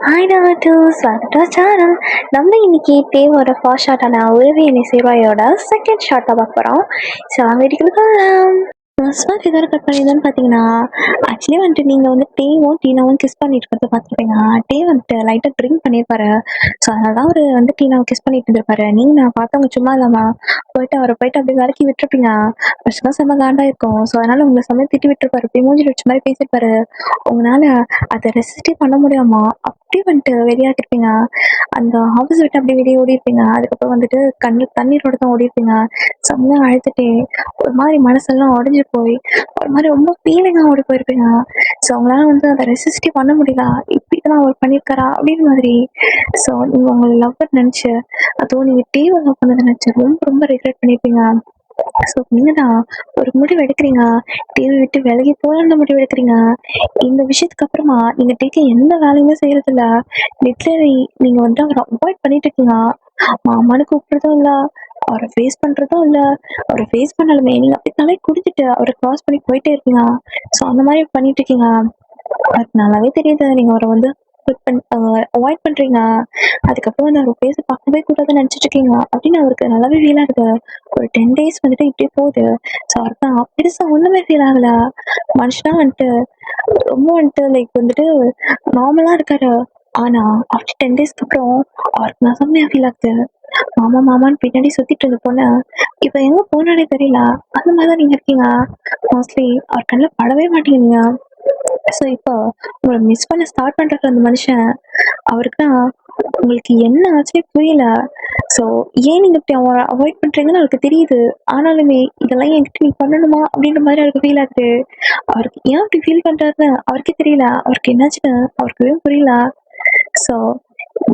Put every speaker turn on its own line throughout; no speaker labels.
Hi நமது ஸ்வாகட்டாச்சாரம். நம்ம இன்னைக்கு தேவோட ஃபர்ஸ்ட் ஷாட்டான உறவி என்னை சேவாயோட செகண்ட் ஷாட்டை பார்க்க போகிறோம். ஸோ வீட்டுக்கு போகலாம். ஸ்வாக் எதாவது கட் பண்ணியிருந்தான்னு பார்த்தீங்கன்னா, ஆக்சுவலி வந்துட்டு நீங்கள் வந்து டேவும் டீனாவும் கிஸ் பண்ணிட்டு இருக்கிறத பார்த்துருப்பீங்க. டே வந்துட்டு லைட்டாக ட்ரிங்க் பண்ணியிருப்பாரு. ஸோ அதனால தான் அவர் வந்து டீனாவை கிஸ் பண்ணிட்டு இருந்திருப்பாரு. நீங்கள் நான் பார்த்தவங்க சும்மா இல்லாமல் அவரை போயிட்டு அப்படியே விலக்கி விட்டுருப்பீங்க. ஃபர்ஸ்ட் தான் செம்ம காண்டா இருக்கும். ஸோ அதனால உங்களை செம்ம திட்டி விட்டுருப்பாரு. அப்படியே மூஞ்சி வச்ச மாதிரி பேசியிருப்பாரு. உங்களால் அதை ரெசிஸ்டே பண்ண முடியாமா அப்படியே வந்துட்டு வெளியாகிருப்பீங்க. அந்த ஆஃபீஸ் விட்டு அப்படியே வெளியே ஓடிருப்பீங்க. அதுக்கப்புறம் வந்துட்டு தண்ணீரோட தான் ஓடிருப்பீங்க. செம்மையா அழுதுட்டே ஒரு மாதிரி மனசெல்லாம் உடஞ்சி போய் ஒரு மாதிரி ரொம்ப ஃபீலிங்காக ஓடி போயிருப்பீங்க. ஸோ அவங்களால வந்து அதை ரெசிஸ்டே பண்ண முடியல. இப்படி தான் அவர் பண்ணியிருக்காரா அப்படின்னு மாதிரி. ஸோ நீங்கள் உங்களை லவ்வர் நினச்சி அதுவும் நீங்கள் டிவி லவ் பண்ணதை நினச்சி ரொம்ப ரொம்ப ரெக்ரெட் பண்ணியிருப்பீங்க. ஸோ நீங்கள் தான் ஒரு முடிவு எடுக்கிறீங்க. டிவி விட்டு விலகி போகலான்னு முடிவு எடுக்கிறீங்க. இந்த விஷயத்துக்கு அப்புறமா நீங்கள் டீக்கு எந்த வேலையுமே செய்யறதில்ல. லிட்ரலி நீங்கள் வந்து அவரை அவாய்ட் பண்ணிட்டு இருக்கீங்க. மாமான்னு கூப்பிடுறதும் இல்லை, அவரை ஃபேஸ் பண்ணுறதும் இல்லை. அவரை ஃபேஸ் பண்ணாலுமே நீங்கள் அப்படி தலை குடிச்சிட்டு அவரை க்ராஸ் பண்ணி போயிட்டே இருக்கீங்க. ஸோ அந்த மாதிரி பண்ணிட்டு இருக்கீங்க. அது நல்லாவே தெரியுது நீங்கள் அவரை வந்து அவாய்ட் பண்ணுறீங்க. அதுக்கப்புறம் வந்து அவர் ஃபேஸை பார்க்கவே கூடாதுன்னு நினச்சிட்டு இருக்கீங்க அப்படின்னு அவருக்கு நல்லாவே ஃபீல் ஆகுது. ஒரு 10 days வந்துட்டு இப்படியே போகுது. ஸோ அவர்தான் பெருசாக ஒன்றுமே ஃபீல் ஆகல. மனுஷனா வந்துட்டு ரொம்ப வந்துட்டு லைக் வந்துட்டு நார்மலாக இருக்காரு. ஆனா ஆஃப்டர் 10 daysக்கு அப்புறம் அவருக்கு நான் செம்மையா ஃபீல் ஆகுது. மாமா மாமான்னு பின்னாடி சுத்திட்டு இருந்த பொண்ணு இப்போ எங்க போனானே தெரியல. அந்த மாதிரி தான் நீங்க இருக்கீங்க. மோஸ்ட்லி அவர் கண்ணில் படவே மாட்டேங்கிறீங்க. ஸோ இப்போ உங்களை மிஸ் பண்ண ஸ்டார்ட் பண்ற அந்த மனுஷன் அவருக்கு தான் உங்களுக்கு என்ன ஆச்சுன்னே புரியல. ஸோ ஏன் நீங்க இப்படி அவாய்ட் பண்றீங்கன்னு அவருக்கு தெரியுது. ஆனாலுமே இதெல்லாம் என்கிட்ட நீ பண்ணணுமா அப்படின்ற மாதிரி அவருக்கு ஃபீல் ஆகுது. அவருக்கு ஏன் அப்படி ஃபீல் பண்றாருன்னு அவருக்கே தெரியல. அவருக்கு என்னாச்சுன்னு அவருக்கு எதுவும் புரியல. ஸோ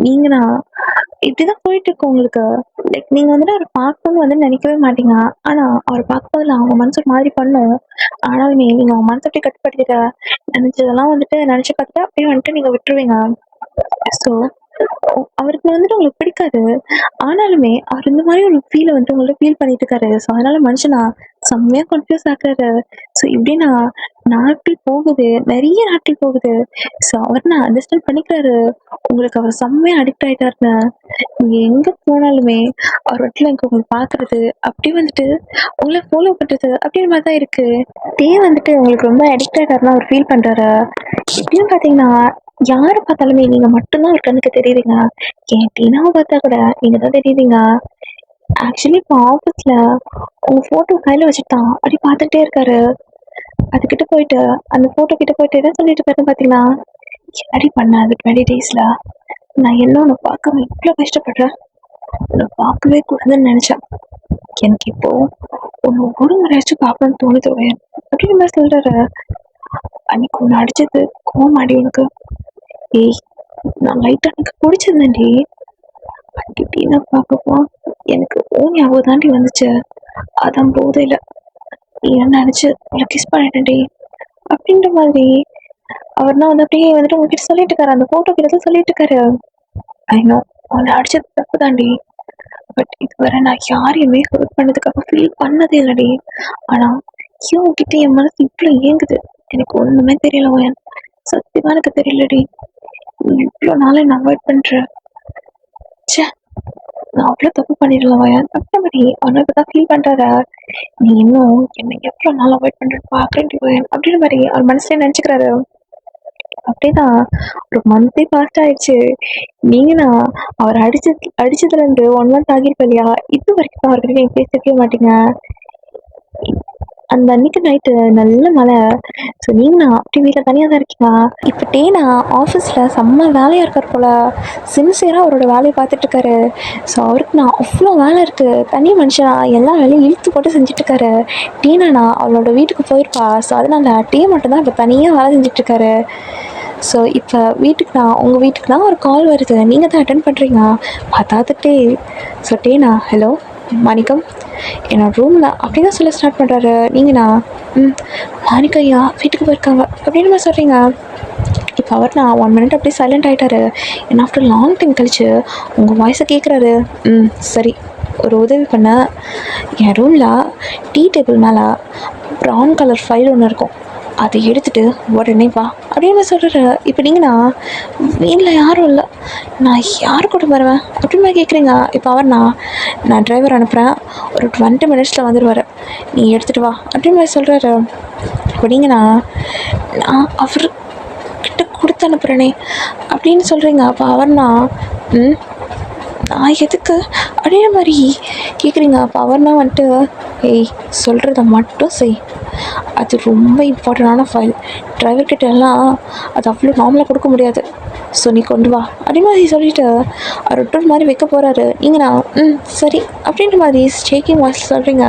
நீங்கனா இப்படிதான் போயிட்டு இருக்கு உங்களுக்கு. லைக் நீங்க வந்துட்டு அவரை பார்க்கணும்னு வந்து நினைக்கவே மாட்டீங்க. ஆனா அவர் பார்க்கும்போதுல அவங்க மனசு ஒரு மாதிரி பண்ணும். ஆனாலுமே நீங்க அவங்க மனசை அப்படியே கட்டுப்படுத்திக்க நினைச்சதெல்லாம் வந்துட்டு நினைச்சு பார்த்துட்டு அப்படியே வந்துட்டு நீங்க விட்டுருவீங்க. ஸோ அவருக்கு வந்துட்டு உங்களுக்கு பிடிக்காது. ஆனாலுமே அவர் இந்த மாதிரி ஒரு ஃபீலை வந்து உங்கள்ட்ட ஃபீல் பண்ணிட்டு இருக்காரு. ஸோ அதனால மனுஷனா செம்மையா கன்ஃபியூஸ் ஆக்குறாரு. ஸோ இப்படின்னா நாட்கள் போகுது, நிறைய நாட்கள் போகுது. ஸோ அவர் நான் அண்டர்ஸ்டாண்ட் பண்ணிக்கிறாரு. உங்களுக்கு அவர் செம்மையா அடிக்ட் ஆயிட்டாருன்னு. நீங்க எங்க போனாலுமே அவர் வட்டில எனக்கு உங்களை பாக்குறது அப்படி வந்துட்டு உங்களை ஃபாலோ பண்றது அப்படின்ற மாதிரி தான் இருக்கு. டே வந்துட்டு உங்களுக்கு ரொம்ப அடிக்ட் ஆயிட்டாருன்னு அவர் ஃபீல் பண்றாரு. இப்படியும் பாத்தீங்கன்னா யாரை பார்த்தாலுமே நீங்க மட்டும்தான் ஒரு கண்ணுக்கு தெரியுறீங்க. என் டீனாவை பார்த்தா கூட நீங்க தான் தெரியுறீங்க. ஆக்சுவலி இப்போ ஆஃபீஸ்ல உங்க போட்டோ கையில வச்சுட்டான் அப்படி பார்த்துட்டே இருக்காரு. அதுகிட்ட போயிட்டு அந்த போட்டோ கிட்ட போயிட்டு என்ன சொல்லிட்டு இருக்காருன்னு பாத்தீங்கன்னா, என்னடி பண்ண அது 20 daysல நான் என்ன உன்னை பார்க்காம இவ்வளோ கஷ்டப்படுறேன். உன்னை பார்க்கவே கூடாதுன்னு நினைச்சேன். எனக்கு இப்போ உன்னை ஒரு முறையாச்சும் பார்க்கணும்னு தோணுது அப்படின்னு மாதிரி சொல்றாரு. அன்னைக்கு உன்னை அடிச்சது கோமாடி உனக்கு. ஏய் நான் லைட்டா எனக்கு பிடிச்சிருந்தேன்டி. அன்னைக்கு பார்க்கப்போ எனக்கு ஓ ஞாபகம் தாண்டி வந்துச்சு. அதான் போதையில ஏன் நினைச்சு உங்களை கிஸ் பண்ணிட்டேன்டி அப்படின்ற மாதிரி அவர்னா வந்து அப்படியே வந்துட்டு உங்ககிட்ட சொல்லிட்டு இருக்காரு. அந்த போட்டோ கிட்ட தான் சொல்லிட்டு இருக்காரு. ஐநோ உன்னை அடிச்சது தப்பு தாண்டி. பட் இதுவரை நான் யாரையுமே ஹர்ட் பண்ணதுக்காக ஃபீல் பண்ணதே இல்லடி. ஆனா ஏன் உங்ககிட்ட என் மனசு இவ்வளோ இயங்குது எனக்கு ஒண்ணுமே தெரியல. ஓயன் சத்தியமா எனக்கு தெரியலடி. நீ இவ்வளோ நாளை நான் அவாய்ட் பண்ற. ச்சே நான் அவ்வளோ தப்பு பண்ணிடலாம் ஓயன் அப்படி மாதிரி அவனுக்கு தான் ஃபீல் பண்றாரு. நீ இன்னும் என்னை எவ்வளோ நாள் அவாய்ட் பண்றது பாக்குறேன் ஓயன் அப்படின்ற மாதிரி அவர் மனசுல நினைச்சுக்கிறாரு. அப்படிதான் ஒரு மந்த்தே பாஸ்ட் ஆயிடுச்சு. நீங்கன்னா அவர் அடிச்சதுல இருந்து 1 month ஆகிருக்கு இல்லையா? இது வரைக்கும் அவர்கிட்ட நீங்க பேசிக்கவே மாட்டீங்க. அந்த அன்னைக்கு நைட்டு நல்ல மழை. ஸோ நீங்கண்ணா அப்படி வீட்டில் தனியாக தான் இருக்கீங்க. இப்போ டேனா ஆஃபீஸில் செம்ம வேலையாக இருக்கார் போல். சின்சியராக அவரோட வேலையை பார்த்துட்ருக்காரு. ஸோ அவருக்கு நான் அவ்வளோ வேலை இருக்குது. தனி மனுஷனா எல்லா வேலையும் இழுத்து போட்டு செஞ்சிட்ருக்காரு. டீனாண்ணா அவளோட வீட்டுக்கு போயிருப்பா. ஸோ அதனால் டே மட்டும்தான் இப்போ தனியாக வேலை செஞ்சிட்ருக்காரு. ஸோ இப்போ உங்கள் வீட்டுக்கு தான் ஒரு கால் வருது. நீங்கள் தான் அட்டென்ட் பண்ணுறீங்க. பார்த்தாத்துட்டே ஸோ டேனா ஹலோ மாணிக்கம் என்னோட ரூமில் அப்படி தான் சொல்ல ஸ்டார்ட் பண்ணுறாரு. நீங்கண்ணா மாணிக்க ஐயா வீட்டுக்கு போயிருக்காங்க அப்படின்னு மாதிரி சொல்கிறீங்க. இப்போ அவர் நான் 1 minute அப்படியே சைலண்ட் ஆகிட்டாரு. ஏன்னா ஆஃப்டர் லாங் டைம் கழிச்சு உங்கள் வாய்ஸை கேட்குறாரு. சரி ஒரு உதவி பண்ண. என் ரூமில் டீ டேபிள் மேலே ப்ரௌன் கலர் ஃபைல் ஒன்று இருக்கும். அதை எடுத்துகிட்டு உடனே வா அப்படின்னு சொல்கிற. இப்போ நீங்கண்ணா வீட்டில் யாரும் இல்லை, நான் யார் கூட வருவேன் அப்படின்னு கேட்குறீங்க. இப்போ அவர்ண்ணா நான் டிரைவர் அனுப்புகிறேன், ஒரு 20 மினிட்ஸில் வந்துடுவார், நீ எடுத்துகிட்டு வா அப்படின்னு சொல்கிறாரு. இப்போ நீங்கண்ணா நான் அவர்கிட்ட கொடுத்து அனுப்புகிறேனே அப்படின்னு சொல்கிறீங்க. அப்போ அவர்ண்ணா நான் எதுக்கு அப்படின்ற மாதிரி கேட்குறீங்க. அப்போ அவர்னா வந்துட்டு ஏய் சொல்கிறத மட்டும் செய், அது ரொம்ப இம்பார்ட்டண்டான ஃபைல், டிரைவர்கிட்ட எல்லாம் அது அவ்வளோ நார்மலாக கொடுக்க முடியாது, ஸோ நீ கொண்டு வா அப்படி மாதிரி சொல்லிவிட்டு அவர் ரிட்டர்ன் மாதிரி வைக்க போகிறாரு. நீங்கள் நான் சரி அப்படின்ற மாதிரி ஷேக்கிங் வாய்ஸ் சொல்கிறீங்க.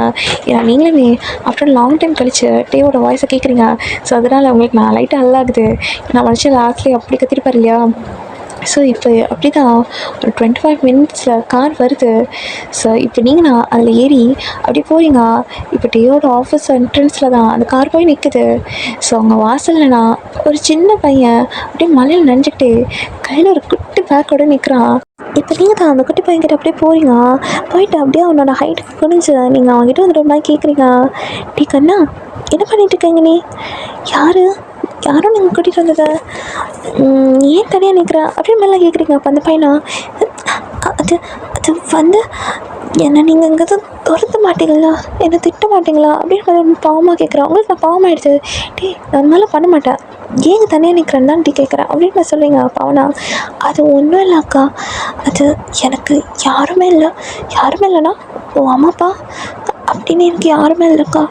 ஏன்னா நீங்களுமே ஆஃப்டர் லாங் டைம் கழிச்சு டேவோட வாய்ஸை கேட்குறீங்க. ஸோ அதனால் உங்களுக்கு நான் லைட்டாக அல்லாகுது. நான் மனுஷன் லாஸ்ட்லேயே அப்படி கத்திருப்பார் இல்லையா. ஸோ இப்போ அப்படி தான் ஒரு 25 மினிட்ஸில் கார் வருது. ஸோ இப்போ நீங்கள் அதில் ஏறி அப்படியே போகிறீங்க. இப்போ டேயோட ஆஃபீஸ் என்ட்ரன்ஸில் தான் அந்த கார் போய் நிற்குது. ஸோ அவங்க வாசல்னா ஒரு சின்ன பையன் அப்படியே மலையில் நனைஞ்சிக்கிட்டு கையில் ஒரு குட்டி பேக்கோடு நிற்கிறான். இப்போ நீங்கள் தான் அந்த குட்டி பையன்கிட்ட அப்படியே போகிறீங்க. போயிட்டு அப்படியே அவனோட ஹைட்டுக்கு குனிஞ்சு நீங்கள் அவங்ககிட்ட வந்துட்டு மாதிரி கேட்குறீங்க, டீ கண்ணா என்ன பண்ணிட்டு இருக்கீங்க, நீ யாரும் நீங்கள் கூட்டிகிட்டு வந்ததை ஏன் தனியாக நிற்கிறேன் அப்படின்னு மேலாம் கேட்குறீங்க. அப்போ அந்த பையனா அது அது வந்து என்னை நீங்கள் இங்கே துரத்த மாட்டீங்களா, என்னை திட்ட மாட்டீங்களா அப்படின்னு பாவமாக கேட்குறேன். உங்களுக்கு நான் பாவமாகிடுச்சு, டீ நான் மாதிரிலாம் பண்ண மாட்டேன், ஏங்க தனியாக நிற்கிறேன்னு தான் டீ கேட்குறேன் அப்படின்னு நான் சொல்லுவீங்க. பாவனா அது ஒன்றும் இல்லை அக்கா, அது எனக்கு யாருமே இல்லைன்னா உன் அம்மாப்பா அப்படின்னு எனக்கு யாருமே இல்லைக்கா,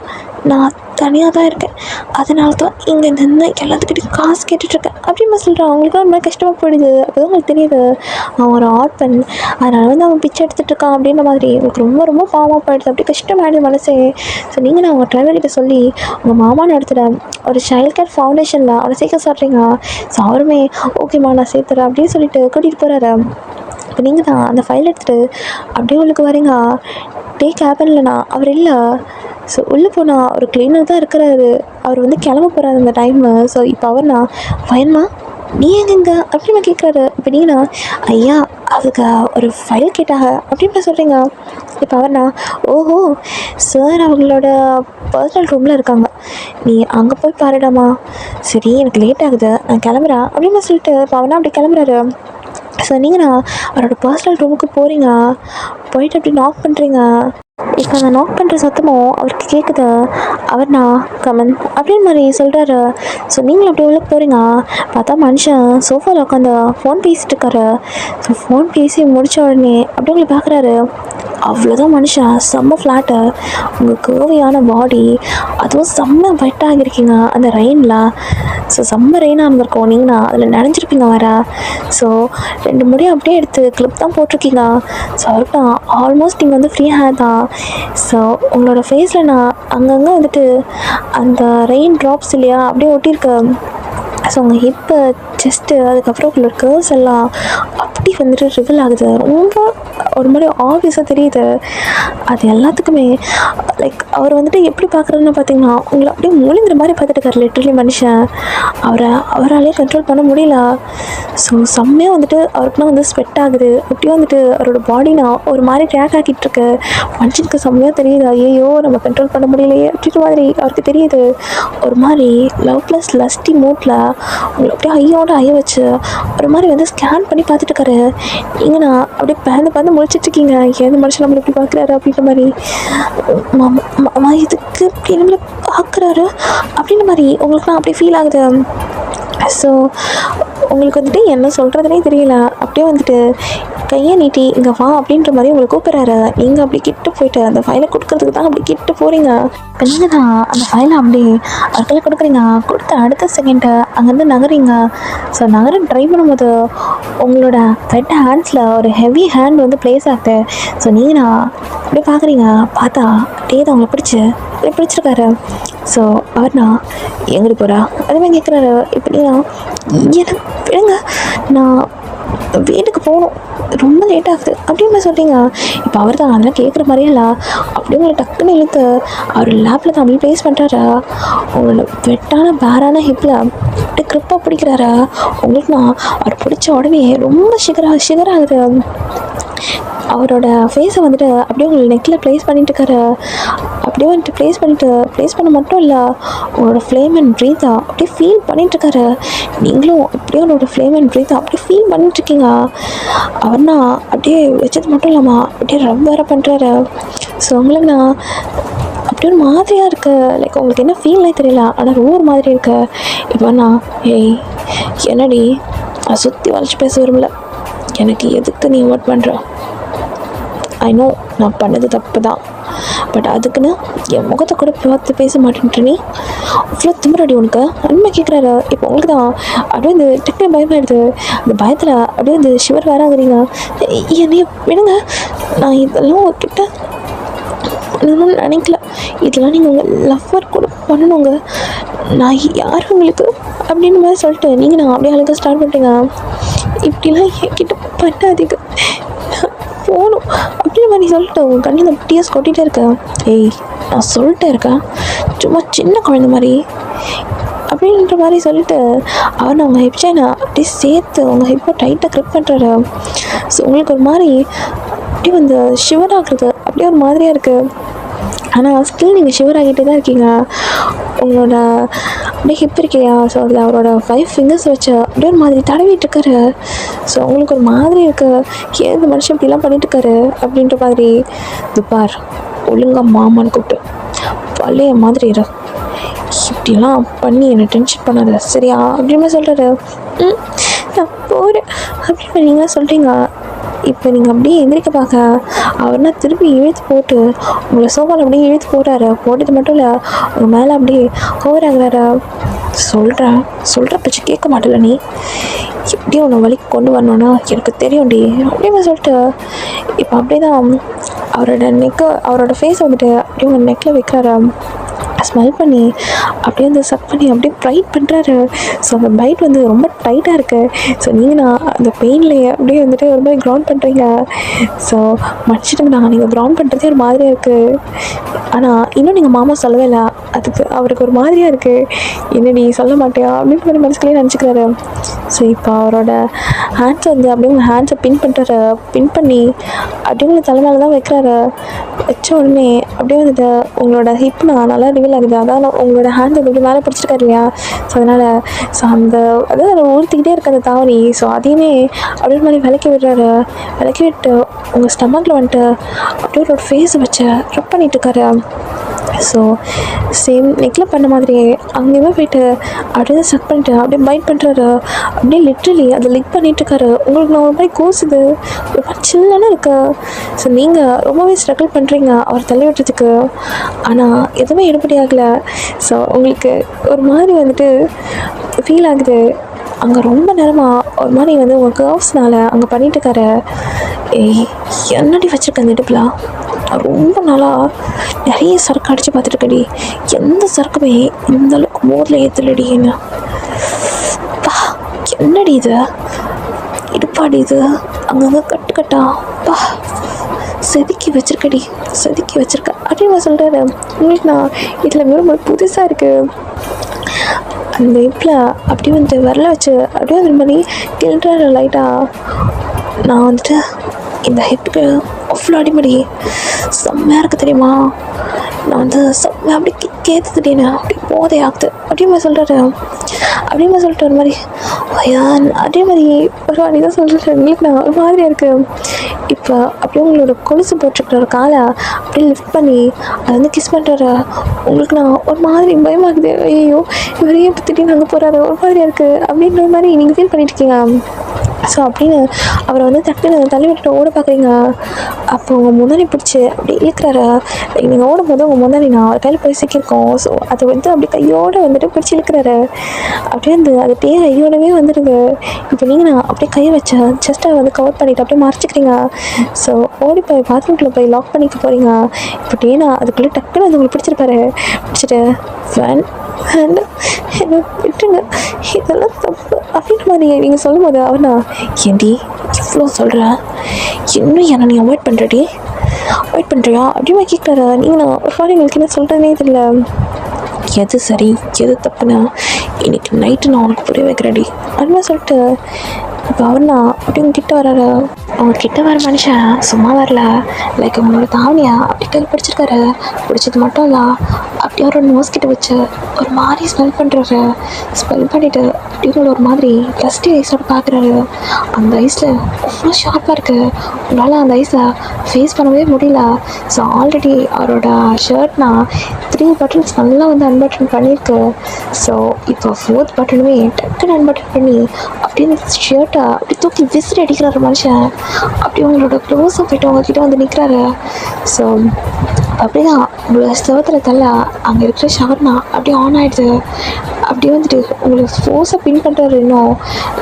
நான் தனியாக தான் இருக்கேன், அதனால தான் இங்கே நின்று எல்லாத்துக்கிட்டையும் காசு கேட்டுட்ருக்கேன் அப்படின்னு சொல்கிறேன். அவங்களுக்கு ஒரு மாதிரி கஷ்டமாக போயிடுது. அப்போ தான் உங்களுக்கு தெரியுது அவன் ஒரு ஆட் பெண், அதனால் வந்து அவன் பிச்சை எடுத்துகிட்ருக்கான் அப்படின்ற மாதிரி உங்களுக்கு ரொம்ப ரொம்ப பாவமாக போயிடுது. அப்படி கஷ்டமாயிடுது மனசே. ஸோ நீங்கள் நான் உங்கள் டிரைவர்கிட்ட சொல்லி உங்கள் மாமா நடத்துகிற ஒரு சைல்ட் கேர் ஃபவுண்டேஷனில் அவனை சேர்க்க சொல்கிறீங்க. ஸோ அவருமே ஓகேம்மா நான் சேர்த்துறேன் அப்படின்னு சொல்லிட்டு கூட்டிகிட்டு போகிறாரு. இப்போ நீங்கள் தான் அந்த ஃபைல் எடுத்துகிட்டு அப்படியே உங்களுக்கு வரீங்க. டே கேபின்லண்ணா அவர் இல்லை. ஸோ உள்ளே போனால் ஒரு கிளீனர் தான் இருக்கிறாரு. அவர் வந்து கிளம்ப போகிறாரு அந்த டைமு. ஸோ இப்போ அவர்னா ஃபைன்மா நீ எங்கெங்க அப்படின்னு கேட்குறாரு. இப்போ நீங்கண்ணா ஐயா அதுக்கு ஒரு ஃபைல் கேட்டாங்க அப்படின்னு சொல்கிறீங்க. இப்போ அவர்னா ஓஹோ சார் அவங்களோட பர்சனல் ரூமில் இருக்காங்க, நீ அங்கே போய் பாருடாமா, சரி எனக்கு லேட் ஆகுது நான் கிளம்புறேன் அப்படின்னு சொல்லிட்டு இப்போ அவனா அப்படி கிளம்புறாரு. ஸோ நீங்கண்ணா அவரோட பர்சனல் ரூமுக்கு போகிறீங்க. போயிட்டு அப்படி நாக் பண்ணுறீங்க. இப்போ அந்த நாக் பண்ணுற சத்தமும் அவருக்கு கேட்குது. அவர்னா கமன் அப்படின்னு மாதிரி சொல்கிறாரு. ஸோ நீங்களும் அப்படி உள்ள போகிறீங்க. பார்த்தா மனுஷன் சோஃபாவில் உட்காந்து ஃபோன் பேசிகிட்டு இருக்காரு. ஸோ ஃபோன் பேசி முடித்த உடனே அப்படி உங்களை பார்க்குறாரு. அவ்வளோதான் மனுஷன் செம்ம ஃப்ளாட்டு, உங்கள் கேர்வையான பாடி, அதுவும் செம்ம வெட்டாகிருக்கீங்க அந்த ரெயினில். ஸோ செம்ம ரெயினாக இருந்திருக்கும், நீங்கண்ணா அதில் நனைஞ்சிருப்பீங்க வர. ஸோ 2 முடியும் அப்படியே எடுத்து கிளிப் தான் போட்டிருக்கீங்க. ஸோ அவருக்கு ஆல்மோஸ்ட் நீங்கள் வந்து ஃப்ரீ ஹேர் தான். ஸோ உங்களோட ஃபேஸில் நான் அங்கங்கே வந்துட்டு அந்த ரெயின் ட்ராப்ஸ் இல்லையா அப்படியே ஒட்டியிருக்கு. ஸோ உங்கள் ஹிப்பு செஸ்ட்டு அதுக்கப்புறம் உங்களோட கர்வ்ஸ் எல்லாம் அப்படி வந்துட்டு ரிவல் ஆகுது. ரொம்ப ஒரு மாதிரி ஆப்வியஸாக தெரியுது. அது எல்லாத்துக்குமே லைக் அவர் வந்துட்டு எப்படி பார்க்குறதுன்னு பார்த்தீங்கன்னா உங்களை அப்படியே முழுங்குற மாதிரி பார்த்துட்டுருக்காரு லிட்டரலி மனுஷன். அவராலே கண்ட்ரோல் பண்ண முடியல. ஸோ செம்மையாக வந்துட்டு அவருக்குலாம் வந்து ஸ்வெட் ஆகுது. அப்படியே வந்துட்டு அவரோட பாடினா ஒரு மாதிரி ட்ராக் ஆக்கிட்டுருக்கு. மனுஷனுக்கு செம்மையாக தெரியுது, ஐயோ நம்ம கண்ட்ரோல் பண்ண முடியலையே அப்படின்ற மாதிரி அவருக்கு தெரியுது. ஒரு மாதிரி லவ் ப்ளஸ் லஸ்டி மூட்டில் உங்களை அப்படியே ஐயோட ஐய வச்சு ஒரு மாதிரி வந்து ஸ்கேன் பண்ணி பார்த்துட்டுருக்காரு. நீங்கண்ணா அப்படியே பேந்து முழிச்சிட்ருக்கீங்க, எந்த மனுஷன் நம்மளை எப்படி பார்க்குறாரு அப்படின்ற மாதிரி. இதுக்கு இப்படி நம்மளை பார்க்குறாரு அப்படின்ற மாதிரி உங்களுக்குலாம் அப்படியே ஃபீல் ஆகுது. ஸோ உங்களுக்கு வந்துட்டு என்ன சொல்கிறதுனே தெரியல. அப்படியே வந்துட்டு கையை நீட்டி இங்கே வா அப்படின்ற மாதிரி உங்களை கூப்பிட்றாரு. நீங்கள் அப்படி கிட்ட போயிட்டு அந்த ஃபைலை கொடுக்கறதுக்கு தான் அப்படி கிட்ட போகிறீங்க. இப்போ நீங்கள் தான் அந்த ஃபைலை அப்படியே அவர்களை கொடுக்குறீங்க. கொடுத்த அடுத்த செகண்டு அங்கேருந்து நகரீங்க. ஸோ நகர ட்ரை பண்ணும்போது உங்களோட ரெட் ஹேண்ட்ஸில் ஒரு ஹெவி ஹேண்ட் வந்து ப்ளேஸ் ஆகுது. ஸோ நீங்கள் அப்படியே பார்க்குறீங்க. பார்த்தா அப்படியே தான் அவங்களை பிடிச்சிருக்காரு. ஸோ அவர்னா எங்கே போகிறா அதுமாதிரி கேட்குறாரு. இப்போ எனக்கு விடுங்க, நான் வீட்டுக்கு போகணும், ரொம்ப லேட் ஆகுது அப்படின்னு சொல்கிறீங்க. இப்போ அவர் தான் அதெல்லாம் கேட்குற மாதிரியே இல்லை. அப்படியே உங்களை டக்குன்னு இழுத்து அவர் லேப்பில் தான் அப்படியே ப்ளேஸ் பண்ணுறாரு. உங்களோட வெட்டான பேரான ஹிப்பில் அப்படியே க்ரிப்பாக பிடிக்கிறாரு. உங்களுக்கு அவர் பிடிச்ச உடனே ரொம்ப ஷிகர் ஆகுது. அவரோட ஃபேஸை வந்துட்டு அப்படியே உங்களுக்கு நெக்கில் ப்ளேஸ் பண்ணிட்டு இருக்காரு. அப்படியே வந்துட்டு ப்ளேஸ் பண்ண மட்டும் இல்லை, உங்களோட ஃப்ளேம் அண்ட் ப்ரீத்தை அப்படியே ஃபீல் பண்ணிட்டுருக்காரு. நீங்களும் அப்படியே உங்களோட ஃப்ளேம் அண்ட் ப்ரீத்தை அப்படியே ஃபீல் பண்ணிட்டுருக்கீங்க. அவர்னா அப்படியே வச்சது மட்டும் இல்லாமல் அப்படியே ரப் வேறு பண்ணுறாரு. ஸோ உங்களுக்கு நான் அப்படியே ஒரு மாதிரியாக இருக்குது. லைக் உங்களுக்கு என்ன ஃபீல்னே தெரியல, ஆனால் ரொம்ப ஒரு மாதிரி இருக்கு. இப்போ நான் ஏய் என்னடி, நான் சுற்றி வளைச்சி பேச விரும்பல, எனக்கு எதுக்கு நீ ஒர்க் பண்ணுற? ஐ நோ நான் பண்ணது தப்பு தான், பட் அதுக்குன்னு என் முகத்தை கூட பார்த்து பேச மாட்டேன்ட்டு நீ அவ்வளோ திமிரடி உனக்கு அன்மை கேட்குறாரு. இப்போ உங்களுக்கு தான் அப்படியே இந்த டக்குனு பயமாயிடுது. அந்த பயத்தில் அப்படியே இந்த ஷிவர் வேற ஆகுறீங்க. என்னைய விடுங்க, நான் இதெல்லாம் உங்ககிட்ட பண்ணணும்னு நினைக்கல, இதெல்லாம் நீங்கள் உங்கள் லவ்வர் கூட பண்ணணுங்க, நான் யார் உங்களுக்கு அப்படின்னு மாதிரி சொல்லிட்டு நீங்கள் நான் அப்படியே அழகாக ஸ்டார்ட் பண்ணிட்டீங்க. இப்படிலாம் என்கிட்ட பண்ணாதீங்க, போகணும் அப்படின்ற மாதிரி சொல்லிட்டு உங்கள் கண்ணில் டீயர்ஸ் கொட்டிகிட்டே இருக்கேன். ஏய் நான் சொல்லிட்டே இருக்கேன், சும்மா சின்ன குழந்த மாதிரி அப்படின்ற மாதிரி சொல்லிட்டு அவர் அவங்க ஹிப் செயினை அப்படியே சேர்த்து உங்கள் ஹிப்பை டைட்டாக க்ரிப் பண்ணுறாரு. ஸோ உங்களுக்கு ஒரு மாதிரி அப்படியே வந்து ஷிவர் ஆகுறது அப்படியே ஒரு மாதிரியாக இருக்குது. ஆனால் ஸ்டில் நீங்கள் ஷிவர் ஆகிட்டே தான் இருக்கீங்க. உங்களோட அப்படியே ஹிப் இருக்கையா, ஸோ அதில் அவரோட 5 ஃபிங்கர்ஸ் வச்சு அப்படியே ஒரு மாதிரி தடவிட்டு இருக்காரு. ஸோ உங்களுக்கு ஒரு மாதிரி இருக்குது, ஏது மனுஷன் இப்படிலாம் பண்ணிட்டுருக்காரு அப்படின்ற மாதிரி. இது பார், ஒழுங்காக மாமான்னு கூப்பிட்டு பழைய மாதிரி இரு, இப்படிலாம் பண்ணி என்னை டென்ஷன் பண்ணாத சரியா அப்படின்ற மாதிரி சொல்கிறாரு. நான் போகிறேன் அப்படின்னு நீங்கள் சொல்கிறீங்க. இப்போ நீங்கள் அப்படியே எந்திரிக்க பார்க்க அவர்னா திருப்பி இழுத்து போட்டு உங்களை சோஃபாவில் அப்படியே இழுத்து போடுறாரு. போட்டது மட்டும் இல்லை, உங்கள் மேலே அப்படியே ஹோவர் ஆகுறாரு. சொல்கிற பேச்சு கேட்க மாட்டல, நீ எப்படியும் உன்னை வலிக்கு கொண்டு வரணுன்னா எனக்கு தெரியும்டி அப்படின்னு சொல்லிட்டு இப்போ அப்படியே தான் அவரோட ஃபேஸ் வந்துட்டு அப்படியே உங்கள் நெக்கில் வைக்கிறாரு. ஸ்மெல் பண்ணி அப்படியே வந்து சக் பண்ணி அப்படியே ப்ரைட் பண்ணுறாரு. ஸோ அந்த பைட் வந்து ரொம்ப டைட்டாக இருக்குது. ஸோ நீங்கள் நான் அந்த பெயின்லேயே அப்படியே வந்துட்டு ஒரு மாதிரி க்ரௌண்ட் பண்ணுறீங்க. ஸோ மடிச்சிட்டுங்கண்ணா, நீங்கள் க்ரௌண்ட் பண்ணுறதே ஒரு மாதிரியாக இருக்குது. ஆனால் இன்னும் நீங்கள் மாமா சொல்லவே இல்லை, அதுக்கு அவருக்கு ஒரு மாதிரியாக இருக்குது. என்ன நீ சொல்ல மாட்டியா அப்படின்னு சொல்லி மனசுக்குள்ளேயே நினச்சிக்கிறாரு. ஸோ இப்போ அவரோட ஹேண்ட்ஸை வந்து அப்படியே உங்கள் ஹேண்ட்ஸை பின் பண்ணி அப்படியே உங்களை தலைமையில தான் வைக்கிறாரு. வச்ச உடனே அப்படியே வந்துட்டு உங்களோட ஹிப் நல்லா ரிவீல் ஆகுது. அதான் உங்களோட ஹேண்ட் இப்படி மேலே பிடிச்சிருக்காரு இல்லையா, ஸோ அதனால் அதாவது அதை ஊற்றிக்கிட்டே இருக்க அந்த தாவணி. ஸோ அதையுமே அப்படியே மாதிரி விளக்கி விட்டு உங்கள் ஸ்டமக்கில் வந்துட்டு அப்படியே ஒரு ஃபேஸை வச்சு ரப் பண்ணிட்டு இருக்காரு. ஸோ சேம் நெக்கில் பண்ண மாதிரியே அங்கேயுமே போயிட்டு அப்படியே சக் பண்ணிட்டு அப்படியே பைட் பண்ணுறாரு. அப்படியே லிட்ரலி அதை லிக் பண்ணிட்டுருக்காரு. உங்களுக்கு நான் ஒரு மாதிரி கூசுது, ஒரு மாதிரி சில்லான இருக்கு. ஸோ நீங்கள் ரொம்பவே ஸ்ட்ரகிள் பண்ணுறீங்க அவர் தள்ளி விட்டுறதுக்கு, ஆனால் எதுவுமே எடுபடி ஆகலை. ஸோ உங்களுக்கு ஒரு மாதிரி வந்துட்டு ஃபீல் ஆகுது. அங்கே ரொம்ப நேரமாக ஒரு மாதிரி வந்து உங்கள் கர்வ்ஸ்னால் அங்கே பண்ணிட்டுருக்காரு. ஏய் என்னடி வச்சுருக்க அந்த இடுப்பில், ரொம்ப நாளாக நிறைய சரக்கு அடித்து பார்த்துட்டுக்கடி, எந்த சரக்குமே இந்த அளவுக்கு மோரில் ஏற்றலடி. பா என்னடி இது இடுப்பாடி, இது அங்கங்கே கட்டா பா செதுக்கி வச்சிருக்க அப்படின்னு சொல்கிறாரு. உங்களுக்கு நான் இதில் ரொம்ப புதுசாக இருக்குது. அந்த இப்பில் அப்படியே வந்து விரல வச்சு அப்படியே அந்த மாதிரி கில்றாரு லைட்டாக. நான் வந்துட்டு இந்த ஹிப்புக்கு அவ்வளோ அடிமடி செம்மையாக இருக்குது தெரியுமா, நான் வந்து செம்மையாக அப்படி கேத்து திடீர்னு அப்படி போதே ஆகுது அப்படியே சொல்கிறாரு. அப்படியே சொல்லிட்டு ஒரு மாதிரி அதே மாதிரி ஒரு மாதிரி தான் சொல்கிறேன். உங்களுக்கு நான் ஒரு மாதிரியாக இருக்குது. இப்போ அப்படியே உங்களோட கொலுசு போட்டிருக்கிற காலை அப்படியே லிஃப்ட் பண்ணி அதை வந்து கிஸ் பண்ணுறாரு. உங்களுக்கு நான் ஒரு மாதிரி பயமாகுது. ஐயோ இவரையே இப்போ திடீர்னு அங்கே போகிறாரு, ஒரு மாதிரியாக இருக்குது அப்படின்ற மாதிரி நீங்கள் ஃபீல் பண்ணிட்டுருக்கீங்க. ஸோ அப்படின்னு அவரை வந்து டக்குன்னு தள்ளி விட்டுட்டு ஓட பார்க்குறீங்க. அப்போ உங்கள் முன்னாடி பிடிச்சி அப்படி இழுக்கிறாரு. நீங்கள் ஓடும்போது உங்கள் முன்னாடி நான் அவர் கையில் போய் சிக்கியிருக்கோம். ஸோ அதை வந்து அப்படி கையோடு வந்துட்டு பிடிச்சி இழுக்கிறாரு. அப்படியே வந்து அது டேர் ஐயோடவே வந்துடுது. இப்போ நீங்கள் நான் அப்படியே கையை வச்ச செஸ்ட்டை வந்து கவர் பண்ணிவிட்டு அப்படியே மறைச்சிக்கிறீங்க. ஸோ ஓடி போய் பாத்ரூம்குள்ளே போய் லாக் பண்ணிக்க போகிறீங்க. இப்போ டேனா அதுக்குள்ளே டக்குன்னு வந்து உங்களுக்கு பிடிச்சிருப்பாரு. பிடிச்சிட்டு என்ன விட்டுங்க, இதெல்லாம் தப்பு அப்படின்ற மாதிரி நீங்கள் சொல்லும் போது அவனா ஏண்டி இவ்வளோ சொல்கிற, இன்னும் என்ன நீ அவாய்ட் பண்ணுறியா அப்படிமா கேட்குறாரு. நீங்கள் நான் ஒரு மாதிரி உங்களுக்கு என்ன சொல்கிறதுனே தெரியல. எது சரி எது தப்புனா இன்னைக்கு நைட்டு நான் உனக்கு புரிய வைக்கிறேடி அப்படிமா சொல்லிட்டு இப்போ அவர்னா அப்படி உங்க கிட்ட வர்றாரு. அவங்க கிட்ட வர மனுஷன் சும்மா வரல, லைக் அவங்களோட தாவணியா அப்படி கை பிடிச்சிருக்காரு. பிடிச்சது மட்டும் இல்லை, அப்படி அவரோட நோஸ் கிட்ட வச்சு ஒரு மாதிரி ஸ்மெல் பண்ணுறாரு. ஸ்மெல் பண்ணிவிட்டு அப்படியோட ஒரு மாதிரி ப்ளஸ்டி ஐஸோட பார்க்குறாரு. அந்த ஐஸில் அவ்வளோ ஷார்ப்பாக இருக்குது. உங்களால் அந்த ஐஸை ஃபேஸ் பண்ணவே முடியல. ஸோ ஆல்ரெடி அவரோட ஷர்ட்னா 3 பட்டன்ஸ் நல்லா வந்து அன்பட்டன் பண்ணியிருக்கு. ஸோ இப்போ 4th பட்டனுமே டக்குன்னு அன்பட்டன் பண்ணி அப்படியே அந்த ஷர்ட்டை அப்படி தூக்கி விசிறி அடிக்கிறாரு மனுஷன். அப்படி உங்களோட க்ளோஸாக போய்ட்டு உங்ககிட்ட வந்து நிற்கிறாரு. ஸோ அப்படிதான் உங்களை செவத்தில் தள்ள அங்கே இருக்கிற ஷவர்னா அப்படியே ஆன் ஆகிடுது. அப்படியே வந்துட்டு உங்களுக்கு ஃபோர்ஸாக பின் பண்ணுறாரு. இன்னும்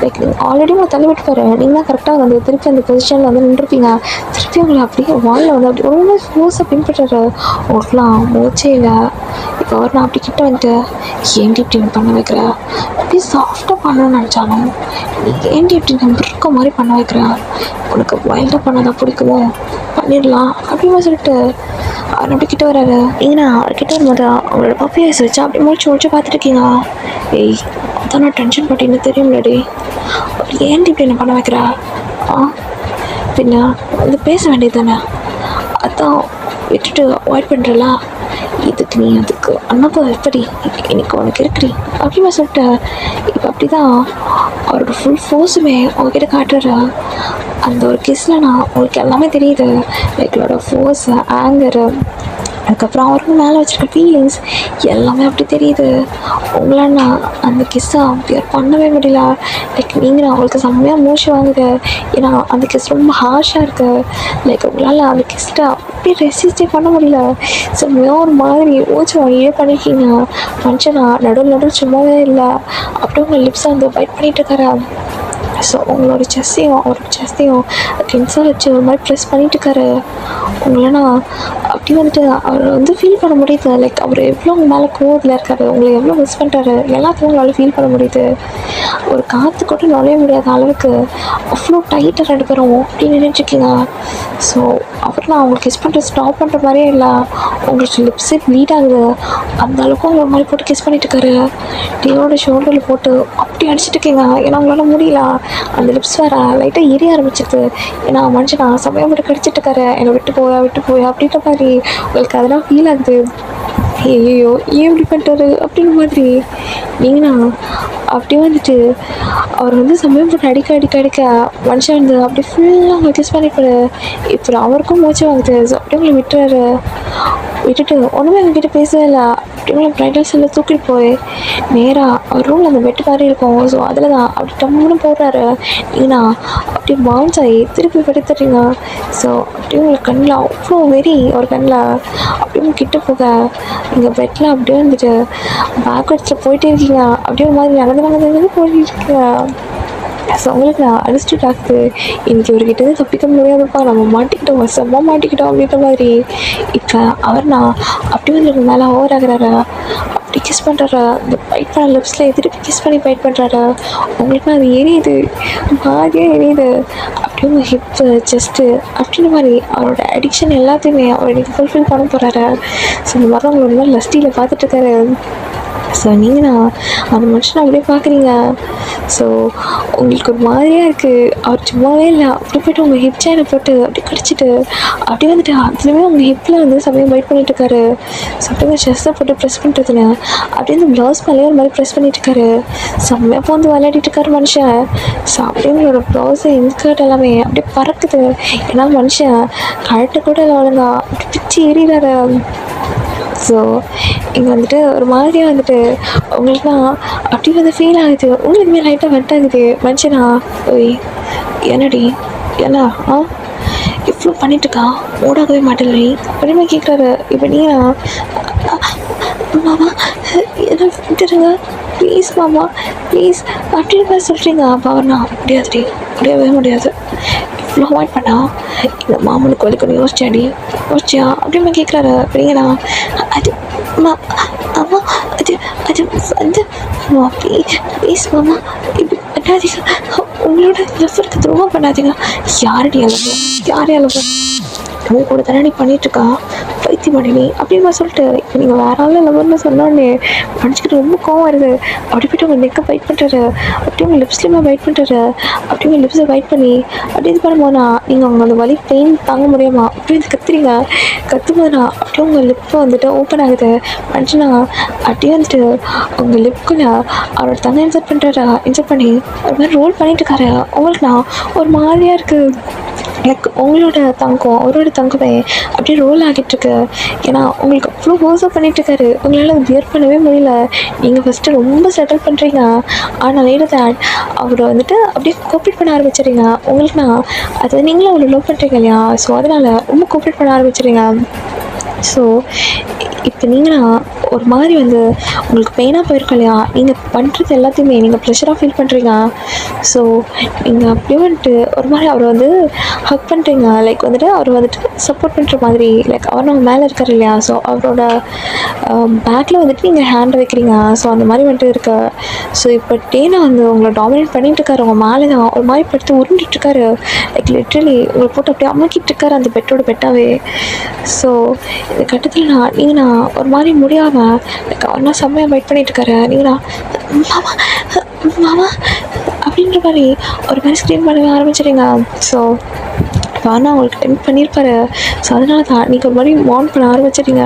லைக் ஆல்ரெடி உங்களை தள்ளி விட்டுப்பாரு. நீங்கள் தான் கரெக்டாக வந்து திருப்பி அந்த பொசிஷனில் வந்து நின்றுருப்பீங்க. திருப்பி உங்களை அப்படியே வாலில் வந்து அப்படி ரொம்ப ஃபோர்ஸாக பின் பண்ணுறாரு. உங்களுக்குலாம் மூச்சே இல்லை. இப்போ அவர் நான் அப்படி கிட்ட வந்துட்டு ஏன்டி இப்படி பண்ண வைக்கிற, அப்படியே சாஃப்டாக பண்ணணும்னு நினச்சாலும் நீ ஏன்டி இப்படி நம்ம இருக்க மாதிரி பண்ண வைக்கிற, உனக்கு வைல்டாக பண்ணதான் பிடிக்குமோ பண்ணிடலாம் அப்படின்னு சொல்லிட்டு அவர் அப்படி கிட்ட வர்றாரு. ஏன்னா அவர்கிட்ட வரும்போது அவங்களோட பப்பி ஐஸ் வச்சா அப்படி முடிச்சு பார்த்துருக்கீங்க. ஏய் அதான் நான் டென்ஷன் பட்டின்னு தெரியும்லடி, ஏன்டி இப்படி என்ன பண்ண வைக்கிறா? பின்ன வந்து பேச வேண்டியது தானே, அதான் விட்டுட்டு அவாய்ட் பண்ணுறல, இதுக்கு நீ அதுக்கு அண்ணாக்கும் எப்படி எனக்கு உனக்கு இருக்குடி அப்படின்னு சொல்லிட்டு இப்போ அப்படி தான் அவரோட ஃபுல் ஃபோர்ஸுமே உங்ககிட்ட காட்டுற அந்த ஒரு கிஸ்ஸில் நான் உங்களுக்கு எல்லாமே தெரியுது. லைக்லோட ஃபோர்ஸு, ஆங்கரு, அதுக்கப்புறம் அவருக்கு மேலே வச்சுருக்க ஃபீலிங்ஸ் எல்லாமே அப்படி தெரியுது. உங்களால் நான் அந்த கிஸ்ஸை பியர் பண்ணவே முடியல. லைக் நீங்கள் அவங்களுக்கு செம்மையாக மூச்சு வாங்குது. ஏன்னா அந்த கிஸ் ரொம்ப ஹார்ஷாக இருக்குது. லைக் உங்களால் அந்த கிஸ்ட்டை அப்படியே ரெசிஸ்டே பண்ண முடியல. செம்மையாக ஒரு மாதிரி மூச்சு வாங்கியே பண்ணியிருக்கீங்க. மனுஷனா நடுவில் சும்மாவே இல்லை. அப்படியே உங்கள் லிப்ஸை வந்து பைட் பண்ணிகிட்டு இருக்காரு. ஸோ உங்களோட செஸ்ஸையும் அவரோட செஸ்ஸையும் டென்ஸாக வச்சு ஒரு மாதிரி ப்ரெஸ் பண்ணிட்டு இருக்காரு. உங்களை நான் அப்படி வந்துட்டு அவர் வந்து ஃபீல் பண்ண முடியுது. லைக் அவர் எவ்வளோ உங்கள் மேலே கோவத்தில் இருக்காரு, உங்களை எவ்வளோ மிஸ் பண்ணுறாரு எல்லாத்தையும் உங்களால் ஃபீல் பண்ண முடியுது. ஒரு காற்று கூட நுழைய முடியாத அளவுக்கு அவ்வளோ டைட்டாக 2 பேரும் அப்படி நின்றுட்டுருக்கீங்க. ஸோ அவர் நான் அவங்களுக்கு கிஸ் பண்ணுறது ஸ்டாப் பண்ணுற மாதிரியே இல்லை. உங்களுக்கு லிப்ஸே ப்ளீட் ஆகுது. அந்த அளவுக்கு உங்களை மாதிரி போட்டு கிஸ் பண்ணிட்டு இருக்காரு. டீயோட ஷோல்டரில் போட்டு அப்படி அடிச்சுட்டு இருக்கீங்க. ஏன்னா உங்களால் முடியல. அந்த லிப்ஸ் வேறு லைட்டாக எரிய ஆரம்பிச்சிருது. ஏன்னா மனுஷன் நான் சமயம் மட்டும் கடிச்சிட்டு இருக்காரு, என்னை விட்டு போயா அப்படின்ற மாதிரி உங்களுக்கு அதெல்லாம் ஃபீல் ஆகுது. ஐயோ ஏன் இப்படி பண்ணிட்டாரு அப்படின்ற மாதிரி நீங்கண்ணா அப்படியே வந்துட்டு அவர் வந்து சமயம் போட்டு அடிக்க மனுஷன் வந்து அப்படி ஃபுல்லாக அவங்க கிஸ் பண்ணிப்பாரு. இப்போ அவருக்கும் மூச்சு வாங்குது. அப்படியே உங்களை விட்டுட்டு ஒன்றுமே எங்ககிட்ட பேசவே இல்லை. அப்படி உங்களை ப்ரைடல் செல்லில் தூக்கிட்டு போய் நேராக அவர் ரூமில் அந்த பெட்டு மாதிரி இருக்கும். ஸோ அதில் தான் அப்படி டம்முன்னு போடுறாரு. நீங்கண்ணா அப்படியே பவுன்ஸ் ஆகி திருப்பி படுத்துறீங்க. ஸோ அப்படியே உங்களுக்கு கண்ணில் அவ்வளோ வெறி ஒரு கண்ணில் அப்படியே கிட்ட போக நீங்கள் பெட்டில் அப்படியே வந்துட்டு பேக்வர்ட்ஸில் போயிட்டே இருக்கீங்க. அப்படியே ஒரு மாதிரி நடந்து போயிட்டு இருக்கீங்க. ஸோ உங்களுக்கு நான் அடிச்சுட்டு ஆகுது. இன்றைக்கி இவர்கிட்ட தப்பிக்க முடியாதுப்பா, நம்ம மாட்டிக்கிட்டோம் அப்படின்ற மாதிரி. இப்போ அவர் நான் அப்படி வந்து மேலே ஓவர் ஆகுறாரு. அப்படி கிஸ் பண்ணுறாரு. அந்த பைட் பண்ண லிப்ஸில் திருப்பி கிஸ் பண்ணி பைட் பண்ணுறாரு. உங்களுக்கு அது எரியுது, மாதிரியாக எரியுது. அப்படியே உங்கள் ஹிப்பு செஸ்ட்டு அப்படின்ற மாதிரி அவரோட அடிக்ஷன் எல்லாத்தையுமே அவர் எனக்கு ஃபுல்ஃபில் பண்ண போகிறாரு. ஸோ இந்த மாதிரி உங்களை ஒரு மாதிரி லஸ்டியில் பார்த்துட்ருக்காரு. ஸோ நீங்கள் அந்த மனுஷனை அப்படியே பார்க்குறீங்க. ஸோ உங்களுக்கு ஒரு மாதிரியாக இருக்குது. அவர் சும்மாவே இல்லை, அப்படி போய்ட்டு உங்கள் ஹிப் சேனை போட்டு அப்படி கடிச்சிட்டு அப்படியே வந்துட்டு அதுலேயுமே உங்கள் ஹிப்பில் வந்து சமயம் வெயிட் பண்ணிட்டு இருக்காரு. ஸோ அப்படியே உங்கள் செஸ்ஸை போட்டு ப்ரெஸ் பண்ணிட்டுருக்குங்க. அப்படியே இந்த ப்ளவுஸ் மேலேயே ஒரு மாதிரி ப்ரெஸ் பண்ணிட்டு இருக்காரு. செம்மையாக இப்போ வந்து விளையாடிட்டு இருக்காரு மனுஷன். ஸோ அப்படியே உங்களோட ப்ளவுஸு இன்ஸ்கர்ட் எல்லாமே அப்படியே பறக்குது. ஏன்னா மனுஷன் கழட்ட கூட இல்லை ஒழுங்கா அப்படி பிச்சு எறிகிறாரு. ஸோ இங்கே வந்துட்டு ஒரு மாதிரியாக வந்துட்டு உங்களுக்குலாம் அப்படி வந்து ஃபீல் ஆகுது. உங்களுக்குமே லைட்டாக வெட் ஆகுது. மனுஷனா ஓய் என்னடி என்ன இவ்வளோ பண்ணிட்டுருக்கா, ஓடாகவே மாட்டேன் அப்படின்னு கேட்குறாரு. இப்போ நீங்கள் மாமா என்ன விட்டுருங்க ப்ளீஸ் மாமா ப்ளீஸ் அப்படின்னு சொல்கிறீங்க. அப்போ அவர்னா முடியவே முடியாது, இவ்வளோ அவாய்ட் பண்ணா இந்த மாமனுக்கு வலிக்கணும் யோசிச்சியா அப்படின்னு கேட்குறாரு. அப்படிங்களா அது அம்மா அது வந்து ப்ளீஸ் மாமா இப்படி பண்ணாதீங்க, உங்களோட லெஃப்டுக்கு துரோகம் பண்ணாதீங்க. யாரடி அளவு உன் கூட தானே நீ பண்ணிட்டுருக்கா, பைத்தி பண்ணி அப்படின்னு சொல்லிட்டு இப்போ நீங்கள் வேற ஆள் லவர்னு சொன்னோடனே மனுஷிக்கிட்டு ரொம்ப கோவம் வருது. அப்படி போய்ட்டு உங்கள் நெக்கை பைட் பண்ணுறாரு, அப்படியே உங்கள் லிப்ஸ்லேயுமே பைட் பண்ணுறாரு. அப்படியே உங்கள் லிப்ஸை பைட் பண்ணி அப்படி இது பண்ணும்போதுனா நீங்கள் அவங்களோட வலி பெயின் தாங்க முடியாமா அப்படி வந்து கத்துறீங்க. கத்தும்போதுனா அப்படியே உங்கள் லிப்பை வந்துட்டு ஓப்பன் ஆகுது. மனுஷனா அப்படியே வந்துட்டு உங்கள் லிப்புக்குள்ளே அவரோட தங்க இன்சர்ட் பண்ணி ஒரு மாதிரி ரோல் பண்ணிட்டு இருக்காரு. உங்களுக்கு நான் ஒரு மாதிரியாக இருக்குது. லைக் உங்களோட தங்கம் அவரோட தங்கமே அப்படியே ரோல் ஆகிட்டுருக்கு. ஏன்னா உங்களுக்கு அவ்வளோ ஹோஸாக பண்ணிகிட்ருக்காரு. உங்களால் பியர் பண்ணவே முடியல. நீங்கள் ஃபஸ்ட்டு ரொம்ப செட்டில் பண்ணுறீங்க. ஆனால் லேட்டர் தேட் அவரை வந்துட்டு அப்படியே கோஆப்ரேட் பண்ண ஆரம்பிச்சிடுறீங்க. உங்களுக்குனா அதை நீங்களும் அவ்வளோ லவ் பண்ணுறீங்க இல்லையா? ஸோ அதனால் ரொம்ப கோஆப்ரேட் பண்ண ஆரம்பிச்சிடுறீங்க. ஸோ இப்போ நீங்களா ஒரு மாதிரி வந்து உங்களுக்கு பெயினாக போயிருக்கோம் இல்லையா? நீங்கள் பண்ணுறது எல்லாத்தையுமே நீங்கள் ப்ரெஷராக ஃபீல் பண்ணுறீங்க. ஸோ நீங்கள் அப்படியே வந்துட்டு ஒரு மாதிரி அவரை வந்து ஹக் பண்ணுறீங்க. லைக் வந்துட்டு அவர் வந்துட்டு சப்போர்ட் பண்ணுற மாதிரி. லைக் அவர் நம்ம மேலே இருக்கார் இல்லையா? ஸோ அவரோட பேக்கில் வந்துட்டு நீங்கள் ஹேண்ட் வைக்கிறீங்க. ஸோ அந்த மாதிரி வந்துட்டு இருக்கு. ஸோ இப்போ டேனா வந்து உங்களை டாமினேட் பண்ணிட்டு இருக்காரு. உங்கள் மேலே தான் ஒரு மாதிரி படுத்து உருண்டுட்டுருக்காரு. லைக் லிட்ரலி உங்களை போட்டு அப்படியே அமுக்கிட்டு இருக்காரு அந்த பெட்டோட பெட்டாவே. ஸோ இந்த கட்டத்தில் நீங்கள் ஒரு மாதிரி முடியாமல் லைக் அவனா செம்மையாக வெயிட் பண்ணிட்டு இருக்காரு. நீங்களா மாமா மாமா அப்படின்ற மாதிரி ஒரு மாதிரி ஸ்க்ரீன் பண்ணவே ஆரம்பிச்சிடுங்க. ஸோ ஆனால் அவங்களுக்கு டெம்ப் பண்ணியிருப்பாரு. ஸோ அதனால தான் நீங்கள் ஒரு மாதிரி வார்ன் பண்ண ஆரம்பிச்சிடுங்க.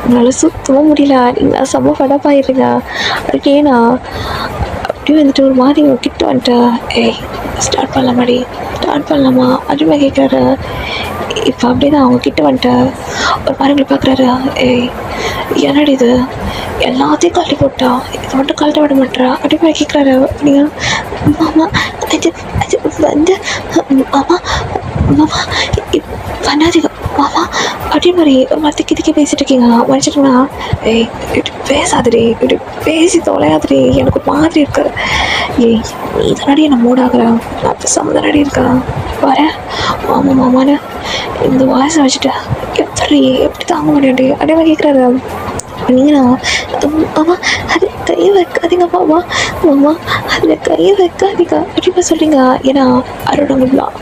உங்களால் சுத்தமாக முடியல. நீங்கள் செம்ம ஃபடப் ஆகிடுறீங்க. அதுக்கு ஏன்னா அப்படியே வந்துட்டு ஒரு மாதிரி கிட்ட வந்துட்டு ஏய் ஸ்டார்ட் பண்ணலாமா அதுவுமே கேட்குறாரு. இப்போ அப்படி தான் அவங்க கிட்ட வந்துட்டு ஒரு மாதிரி உங்களை பார்க்குறாரு. ஏய் என்னடி இது எல்லாத்தையும் கழட்டி போட்டா இதை மட்டும் கழட்ட விட மாட்டேறா அப்படியே கேட்குறாரு. நீங்கள் மாமா இது அது வந்து மாமா மாமா பண்ணாதீங்க மாமா அப்படி மாதிரி ஒரு மாதிரி திக்கி பேசிட்டு இருக்கீங்க. மனுஷனுங்களா ஏய் இப்படி பேசாதடி, இப்படி பேசி தொலையாதடி, எனக்கு ஒரு மாதிரி இருக்கு. ஏய் நீ தானடி என்ன மூடாகிற, நான் பேசாம தானடி இருக்கேன் வரேன் மாமான்னு இந்த வாய்ஸை வச்சுட்டு எப்படி தாங்க முடியாடி அப்படியே கேட்குறாரு. நீங்களா மாமா அது கையை வைக்காதீங்க மாமா அதில் கையை வைக்காதீங்க அப்படிப்பா சொல்கிறீங்க. ஏன்னா அவரோட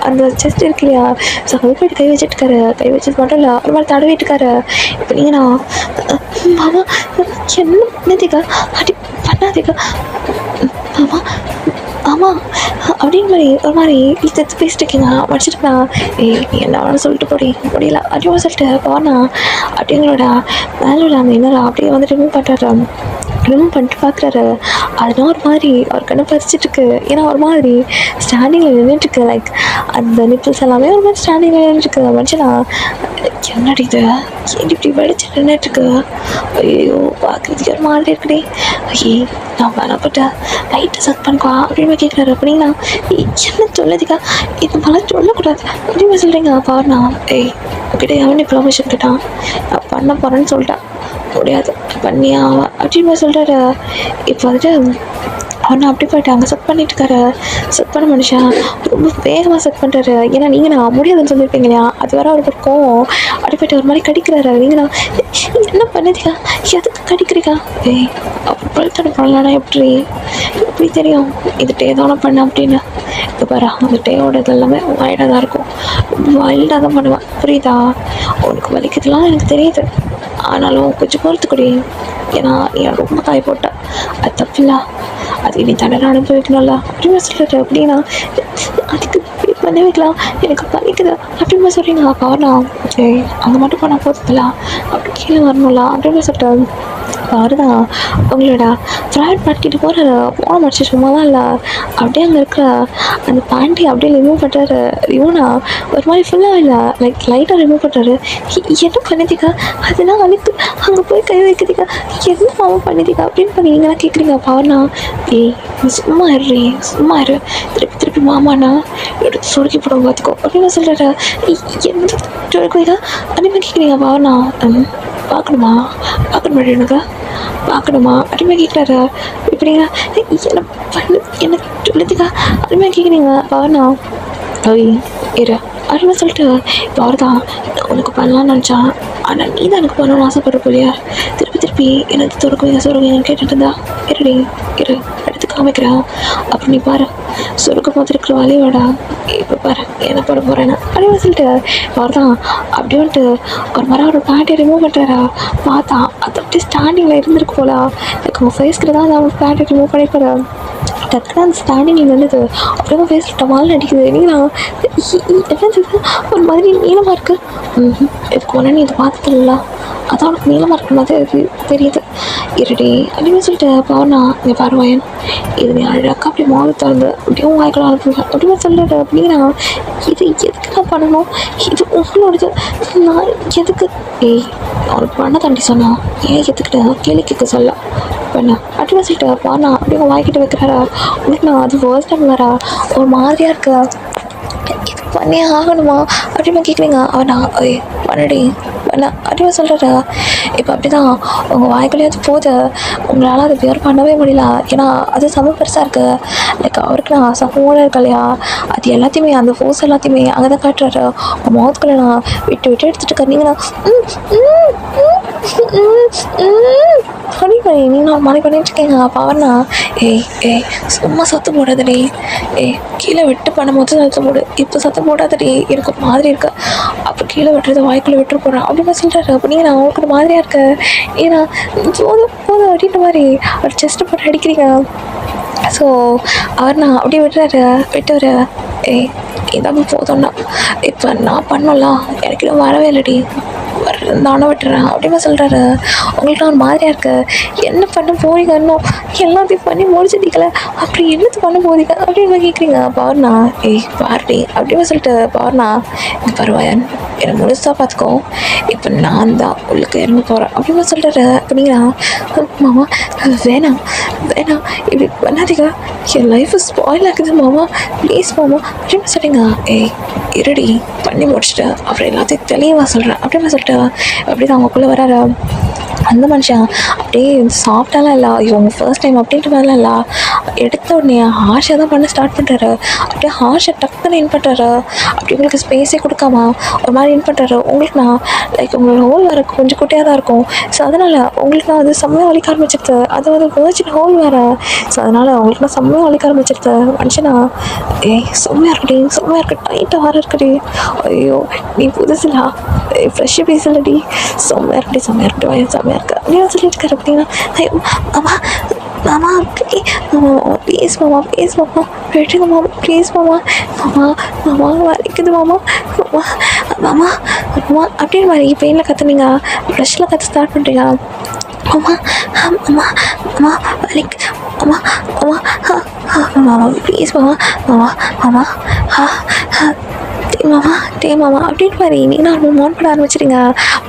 அந்த செஸ்ட் இருக்கு இல்லையா? ஸோ அது போய்ட்டு கை வச்சுட்டுருக்காரு. கை வச்சது மட்டும் இல்லை ஒரு மாதிரி தடவிட்டுருக்காரு. இப்போ நீங்கண்ணா மாமா என்ன பண்ணாதீங்க அப்படி பண்ணாதீங்க மாமா ஆமாம் அப்படின்னு மாதிரி ஒரு மாதிரி இழுத்து பேசிட்டு இருக்கீங்க. முடிச்சிட்டுங்களா ஏய் நீ என்ன வேணும் சொல்லிட்டு முடியல அப்படியே சொல்லிட்டு போனா அப்படிங்களோட மேலோட அந்த இன்னொரு அப்படியே வந்துட்டு ரிமூவ் பண்ணிட்டு பார்க்குறாரு. அதெல்லாம் ஒரு மாதிரி அவர் கண்ணை பறிச்சிட்ருக்கு. ஏன்னா ஒரு மாதிரி ஸ்டாண்டிங்கில் நின்றுட்டுருக்கு. லைக் அந்த நிப்பிள்ஸ் எல்லாமே ஒரு மாதிரி ஸ்டாண்டிங்கில் நின்றுட்டுருக்கு. மனுஷனா என்னடி இது இப்படி வடிச்சு நின்றுட்டுருக்கு. ஐயோ பார்க்குறதுக்கு ஒரு மாதிரி இருக்குடி. ஐயே நான் வேணப்பட்ட லைட்டை சக் பண்ணிக்குவா அப்படின்னு கேட்குறாரு. அப்படின்னா என்ன சொல்லுதுக்கா இது மாதிரிலாம் சொல்லக்கூடாது அப்படின்னு சொல்கிறீங்க. பாருண்ணா ஏய் உங்ககிட்ட எவனே ப்ரொமோஷன் கேட்டான் நான் பண்ண போகிறேன்னு சொல்லிட்டான் முடியாது பண்ணியா அப்படின்னு சொல்கிறாரு. இப்போ வந்துட்டு அவனை அப்படி போய்ட்டு அங்கே செட் பண்ணிட்டுருக்காரு. செட் பண்ண மனுஷன் ரொம்ப வேகமாக செட் பண்ணுறாரு. ஏன்னா நீங்கள் நான் முடியாதுன்னு சொல்லியிருப்பீங்க இல்லையா? அது வர அவருக்கு கோவம் அப்படி போய்ட்டு ஒரு மாதிரி கடிக்கிறாரு. நீங்கண்ணா என்ன பண்ணுறீங்க எதுக்கு கடிக்கிறீங்க? ஏய் அப்படி பழுத்தடை பண்ணலான்னா எப்படி தெரியும் இது டே தானே பண்ண அப்படின்னு? இப்போ பாரு அந்த டேயோட இது எல்லாமே வைல்டாக தான் இருக்கும். வைல்டாக தான் பண்ணுவேன் புரியுதா? உனக்கு வலிக்கிறதுலாம் எனக்கு தெரியுது. ஆனாலும் கொஞ்சம் பொறுத்துக்கூடி. ஏன்னா நீ ரொம்ப காய போட்ட அது தப்பில்ல. அது நீ தண்டனை அனுபவிக்கணும்ல அப்படின்னு சொல்லிட்டு அப்படின்னா அதுக்கு பண்ணி வைக்கலாம் எனக்கு பண்ணிக்குது அப்படின்னு சொல்கிறீங்க. காரணம் சரி அங்கே மட்டும் பண்ணால் போதுங்களா அப்படி கீழே வரணும்ல அப்படின்னு சொல்லிட்டு அவருதான் உங்களோட ப்ரைவேட் பார்ட்டிக்கிட்டு போன முடிச்சு சும்மா தான் இல்லை அப்படியே அங்கே இருக்கிற அந்த பேண்ட்டை அப்படியே ரிமூவ் பண்ணுறாரு. ரிமூவ்னா ஒரு மாதிரி ஃபுல்லாக இல்லை லைக் லைட்டாக ரிமூவ் பண்ணுறாரு. என்ன பண்ணிதிக்கா அதெல்லாம் அனுப்பு அங்கே போய் கை வைக்கிறதுக்கா என்ன மாமா பண்ணிதிக்கா அப்படின்னு நீங்களாம் கேட்குறீங்க. பாவனா ஏய் சும்மா இரு திருப்பி மாமாண்ணா எடுத்து சுருக்கி போடுவோம் பார்த்துக்கோ அப்படின்னு சொல்கிறாரு. என்ன சுருக்குவீங்க அப்படின்னு கேட்குறீங்க. பாவனா பார்க்கணுமா எனக்கு பார்க்கணுமா அப்படிமே கேட்குறாரு. இப்படிங்க என்ன பண்ணு என்ன சொல்லுதுக்கா அப்படிமே கேட்குறீங்க. பாவனா ஓய் இரு அப்படின்னு சொல்லிட்டு யார் தான் உனக்கு பண்ணலான்னு நினச்சான். ஆனால் நீ தான் எனக்கு பண்ணணும்னு ஆசைப்படுற போலியா? திருப்பி எனக்கு சொருக்குவீங்க கேட்டுட்டு இருந்தா இரு எடுத்துக்கோ காமிக்கிறேன், அப்போ நீ பாரு சொருக்க போது இருக்கிற வழியோட இப்போ பாரு என்ன பண்ண போகிறேன்னு அப்படின்னு சொல்லிட்டு அவர் தான் அப்படி வந்துட்டு ஒரு மாதிரி ஒரு பேண்ட்டை ரிமூவ் பண்ணுறாரா. பார்த்தா அது அப்படியே ஸ்டாண்டிங்கில் இருந்திருக்கு போல. எனக்கு உங்கள் ஃபேஸ்க்கு தான் அந்த பேண்ட்டை ரிமூவ் பண்ணிக்கிறேன். டக்குனு அந்த ஸ்டாண்டிங் வந்தது அப்படியே ஃபேஸில் டமால் அடிக்குது. நீங்கள் என்னது ஒரு மாதிரி நீளமாக இருக்குது. இதுக்கு ஒன்று நீ இதை பார்த்ததில்ல, அதான் உனக்கு நீளமாக இருக்கிற மாதிரி அது தெரியுது. இருடி அப்படின்னு சொல்லிட்டு பவனா இங்கே பரவாயன் இது நீ அழகாக அப்படி மோத திறந்து அப்படியும் வாய்க்கலாம் அனுப்புவேன் அப்படின்னு சொல்லிட்டு அப்படின்னா இது எதுக்கு நான் பண்ணணும், இது உங்களோடது, நான் எதுக்கு அவனுக்கு பண்ண தாண்டி சொன்னான், ஏன் எதுக்கிட்ட கேள்வி கேட்க சொல்ல பண்ண அப்படின்னு சொல்லிட்டு பாருண்ணா அப்படியே வாய்க்கிட்டு வைக்கிறாரா. உங்களுக்கு நான் அது ஃபர்ஸ்ட் டைம் வரா ஒரு மாதிரியாக இருக்கா, இது பண்ணி ஆகணுமா அப்படின்னு கேட்குறீங்க. அவனா பண்ணடி பண்ண அப்படின்னு சொல்கிறா. இப்போ அப்படி தான் உங்கள் வாய்க்குள்ளேயாவது போது உங்களால் அதை வியர் பண்ணவே முடியல. ஏன்னா அது செம்ம பெருசாக இருக்குது. லைக் அவருக்கு நான் சமூக இருக்கா இல்லையா, அது எல்லாத்தையுமே அந்த ஃபோர்ஸ் எல்லாத்தையுமே அங்கே தான் காட்டுறாரு. உங்கள் முகத்துக்குள்ளே நான் விட்டு விட்டு எடுத்துகிட்டு இருக்கீங்கன்னா பண்ணி நீங்கள் மணி பண்ணிட்டு இருக்கீங்க. பவர்னா சும்மா சத்தம் போடாதடி, கீழே விட்டு பண்ணும்போது சத்தம் போடு, இப்போ சத்தம் போடாதடி எனக்கு ஒரு மாதிரி இருக்கு. அப்போ கீழே விட்டுறது வாய்க்குள்ளே விட்டு போடுறேன் அப்படின்னு சொல்கிறாரு. அப்போ நீங்கள் நான் உங்களுக்கு ஒரு மாதிரியாக இருக்க, ஏன்னா போதும் போதும் அப்படின்ற மாதிரி ஒரு செஸ்ட்டு போட்டு அடிக்கிறீங்க. ஸோ அவர் நான் அப்படியே விட்டுறாரு. விட்டுவர் இதான் போதும்னா இப்போ நான் பண்ணலாம், எனக்கு இன்னும் வரவே இல்லடி, நானும் விட்டுறேன் அப்படின்னு சொல்கிறாரு. உங்களுக்கு ஒரு மாதிரியாக இருக்குது, என்ன பண்ண போறீங்க, இன்னும் எல்லாத்தையும் பண்ணி முடிச்சிட்டீங்களே, அப்படி என்னது பண்ண போறீங்க அப்படின்னு கேட்குறீங்க. பவர்னா பாருடி அப்படின்னு சொல்லிட்டு பவர்னா இங்கே பரவாயன் என்னை முழுசாக பார்த்துக்கோ, இப்போ நான் தான் உள்ளுக்கு இறங்க போகிறேன் அப்படின்னு சொல்கிறாரு. அப்படிங்களா மாமா, வேணாம் வேணாம் இப்படி பண்ணாதீங்க, என் லைஃப் ஸ்பாயில் ஆகுது மாமா, ப்ளீஸ் மாமா அப்படின்னு சொல்லிங்க. இருடி பண்ணி முடிச்சுட்டு அப்புறம் எல்லாத்தையும் தெளிவாக சொல்கிறேன் அப்படின்னு சொல்லிட்டு அப்படி தான் அவங்களுக்குள்ளே வராரு. அந்த மனுஷன் அப்படியே சாஃப்டாலாம் இல்லை, இவங்க ஃபர்ஸ்ட் டைம் அப்படின்ற மாதிரிலாம் இல்லை, எடுத்த உடனே ஹார்ஷாக தான் பண்ண ஸ்டார்ட் பண்ணுறாரு. அப்படியே ஹார்ஷை டக்குன்னு இன் பண்ணுறாரு. அப்படி உங்களுக்கு ஸ்பேஸே கொடுக்காம ஒரு மாதிரி இன் பண்ணுறாரு. உங்களுக்கு நான் லைக் உங்களோட ஹோல் வேறு கொஞ்சம் குட்டியாக தான் இருக்கும். ஸோ அதனால் உங்களுக்கு நான் அது செம்மையாக வலிக்க ஆரம்பிச்சிருது, அது வந்து வேர்ஜின் ஹோல் வேறு. ஸோ அதனால் உங்களுக்கு நான் செம்மையாக வலிக்க ஆரம்பிச்சிருது. மனுஷனா செம்மையாக இருக்கடி, செம்மையாக இருக்கு, டைட்டாக வர இருக்கடி, ஐயோ நீ புதுசுலா ஃப்ரெஷ்ஷு பீஸ் இல்லடி, செம்மையாக இருக்கடி, செம்மையாக இருக்கடி, வயசு செம்மையாக இருக்கு அப்படின்னு சொல்லியிருக்காரு. அப்படின்னா மாமா மாமா ப்ளீஸ் மாமா, ப்ளீஸ் மாமா விட்டுருங்க மாமா, ப்ளீஸ் மாமா, மாமா மாமா வலிக்குது மாமா, மாமா மாமா மாமா அப்படின்னு மாதிரி பெயினில் கற்றுனீங்க, ப்ரெஷ்ஷில் கற்று ஸ்டார்ட் பண்ணுறீங்க. மாமா மாமா மாமா வலிக்கு மாமா, மாமா மாமா ப்ளீஸ் மாமா, மாமா மாமா மாமா டே மாமா அப்படின்னு மாதிரி நீங்கள் நான் மோன் பண்ண ஆரம்பிச்சிடுங்க.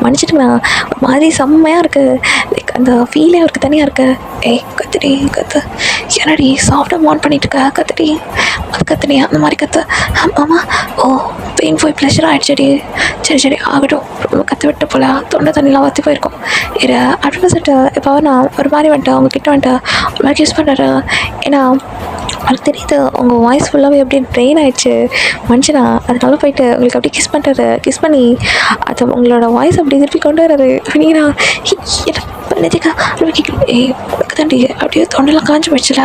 மன்னிச்சிட்டுங்க, ஒரு மாதிரி செம்மையாக இருக்குது, லைக் அந்த ஃபீலே அவருக்கு தனியாக இருக்கு. கத்துடி கத்து, என்னடி சாஃப்டாக மோன் பண்ணிட்டு இருக்க, கத்துடி அது கத்துனியா அந்த மாதிரி கத்து. மாமா பெயின் போய் ப்ளஷர் ஆகிடுச்சடி, சரி சரி ஆகட்டும், ரொம்ப கற்று விட்டு போல தொண்டை தண்ணிலாம் வற்றி போயிருக்கும் இரு அப்படின்னு சொல்லிட்டு இப்போ நான் ஒரு மாதிரி வந்துட்டு அவங்க கிட்ட வந்துட்டு ஒரு மாதிரி யூஸ் பண்ணுறாரு. ஏன்னா அவருக்கு தெரியுது உங்கள் வாய்ஸ் ஃபுல்லாகவே அப்படியே ட்ரெயின் ஆகிடுச்சு மனுஷனா, அதனால போயிட்டு உங்களுக்கு அப்படியே கிஸ் பண்ணுறாரு. கிஸ் பண்ணி அது உங்களோட வாய்ஸ் அப்படி திருப்பி கொண்டு வர்றாரு. அப்படின்னா என்ன பண்ணதுக்கா அப்படி கேட்குறேன். உனக்கு தாண்டி அப்படியே தொண்டெல்லாம் காஞ்சி போயிடுச்சுல,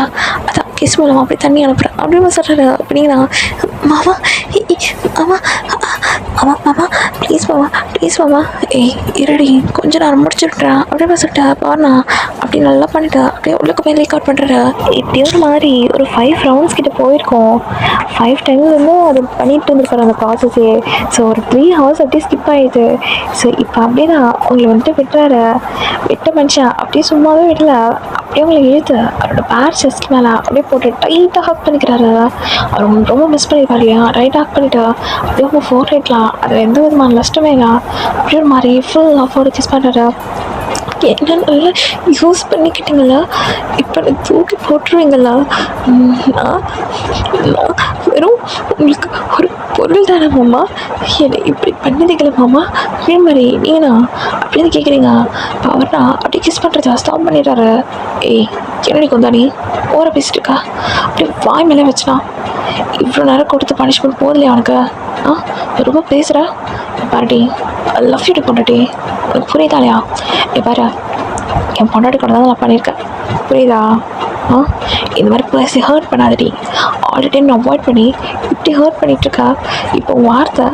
அதான் கிஸ் மூலமாக அப்படியே தண்ணி அனுப்புகிறேன் அப்படின்னு சொல்கிறாரு. அப்படின்னா மாமா மாமா மாமா மாமா ப்ளீஸ் மாமா, ப்ளீஸ் மாமா இருடி கொஞ்சம் நான் முடிச்சு விட்றேன் அப்படின்னு சொல்லிட்டு பாருண்ணா அப்படி நல்லா பண்ணிட்டேன். அப்படியே உள்ளுக்கு போய் லீக் அவுட் பண்ணுறாரு. இப்படி ஒரு மாதிரி ஒரு 5 ரவுண்ட்ஸ் கிட்ட போயிருக்கோம். 5 டைம்ஸ் வந்து அது பண்ணிட்டு இருந்திருக்காரு அந்த ப்ராசஸே. ஸோ ஒரு 3 ஹவர்ஸ் அப்படியே ஸ்கிப் ஆகிடுது. ஸோ இப்போ அப்படியே தான் உங்களை வந்துட்டு விட்டுறாரு. விட்ட மனுஷன் அப்படியே சும்மாவே விடல, அப்படியே உங்களை இழுத்து அவரோட பேர் செஸ்ட் மேலே அப்படியே போட்டு டைட்டாக ஹக் பண்ணிக்கிறாரு. அவர் ரொம்ப மிஸ் பண்ணியிருக்காரு இல்லையா, டைட்டாக ஹக் பண்ணிட்டு அப்படியே உங்கள் ஃபோர்ஹெட்லாம் அதில் எந்த விதமான நஷ்டமே இல்லை, அப்படியே ஒரு மாதிரி ஃபுல் ஆஃபோட கிஸ் பண்ணுறாரு. என்ன நல்லா யூஸ் பண்ணிக்கிட்டீங்களா, இப்போ தூக்கி போட்டுருவீங்களா, நான் வெறும் உங்களுக்கு ஒரு பொருள் தானே மாமா, என்னை இப்படி பண்ணிட்டீங்களா மாமா அப்படின்னு மாதிரி நீங்கண்ணா அப்படின்னு கேட்குறீங்க. அவர்னா அப்படியே கிஸ் பண்ணுறதா ஸ்டாப் பண்ணிடுறாரு. என்னடி கொந்தாடி ஓர பேசிட்டு இருக்கா, அப்படியே வாய் மேலே வச்சுனா இவ்வளோ நேரம் கொடுத்து பனிஷ்மெண்ட் போதில்லையா அவனுக்கு, ரொம்ப பேசுகிற பாருடி, லவ் யூ டு பொண்டாட்டி, உனக்கு புரியுதா இல்லையா, பாரு என் பொண்டாட்டி கூட தான் நான் பண்ணியிருக்கேன் புரியுதா, இந்த மாதிரி பேசி ஹர்ட் பண்ணாதடி. ஆல்ரெடி நான் அவாய்ட் பண்ணி இப்படி ஹர்ட் பண்ணிகிட்ருக்கா. இப்போ வார்த்தை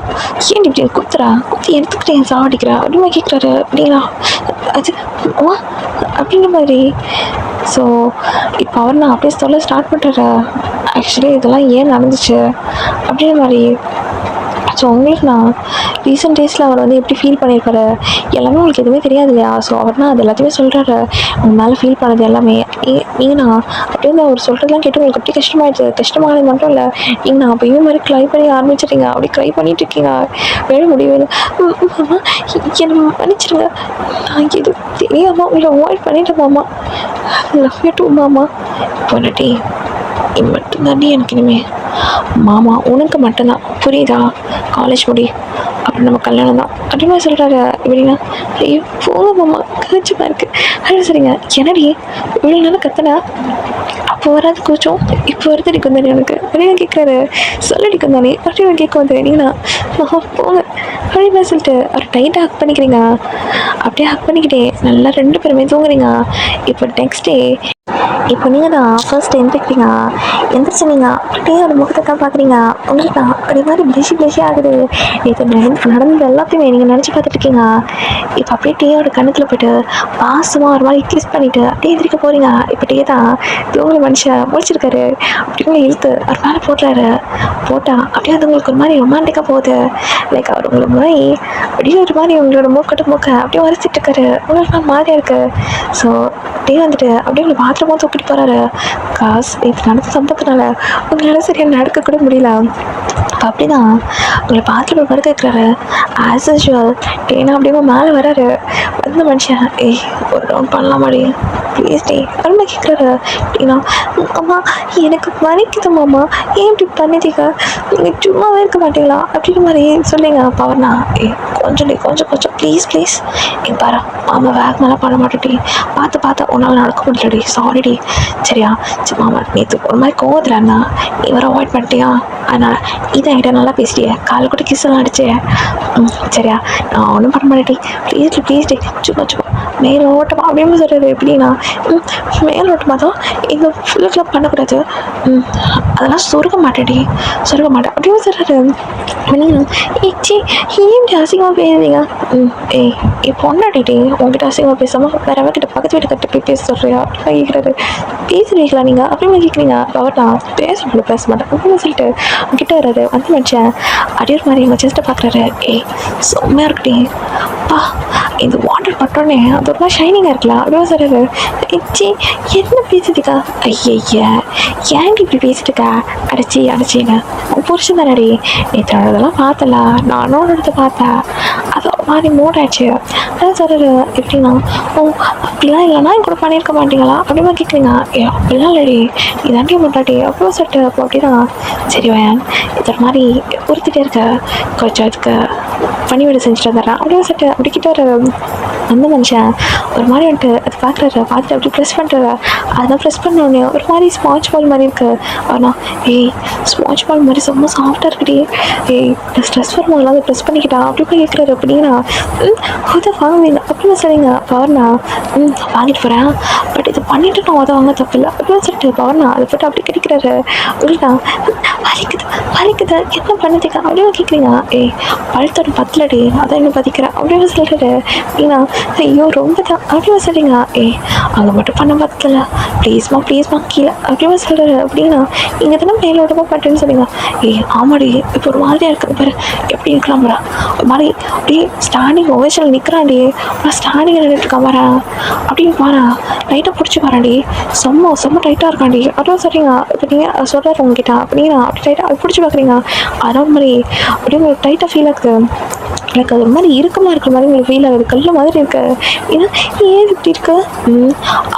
ஏன் இப்படி குத்துறா, குத்தி எடுத்துக்கிட்டேன் சாவடிக்கிறா அப்படிமா கேட்குறாரு. அப்படிங்களா அது அப்படின்ற மாதிரி. ஸோ இப்போ அவர் நான் அப்படியே சொல்ல ஸ்டார்ட் பண்ணுறாரு. ஆக்சுவலி இதெல்லாம் ஏன் நடந்துச்சு அப்படின்ற மாதிரி. ஸோ உங்களுக்கு நான் ரீசெண்ட் டேஸில் அவர் எப்படி ஃபீல் பண்ணியிருக்காரு எல்லாமே உங்களுக்கு எதுவுமே தெரியாது இல்லையா. ஸோ அவர்னா அது எல்லாத்தையுமே சொல்கிறாரு. உங்க மேலே ஃபீல் பண்ணது எல்லாமே நீங்கண்ணா அப்படியே அவர் சொல்கிறதுலாம் கேட்டு உங்களுக்கு எப்படி கஷ்டமாயிடுச்சு. கஷ்டமானது மட்டும் இல்லை, நீங்கள் நான் அப்போ மாதிரி க்ரை பண்ணி ஆரம்பிச்சிட்டீங்க. அப்படி க்ரை பண்ணிட்டு இருக்கீங்க. வேற முடியவே மாமா என்னை மன்னிச்சிருங்க. நான் எது தெரியாமல் உங்களை அவாய்ட் பண்ணிட்டேன் மாமா. லவ் யூ டூ மாமா. பொண்ணட்டி இது மட்டும்தாண்டி எனக்கு இனிமே மாமா உனக்கு மட்டும்தான், புரியுதா? காலேஜ் முடி அப்புறம் நம்ம கல்யாணம் தான் அப்படின்னா சொல்கிறாரு. எப்படின்னா ஐயோ போங்க மாமா கழிச்சுமா இருக்குது அப்படின்னு சரிங்க. என்னடி இவ்வளோ நாள் கத்தனா அப்போ வராது கூச்சம் இப்போ வருது அடிக்கும் தானே எனக்கு அப்படின்னு கேட்குறாரு. சொல்லடிக்கும் தானே அப்படின்னு கேட்க வந்து நீங்கண்ணா மாமா போங்க அப்படின்னு சொல்லிட்டு அவர் டைட்டாக ஹக் பண்ணிக்கிறீங்க. அப்படியே ஹக் பண்ணிக்கிட்டே நல்லா 2 பேருமே தூங்குறீங்க. இப்போ நெக்ஸ்ட் டே இப்போ நீங்கள் தான் ஃபர்ஸ்ட் எந்திரிக்கிறீங்க. எந்திரிச்சு நீங்கள் அப்படியே ஒரு முகத்தை தான் பார்க்குறீங்க. உங்களுக்கு தான் அப்படி மாதிரி பிளஷி ஆகுது. இது நடந்தது எல்லாத்தையுமே நீங்கள் நினச்சி பார்த்துட்ருக்கீங்க. இப்போ அப்படியே டீயோட கண்ணுக்குள்ள போய்ட்டு பாசமாக ஒரு மாதிரி கிஸ் பண்ணிவிட்டு அப்படியே எந்திரிக்க போகிறீங்க. இப்போ டீ தான் தூங்குற மனுஷன் முடிச்சிருக்காரு. அப்படியே இழுத்து அவர் மேலே போடுறாரு. போட்டால் அப்படியே அது உங்களுக்கு ஒரு மாதிரி ரொமான்டிக்காக போகுது. லைக் அவர் உங்களை முறை அப்படியே ஒரு மாதிரி உங்களோட மூக்க அப்படியே வரைச்சிட்டு இருக்காரு. உங்களுக்கு நான் மாதிரியாக இருக்குது. ஸோ அப்படியே வந்துட்டு அப்படியே உங்களை பாத்ரூமாக தூக்கிட்டு போகிறாரு. காசு இது நடந்த சம்பவத்தினால உங்களால் சரியாக நடக்க கூட முடியல. இப்போ அப்படி தான் உங்களை பாத்ரூமில் படுக்க வைக்கிறாரு. ஆஸ் யூஷுவல் ஏன்னா அப்படியே மேலே வராரு. வந்த மனுஷன் ஒரு ரவுண்ட் பண்ணலாமாடி ப்ளீஸ் டே அருமை கேட்குறாரு. அப்படின்னா அம்மா எனக்கு வலிக்குது மாமா ஏன் இப்படி பண்ணிட்டீங்க, நீங்கள் சும்மாவே இருக்க மாட்டீங்களா அப்படின்ற மாதிரி சொல்லிங்க. பவர்னா கொஞ்சம் ப்ளீஸ் எங்கள் பாரு மாமா வேகமெல்லாம் பண்ண மாட்டேடி பார்த்து உன்னால் நடக்க முடியலடி சாரிடி சரியா. சரி மாமா நேற்று ஒரு மாதிரி கோவத்தில் இருந்தா நீ வர அவாய்ட் பண்ணிட்டியா, அதனால் இதை என்கிட்ட நல்லா பேசிட்டியே கால் கூட கிஸ்ஸெல்லாம் அடிச்சேன் சரியா. நான் ஒன்றும் பண்ண மாட்டேடி ப்ளீஸ் டே சும்மா மேலோட்டமா அப்படின்னு சொல்கிறது. எப்படின்னா மேலோட்டமாக தான் எங்கள் ஃபுல்லுக்கெலாம் பண்ணக்கூடாது, அதெல்லாம் சொருக மாட்டேன் அப்படின்னு சொல்கிறாரு. ஏன் அசிங்கமாக பேசுறீங்க? பொண்ணாடிட்டே உங்ககிட்ட அசிங்கமாக பேசாமல் வேற கிட்ட பக்கத்து வீட்டு கட்ட போய் பேச சொல்கிறியா கேட்குறாரு. பேசுவீங்களா நீங்கள் அப்படின்னு கேட்குறீங்க. அவர் நான் பேச மாட்டேன் அப்படின்னு சொல்லிட்டு கிட்ட வர்றாரு. வந்து மனுஷன் அடியோர் மாதிரி எங்கள் செஸ்ட்டை பார்க்குறாரு. செம்மையாக இருக்கட்டே பா இந்த வாட்டர் பட்டோன்னே அது ஒரு மாதிரி ஷைனிங்காக இருக்கலாம் அப்படின்னு சொல்கிறாரு. என்ன பேசுதுக்கா? ஐயா ஏன்டி இப்படி பேசிட்டுக்கா? அடைச்சிங்க உன் புருஷன் தானடி நேற்று அதெல்லாம் பார்த்தல, நானும் எடுத்து பார்த்தேன், அது மாதிரி மூடாச்சு அதான் சொல்கிறாரு. எப்படின்னா அப்படிலாம் இல்லைனா என் கூட பண்ணியிருக்க மாட்டீங்களா அப்படிமா கேட்குறீங்க. அப்படிலாம் இல்லடி இதாண்டி முட்டாட்டி அப்படின்னு சொல்லிட்டு அப்போ அப்படின்னா சரி வயன் இது மாதிரி உறுத்திட்டே இருக்க கொஞ்சம் அதுக்கு பணிவிட செஞ்சுட்டு வந்துடுறேன் அப்படின்னு சொல்லிட்டு அப்படி கிட்ட ஒரு அந்த மனுஷன் ஒரு மாதிரி வந்துட்டு அது பார்க்குறாரு. பார்த்துட்டு அப்படி ப்ரெஸ் பண்ணுறாரு. அதெல்லாம் ப்ரெஸ் பண்ணோடனே ஒரு மாதிரி ஸ்பாஞ்ச் பால் மாதிரி இருக்குது. ஆனால் ஸ்பாஞ்ச் பால் மாதிரி ரொம்ப சாஃப்டாக இருக்குடி. ஸ்ட்ரெஸ் வரும்போதெல்லாம் அதை ப்ரெஸ் பண்ணிக்கிட்டா அப்படி போய் கேட்குறாரு. அப்படின்னா அதை வாங்குவீங்க அப்படின்னு சொல்லிங்க. பவர்னா வாங்கிட்டு போகிறேன் பட் இது பண்ணிவிட்டு நான் அதை வாங்க தப்பு இல்லை அப்படின்னு சொல்லிட்டு பவர்னா அதை போட்டு அப்படி கிடைக்கிறாரு. உங்கள்கிட்ட வலிக்குது என்ன பண்ணுறீங்க அப்படின்னு கேட்குறீங்க. பழுத்தோட பத்தலடி அதான் என்ன பதிக்கிறேன் அப்படின்னு சொல்லிட்டு அப்படின்னா ஐயோ ரொம்ப தான் அப்படின்னு சொல்கிறீங்க. அங்கே மட்டும் பண்ண பார்த்தல ப்ளீஸ்மா கீழே அப்படின்னு சொல்கிறாரு. அப்படின்னா நீங்கள் தானே மேலோட்டமாக பண்ணுறேன்னு சொல்லுங்க. ஆமாடி இப்போ ஒரு மாதிரியாக இருக்குது பாரு எப்படி இருக்கலாம் பாரு ஒரு மாதிரி அப்படியே ஸ்டாண்டிங் ஓவேஷனில் நிற்கிறாண்டி ஸ்டாண்டிங்கில் நின்றுட்டுருக்கா வரேன் அப்படின்னு வரேன் லைட்டாக பிடிச்சி வராண்டி செம்ம டைட்டாக இருக்காண்டி அப்படின்னு சொல்கிறீங்க. இப்போ நீங்கள் சொல்கிறாரு உங்ககிட்ட அப்படின்னா அப்படி டைட்டாக அது பிடிச்சி பார்க்குறீங்க. அதான் மாதிரி அப்படியே உங்களுக்கு டைட்டாக ஃபீல் ஆகுது. எனக்கு அது ஒரு மாதிரி இறுக்கமாக இருக்கிற மாதிரி உங்களுக்கு ஃபீல் ஆகுது. கல்ல மாதிரி இருக்கு. ஏன்னா ஏன் இப்படி இருக்கு?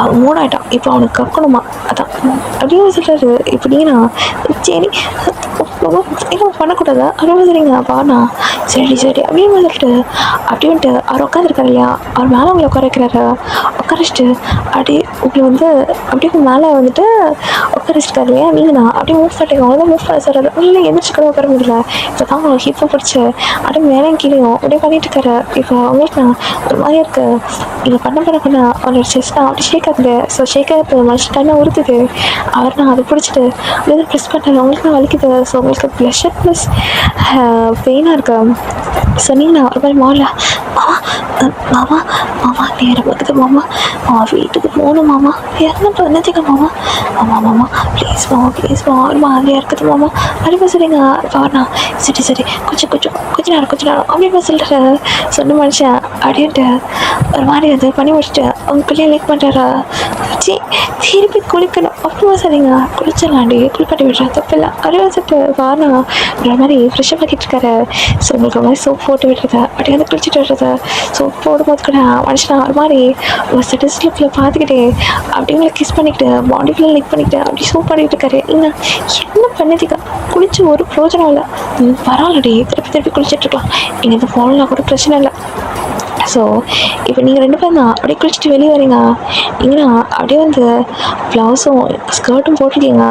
அவன் மூடாயிட்டான் இப்போ அவனுக்கு கக்கணுமா அதான் அப்படின்னு சொல்கிறாரு. இப்படின்னா சரி ரொம்ப எதுவும் பண்ணக்கூடாது அப்படின்னு சரிங்க பாருண்ணா. சரி சரி அப்படின்னு சொல்லிட்டு அப்படின்ட்டு அவர் உட்காந்துருக்காரு இல்லையா, அவர் மேலே உங்களை உட்கார வைக்கிறாரு. உட்கார வச்சுட்டு அப்படியே உங்களை வந்து அப்படியே மேலே வந்துட்டு உட்கார வச்சுருக்காரு இல்லையா, நீங்கள் தான் அப்படியே மூவ் பண்ணிட்டு அவங்க தான் மூவ் பண்ண சொல்கிறாரு. இல்லை எந்திரிச்சு கூட உட்கார முடியல. இப்போ தான் அவங்க ஹிப்பை பிடிச்சி அப்படியே மேலே கீழேயும் அப்படியே பண்ணிட்டு இருக்காரு. இப்போ அவங்களுக்கு நான் ஒரு மாதிரி இருக்கு. நீங்கள் பண்ண அவரோட செஸ்ட் அப்படி ஷேக் ஆகுது. ஸோ ஷேக் ஆகுது மனுஷன் கண்ணை உறுத்துது. அவர் நான் அதை பிடிச்சிட்டு அப்படியே ப்ரெஸ் பண்ணுறாரு. அவங்களுக்கு தான் வலிக்குது. ஸோ உங்களுக்கு ப்ளஷர் ப்ளஸ் பெயினாக இருக்கு. ஸோ நீங்கள் ஒரு மாதிரி மாறல. மாமா மாமா மாமா நேரம் பார்க்குது மாமா. வீட்டுக்கு போகணும் மாமா. என்ன பண்ணதுங்க மாமா. மாமா ப்ளீஸ் மாமா ஒரு மாதிரியாக இருக்குது மாமா அப்படி சொல்லுங்க. பாருண்ணா சரி சரி கொஞ்ச நேரம் அப்படி சொல்லிட்டு சொன்ன மனுஷன் அப்படின்ட்டு ஒரு மாதிரி வந்து பண்ணி முடிச்சுட்டு அவங்க பிள்ளைய லைக் பண்ணுறாரா. திருப்பி குளிக்கணும் அப்படிமா சரிங்க. குளிச்சிடலாண்டி குளிப்பாட்டி விடுறேன் தப்பில்லை அப்படியே வச்சுட்டு பாருண்ணா ஒரு மாதிரி ஃப்ரெஷ்ஷாக பண்ணிட்டு இருக்காரு. ஸோ உங்களுக்கு ஒரு மாதிரி சோப் போட்டு விடுறது அப்படியே வந்து குளிச்சுட்டு விடுறது. சோப் போடும்போது கூட மனுஷனா ஒரு மாதிரி ஒரு செட்டிஸ்லிப்பில் பார்த்துக்கிட்டே அப்படி உங்களை கிஸ் பண்ணிக்கிட்டு பாடிக்குள்ளே லைக் பண்ணிக்கிட்டு அப்படி சோப் பண்ணிக்கிட்டு இருக்காரு. இல்லை என்ன பண்ணதுக்கா குளிச்சு ஒரு பிரோஜனம் இல்லை. பரவாயில்லடி திருப்பி குளிச்சுட்ருக்கலாம். நீங்கள் இந்த ஃபோன்லாம் கூட பிரச்சனை இல்லை. ஸோ இப்போ நீங்கள் 2 பேரும் தான் அப்படியே குளிச்சுட்டு வெளியே வரீங்க. நீங்கன்னா அப்படியே வந்து ப்ளவுஸும் ஸ்கர்ட்டும் போட்டிருக்கீங்க.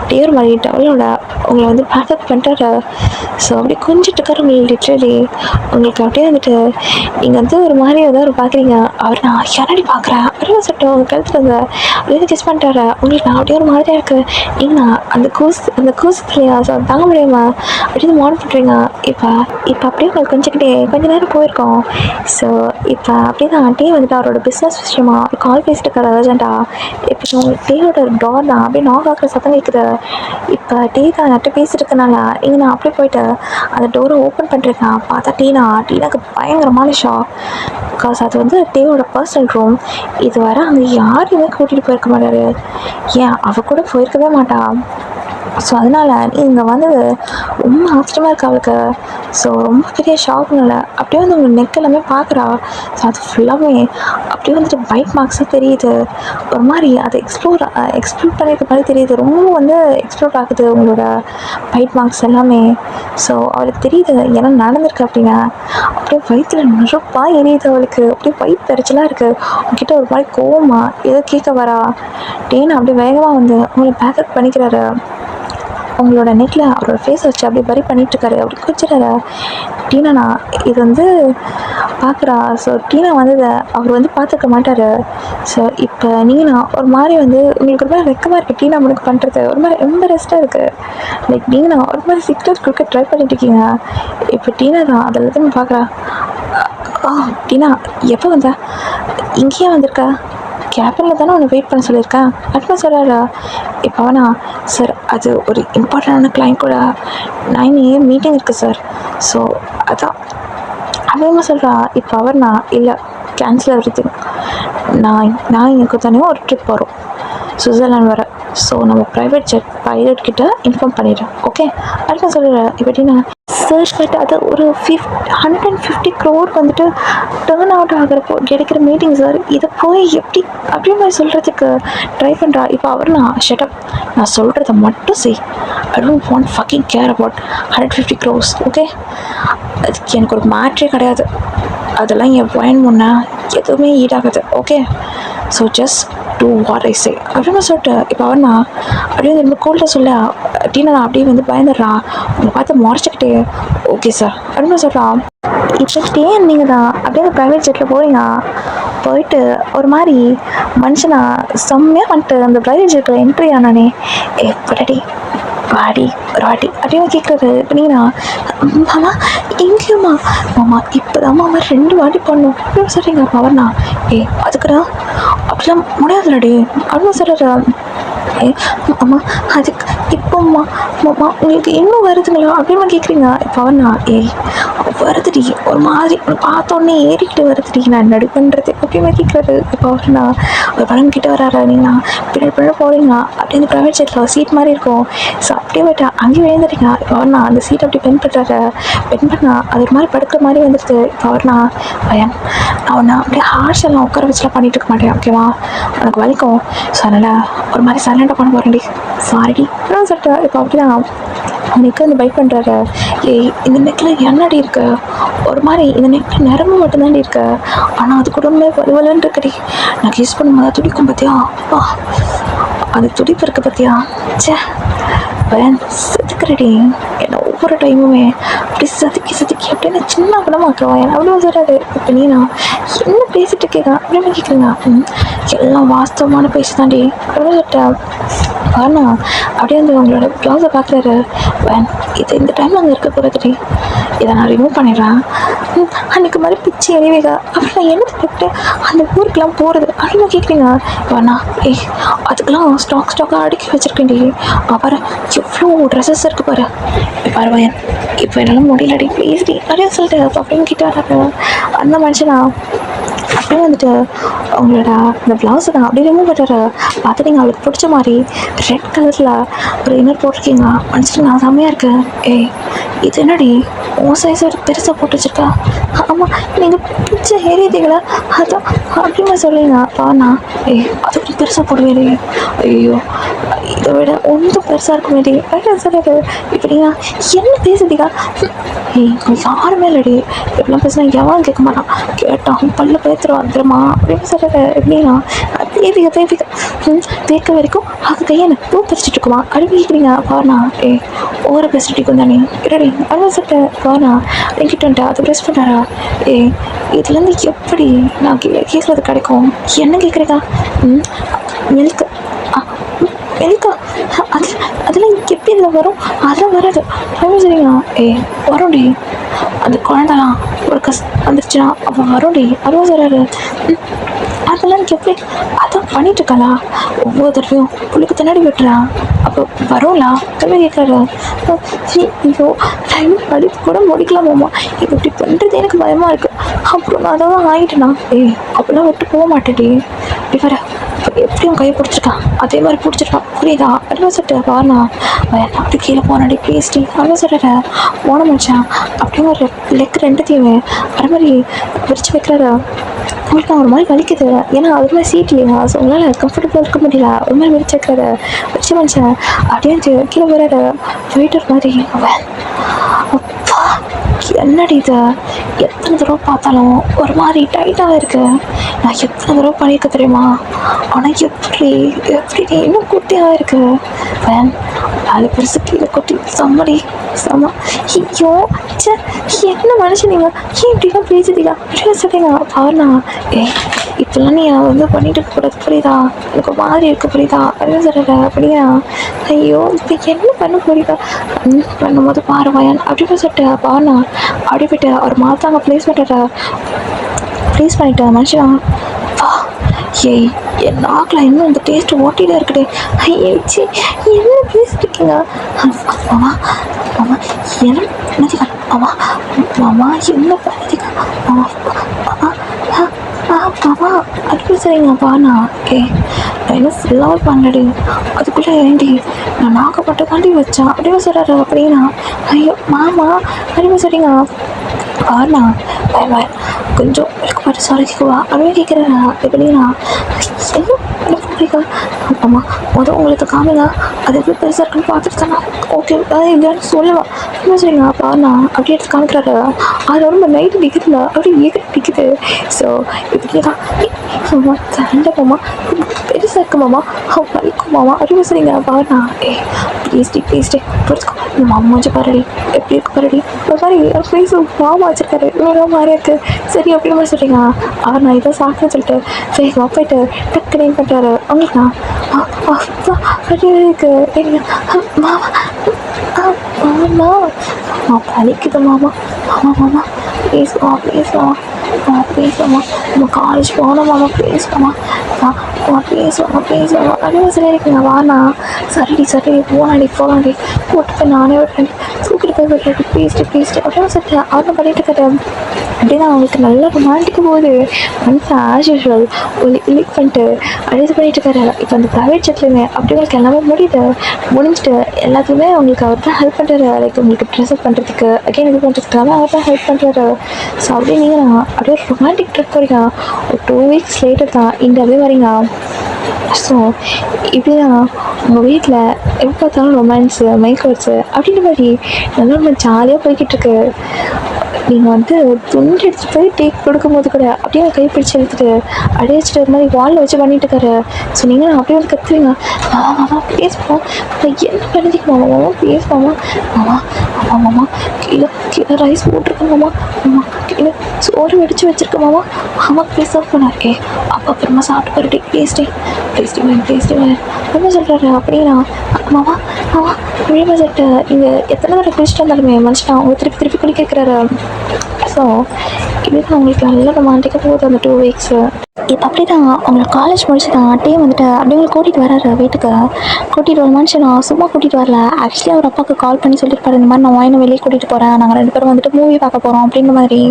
டேர் மாதிரி டவலோட உங்களை வந்து பேக்கப் பண்ணிட்டாரு. ஸோ அப்படியே கொஞ்சிட்டு இருக்காரு உங்களுக்கு லிட்ரலி. உங்களுக்கு அப்படியே வந்துட்டு நீங்கள் வந்து ஒரு மாதிரி ஏதாவது பார்க்குறீங்க. அவர் நான் யாராடி பார்க்குறேன் அப்படின்னு சொல்லிட்டு உங்கள் கழுத்தில் வந்து அப்படியே கிஸ் பண்ணிட்டாரு. உங்களுக்கு நான் அப்படியே ஒரு மாதிரியாக இருக்குது. நீங்கண்ணா அந்த கூசு இல்லையா, ஸோ தாங்க முடியாமா அப்படின்னு மான் பண்ணுறீங்க. இப்போ அப்படியே உங்களுக்கு கொஞ்ச நேரம் போயிருக்கோம். ஸோ இப்போ அப்படியே தான் டே வந்துட்டு அவரோட பிஸ்னஸ் விஷயமா கால் பேசிட்டு இருக்காரு அர்ஜென்ட்டா. இப்போ உங்களுக்கு டேயோட டோர் தான் அப்படியே நாக் ஆகிற சத்தம் கேட்குது. இப்போ டே தான் யார்கிட்ட பேசிட்டு இருக்கனால இங்கே நான் அப்படியே போயிட்டு அந்த டோரை ஓப்பன் பண்ணிருக்கேன். பார்த்தா டீனாக்கு பயங்கரமான ஷாக். பிகாஸ் அது வந்து டேயோட பர்சனல் ரூம். இது வர அங்கே யாரையுமே கூட்டிகிட்டு போயிருக்க மாட்டாரு. ஏன் அவ கூட போயிருக்கவே மாட்டா. ஸோ அதனால் இங்கே வந்தது ரொம்ப ஆச்சரியமாக இருக்குது அவளுக்கு. ஸோ ரொம்ப பெரிய ஷாக்னால அப்படியே வந்து உங்கள் நெக் எல்லாமே பார்க்குறா. ஸோ அது ஃபுல்லாகவே அப்படியே வந்துட்டு பைட் மார்க்ஸாக தெரியுது. ஒரு மாதிரி அதை எக்ஸ்ப்ளோர் பண்ணியிருக்க மாதிரி தெரியுது. ரொம்ப வந்து எக்ஸ்ப்ளோர் ஆகுது உங்களோட பைட் மார்க்ஸ் எல்லாமே. ஸோ அவளுக்கு தெரியுது ஏன்னா நடந்திருக்கு அப்படின்னா. அப்படியே வயிற்றில் நெருப்பாக எரியுது அவளுக்கு. அப்படியே வயிற்று எரிச்சலாக இருக்குது. உங்ககிட்ட ஒரு மாதிரி கோவமா ஏதோ கேட்க வரா. டேனா அப்படியே வேகமாக வந்து உங்களை பேக்கப் பண்ணிக்கிறாரு. உங்களோட நெக்கில் அவரோட ஃபேஸ் வச்சு அப்படியே பரி பண்ணிகிட்ருக்காரு. அப்படி குச்சிடாரு. டீனா இது வந்து பார்க்குறா. ஸோ டீனா வந்ததை அவர் வந்து பார்த்துக்க மாட்டார். ஸோ இப்போ நீங்கன்னா ஒரு மாதிரி வந்து உங்களுக்கு ஒரு மாதிரி வெக்கமாக இருக்குது. டீனா உங்களுக்கு பண்ணுறது ஒரு மாதிரி எம்பரஸ்டாக இருக்குது. லைக் நீங்கன்னா ஒரு மாதிரி சிக்னஸ் கொடுக்க ட்ரை பண்ணிட்டு இருக்கீங்க. இப்போ டீனா தான் அதில் தான் பார்க்குறா. டீனா எப்போ வந்தா? இங்கேயே வந்திருக்கா? கேபினில் தானே உன்னை வெயிட் பண்ண சொல்லியிருக்கேன் அப்படின்னு சொல்கிறாரா. இப்போ அவனா சார் அது ஒரு இம்பார்ட்டண்டான கிளைண்ட் கூட 9 AM மீட்டிங் இருக்குது சார். ஸோ அதான் அவன் சொல்கிறா. இப்போ அவர்னா இல்லை கேன்சல் எவ்ரிதிங். நான் எனக்கு தனியாக ஒரு ட்ரிப் வரும் சுவிட்சர்லாண்ட் வர. ஸோ நம்ம ப்ரைவேட் ஜெட் பைலட் கிட்ட இன்ஃபார்ம் பண்ணிடுறேன் ஓகே அப்படின்னு சொல்லிடுறேன். இப்போ எப்படின்னா சர்ச் பண்ணிட்டு அது ஒரு 150 crore வந்துட்டு டேர்ன் அவுட் ஆகிறப்போ கிடைக்கிற மீட்டிங் சார். இதை போய் எப்படி அப்படின்னு மாதிரி சொல்கிறதுக்கு ட்ரை பண்ணுறா. இப்போ அவர் ஷட்டப் நான் சொல்கிறத மட்டும் செய். I don't want fucking care about 150 crores okay. அதுக்கு எனக்கு ஒரு மேட்ரே கிடையாது. அதெல்லாம் என் பாயிண்ட் முன்னே எதுவுமே ஈடாகுது okay. So just do what I say அப்படின்னு சொல்லிட்டு இப்போ அவனா அப்படியே ரொம்ப கோல்டாக சொல்ல டீனா அப்படியே வந்து பயந்துடுறா. உங்களை பார்த்து முறைச்சிக்கிட்டே ஓகே சார் அப்படின்னு சொல்கிறான். இப்போ ஸ்டேன் நீங்கள் தான் அப்படியே அந்த ப்ரைவேட் ஜெட்டில் போகிறீங்க. போயிட்டு ஒரு மாதிரி மனுஷனா செம்மையாக வந்துட்டு அந்த ப்ரைவேட் ஜெட்டில் என்ட்ரி ஆனானே எப்படி வாடி ஒரு வாட்டி அப்படியே கேட்குறது. இப்போ நீங்கண்ணா மாமா எங்கேயுமா மாமா இப்போ தான் மாமா 2 வாட்டி பண்ணோம் அப்படின்னு சொல்கிறீங்க. அவர்ண்ணா அதுக்குடா அப்படிலாம் முடியாதுலடி அப்படின்னு சொல்கிறா. அம்மா அதுக்கு இப்போம்மா மாமா உங்களுக்கு இன்னும் வருதுங்களா அப்படின்னு கேட்குறீங்க. இப்போ அவர்ண்ணா வருதுடி ஒரு மாதிரி பார்த்தோன்னே ஏறிக்கிட்டு வருதுடி நான் நடு பண்ணுறது அப்படின்னு கேட்குறாரு. இப்போ அவர்ண்ணா ஒரு படம் கிட்ட வராரு. நீங்கண்ணா பின்னாடி போகிறீங்க அப்படியே அந்த ப்ரைவேட் சைட்டில் சீட் மாதிரி இருக்கும். ஸோ அப்படியே போய்ட்டு அங்கேயும் விழுந்துட்டீங்க. இப்போ அவர்ண்ணா அந்த சீட் அப்படி பென் பண்ணுறாரு. பென் பண்ணால் அது ஒரு மாதிரி படுக்கிற மாதிரி வந்துடுது. இப்போ அவர்ண்ணா பையன் அவனை அப்படியே ஹார்ஷ் எல்லாம் உட்கார வச்சுலாம் பண்ணிட்டு இருக்க மாட்டேன் ஓகேவா, உனக்கு வலிக்கும். ஸோ அதனால் ஒரு மாதிரி சைலண்டாக பண்ண போகிறேன்டி சாரிடி அப்படின்னு சொல்லிட்டு இப்போ அப்படிதான் அவனுக்கு அந்த பைக் பண்ணுறாரு. ஏய் இந்த நெக்கில் என்னடி இருக்கு, ஒரு மாதிரி இந்த நெக்கில் நிறம மட்டும்தாண்டி இருக்கு, ஆனால் அது கூட வலுவலன்னு இருக்கடி, நான் கிஸ் பண்ணும்போது துடிக்கும் பார்த்தியா, அது துடிப்பு இருக்கு பார்த்தியா, சே செதுக்குறடி என்ன ஒவ்வொரு டைமுமே அப்படி செதுக்கி செதுக்கி அப்படின்னு சின்ன படமாக்குறவன் என்ன அவ்வளோ சொல்கிறாரு. இப்போ நீ நான் என்ன பேசிட்டு இருக்கேங்க அப்படின்னு கேட்குறீங்க. எல்லாம் வாஸ்தவமான பேசி தாண்டி அப்படின்னு சொல்லிட்டேன். ஆனால் அப்படியே வந்து அவங்களோட ப்ளவுஸை பார்க்குறாரு. இது இந்த டைமில் அங்கே இருக்கக்கூடாதுடி, இதை நான் ரிமூவ் பண்ணிடுறேன். அன்றைக்கு மாதிரி பிச்சு எறிவேகா அப்படி நான் என்ன கேட்டு அந்த ஊருக்கெலாம் போகிறது அப்படின்னு கேட்குறீங்க. வேணா அதுக்கெல்லாம் ஸ்டாக்காக அடுக்கி வச்சுருக்கேன்டி, பாரு எவ்வளோ ட்ரெஸ்ஸஸ் இருக்குது பாரு, பாரு வயன் இப்போ என்னால் முடியலடி ப்ளீஸ்டி அப்படின்னு சொல்லிட்டு அப்படின்னு கிட்ட வராரு. அந்த மனுஷனா அப்படியே வந்துட்டு அவங்களோட அந்த ப்ளவுஸை தான் அப்படியே ரிமூவ் பண்ணுறாரு. பார்த்து நீங்கள் அவளுக்கு பிடிச்ச மாதிரி ரெட் கலரில் ஒரு இன்னர் போட்டிருக்கீங்க, மனுஷங்க செம்மையாக இருக்கு. இது என்னடி உன் சைஸ் பெருசாக போட்டு வச்சுருக்கா, ஆமாம் நீங்கள் பிடிச்ச ஏரியாதீங்களா அதான் அப்படின்னு சொல்லுவீங்க. பாண்ணா அதுக்கு பெருசாக போடுவேடி, ஐயோ இதை விட ஒன்றும் பெருசாக இருக்குமேடி அப்படின்னு சொல்லிட்டு இப்படிங்க என்ன பேசுதீங்க. யாருமே இல்லடி, எப்படிலாம் பேசினா எவனும் கேட்க மாட்டான், கேட்டான் பல்ல பேத்துருவான் தெரியுமா அப்படின்னு சொல்லிட்டு எப்படின்னா தேக்க வரைக்கும் அது கையை எனக்கு பூ பறிச்சுட்டு இருக்குமா அப்படின்னு கேட்குறீங்க. பாருண்ணா ஓர பேசிட்டு தானே இரடி அப்படின்னு சொல்லிட்டு பாருண்ணா என்கிட்ட வந்துட்டு அதை ப்ரெஸ் பண்ணுறாரா. இதுலேருந்து எப்படி நான் கேட்குறது கிடைக்கும் என்ன கேட்குறீங்க. மில்க் மில்கா அதெல்லாம் எப்படி இதில் வரும், அதெல்லாம் வராது அப்படின்னு சொல்றீங்களா. வரும்டி அந்த குழந்தைலாம் ஒரு வந்துருச்சுன்னா அப்போ வரும்டி அதுவும் சொல்கிறாரு. அதெல்லாம் எனக்கு எப்படி அதான் பண்ணிட்டு இருக்காளா, ஒவ்வொரு தடவையும் புள்ளிக்கு பின்னாடி விட்டுறான் அப்போ வரும்லா அப்படின்னு கேட்குறாரு. ஐயோ டைம் படிப்பு கூட முடிக்கலாமாம்மா, இது இப்படி பண்ணுறது எனக்கு பயமாக இருக்குது. அப்புறம் நான் அதான் ஆகிட்டேனா அப்படிலாம் விட்டு போக மாட்டேடி, இப்படி வர எப்படியும் கையை பிடிச்சிருக்கான் அதே மாதிரி பிடிச்சிருக்கான் புரியுதா அப்படின்னு சொல்லிட்டு வாண்ணா அப்படி கீழே போனாடி ப்ளீஸ்டி அப்படின்னு சொல்லிட்டு போன முடிச்சான். அப்படியும் ஒரு லெக் ரெண்டுத்தையுமே அது மாதிரி விரிச்சு வைக்கிறாரு. உங்களுக்கு ஒரு மாதிரி வலிக்குது, ஏன்னா அது மாதிரி சீட் இல்லையா, ஸோ உங்களால் கம்ஃபர்டபுளாக இருக்க முடியல, ஒரு மாதிரி விரிச்சு வைக்கிறாரு. விரிச்சு மனுஷன் அப்படியே கீழே போகிறாரு. போயிட்டு மாதிரி அவன் அப்பா என்னடி இது, எத்தனை தடவை பார்த்தாலும் ஒரு மாதிரி டைட்டாக இருக்கு, நான் எத்தனை தடவை பண்ணியிருக்க தெரியுமா, ஆனால் எப்படி இன்னும் குட்டியாக இருக்கு. வேன் அது பெருசு கீழே கொட்டி செம்மடி செம்ம. ஐயோ சே என்ன மனுஷன் நீங்கள் ஏன் இப்படிலாம் பேசுதீங்க அப்படின்னு சொல்றீங்க. பாருண்ணா இப்பெல்லாம் நீ வந்து பண்ணிட்டு இருக்கக்கூடாது புரியுதா, எனக்கு ஒரு மாதிரி இருக்கு புரியுதா அப்படின்னு சொல்கிற அப்படியா. ஐயோ இப்போ என்ன பண்ண போறீங்க பண்ணும்போது பாரு வயன் அப்படின்னு சொல்லிட்டு பாருண்ணா அப்படி போய்ட்டு ஒரு மாத்தாங்க ப்ளேஸ் பண்ணிட்டேன் மனுஷன். என் நாக்கில் இன்னும் இந்த டேஸ்ட் ஓட்டிகிட்டே இருக்குடே. ஐயச்சி என்ன பேசிட்டு இருக்கீங்க மாமா, மாமா என்ன பண்ணதிக்கா, மாமா மாமா என்ன பண்ணதிக்கா, மாமா மாமா மாமா அப்படி சரிங்க பாண்ணா. நான் இன்னும் ஃபுல்லாகவே பண்ணடி, அதுக்குள்ளே ஏண்டி நான் நாக்கப்பட்ட தாண்டி வச்சேன் அப்படின்னு சொல்கிறாரு. அப்படின்னா ஐயோ மாமா அப்படின்னு சொல்றீங்க. பாருண்ணா பயம் கொஞ்சம் எனக்கு பாட்டு சொரக்கிக்குவா அப்படின்னு கேட்குறேன். எப்படின்னா என்ன பிடிக்கா, ஆமாம் மொதல் உங்களுக்கு காமிங்க அது எப்படி பெருசாக இருக்குன்னு பார்த்துட்டு தானே ஓகே இல்லைன்னு சொல்லுவேன் என்ன சரிங்க. பாருண்ணா அப்படி எடுத்து காமிக்கிறாரு. அது ரொம்ப நைட்டு டிக்குதுல அப்படி டிக்குது. ஸோ இப்படி தான் மாமா சண்டை மாமா பெருசாக இருக்கு மாமா வலிக்கும் மாமா அப்படின்னு சரிங்க. பாருண்ணா ப்ளீஸ்டி புரிச்சுக்கோ இந்த மாமா வச்சு பாருடி எப்படி இருக்கு பாருடி ஒரு மாதிரி ஃபேஸ் மாமா வச்சிருக்காரு இவ்வளோ மாதிரியா இருக்கு சரி அப்படின்னு மாதிரி சொல்கிறீங்க. அவர் நான் இதை சாப்பிட்டேன்னு சொல்லிட்டு வேகமாக போயிட்டு டக்குனு பண்ணுறாரு. அவங்களுக்குண்ணா அப்படியே இருக்கு மாமா மாமா வலிக்குது மாமா மாமா பேசுவோம் நம்ம காலேஜ் போனோம் மாமா பேசுவோமா பேசுவோம் அப்படின்னு சரி இருக்குங்க. வாண்ணா சரி போகலாண்டி போட்டு போய் நானே விட்றேன் தூக்கிட்டு போய் விட்றேன் ப்ளீஸ்ட்டு அப்படின்னு சொல்லிட்டு அவரும் பண்ணிட்டு இருக்கிறேன். அப்படின்னா அவங்களுக்கு நல்லா ரொமான்டிக்கு போகுது. மனுஷன் ஆஸ் யூஷுவல் லிக் பண்ணிட்டு இது பண்ணிட்டு இருக்காரு. இப்போ அந்த ப்ரைவேட் செட்லையுமே அப்படி உங்களுக்கு எல்லாமே முடிஞ்சுட்டு எல்லாத்தையுமே அவங்களுக்கு அவர் தான் ஹெல்ப் பண்ணுறாரு. லைக் உங்களுக்கு ட்ரெஸ்அப் பண்ணுறதுக்கு அகைன் இது பண்ணுறதுக்காக அவர் தான் ஹெல்ப் பண்ணுறாரு. ஸோ அப்படியே நீங்கள் அப்படியே ரொமான்டிக் ட்ரிப் வரீங்க. ஒரு 2 weeks லேட்டர் தான் இங்கே அப்படியே வரீங்க. ஸோ இப்படிதான் உங்கள் வீட்டில் எப்போ பார்த்தாலும் ரொமான்ஸு மைக்கோட்ஸு அப்படின்ற மாதிரி நல்லா நம்ம ஜாலியாக போய்கிட்டு இருக்கு. நீங்கள் வந்து துண்டு எடுத்துகிட்டு போய் டேக் கொடுக்கும்போது கூட அப்படியே கை பிடிச்சி எடுத்துட்டு அப்படியே வச்சுட்டு ஒரு மாதிரி வாலில் வச்சு பண்ணிட்டு இருக்காரு. ஸோ நீங்கள் அப்படியே வந்து கத்துவீங்க, மாமா மாமா பேசுவோம், என்ன பண்ணிக்க மாமா மாமா பேசுவாமா, மாமா மாமா மாமா கீழே கீழே ரைஸ் போட்டிருக்கேன் மாமா, மாமா கீழே சோறு வெடிச்சு வச்சிருக்கேன் மாமா, மாமா பேச போனார். அப்பா அப்புறமா சாப்பிட்டு போயிட்டு tasty tasty man tasty man என்ன சொல்கிறாரு அப்படின்னா, மாமா மாமா அப்படியே சொல்லிட்டு இங்கே எத்தனை தடவை குளிச்சுட்டு வந்தாலுமே மனுஷன் அவங்க திருப்பி திருப்பி குளிக்க வைக்கிறாரு. ஸோ இதுதான் அவங்களுக்கு நல்லா ரொமான்டிக்காக போகுது அந்த 2 வீக்ஸு. இப்போ அப்படி தான் அவங்களை காலேஜ் முடிச்சு தான் டே வந்துட்டு அப்படி அவங்களை கூட்டிகிட்டு வராரு வீட்டுக்கு. கூட்டிகிட்டு வர மனுஷன் நான் சும்மா கூட்டிகிட்டு வரல, ஆக்சுவலி அவர் அப்பாவுக்கு கால் பண்ணி சொல்லியிருப்பாரு, இந்த மாதிரி நான் வாயினை வெளியே கூட்டிகிட்டு போகிறேன், நாங்கள் 2 பேரும் வந்துட்டு மூவி பார்க்க போகிறோம் அப்படின்ற மாதிரி.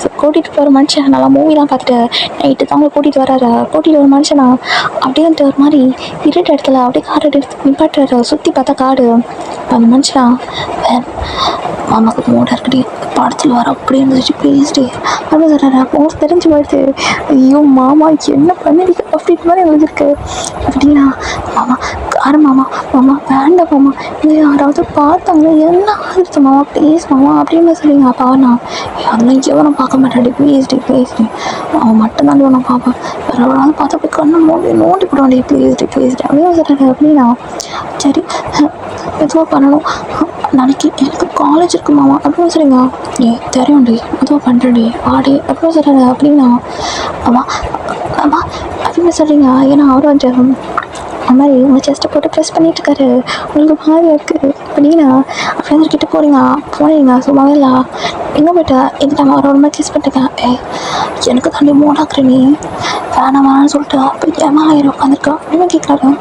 ஸோ கூட்டிகிட்டு போகிற மனுஷன் நல்லா மூவிலாம் பார்த்துட்டு நைட்டு தான் அவங்களை கூட்டிகிட்டு வராரு. கூட்டிகிட்டு வர மனுஷனா அப்படியே வந்துட்டு ஒரு மாதிரி இருட்ட இடத்துல அப்படியே காடு எடுத்து நிப்பாட்டுறாரு. சுற்றி பார்த்தா காடு. அந்த மனுஷனா மாமாவுக்கு மூட இருக்கடி படத்தில் வர அப்படி இருந்துச்சு பேசிட்டு அப்படின்னு சொல்கிறாரு. அப்போ தெரிஞ்சு போயிடுது, ஐயோ மாமா என்ன பண்ணிருக்கு அப்படின்ற மாதிரி எழுதிருக்கு. அப்படின்னா மாமா காரு மாமா மாமா வேண்டாம் மாமா, இல்லை யாராவது பார்த்தாங்க என்ன ஆகுது மாமா ப்ளீஸ் மாமா அப்படின்னு சொல்லிங்க. அப்பா நான் அதெல்லாம் எவனும் பார்க்க மாட்டாடி பேசிட்டு அவன் மட்டும்தான் நான் பார்ப்பேன், வேறு எவ்வளோ பார்த்தா போய் கண்ணை நோண்டி போடுவாண்டி பேசிட்டு அப்படின்னு சொல்கிறாரு. அப்படின்னா சரி மெதுவாக பண்ணணும், நாளைக்கு எனக்கு காலேஜ் இருக்கு மாமா அப்படின்னு சொல்லுங்க. தெரியும்டி மெதுவாக பண்ணுறடி ஆடி அப்படின்னு சொல்கிறாரு. அப்படின்னா ஆமா ஆமா அப்படின்னு சொல்கிறீங்க. ஏன்னா அவரும் வந்து அந்த மாதிரி உங்கள் செஸ்ட்டை போட்டு ப்ரெஸ் பண்ணிட்டு இருக்காரு. உங்களுக்கு மாதிரி இருக்குது அப்படின்னா ஃப்ரெண்ட்ஸ்கிட்ட போனீங்க சும்மாவே இல்லை எங்கே போய்ட்டா எந்த டைம் அவரோட மாதிரி கிஸ் பண்ணிட்டேன். எனக்கு தாண்டி மூடாக்குற நீ வேணாம் சொல்லிட்டு அப்படி ஏமாயிரம் உட்காந்துருக்கா அப்படின்னு கேட்குறாரு.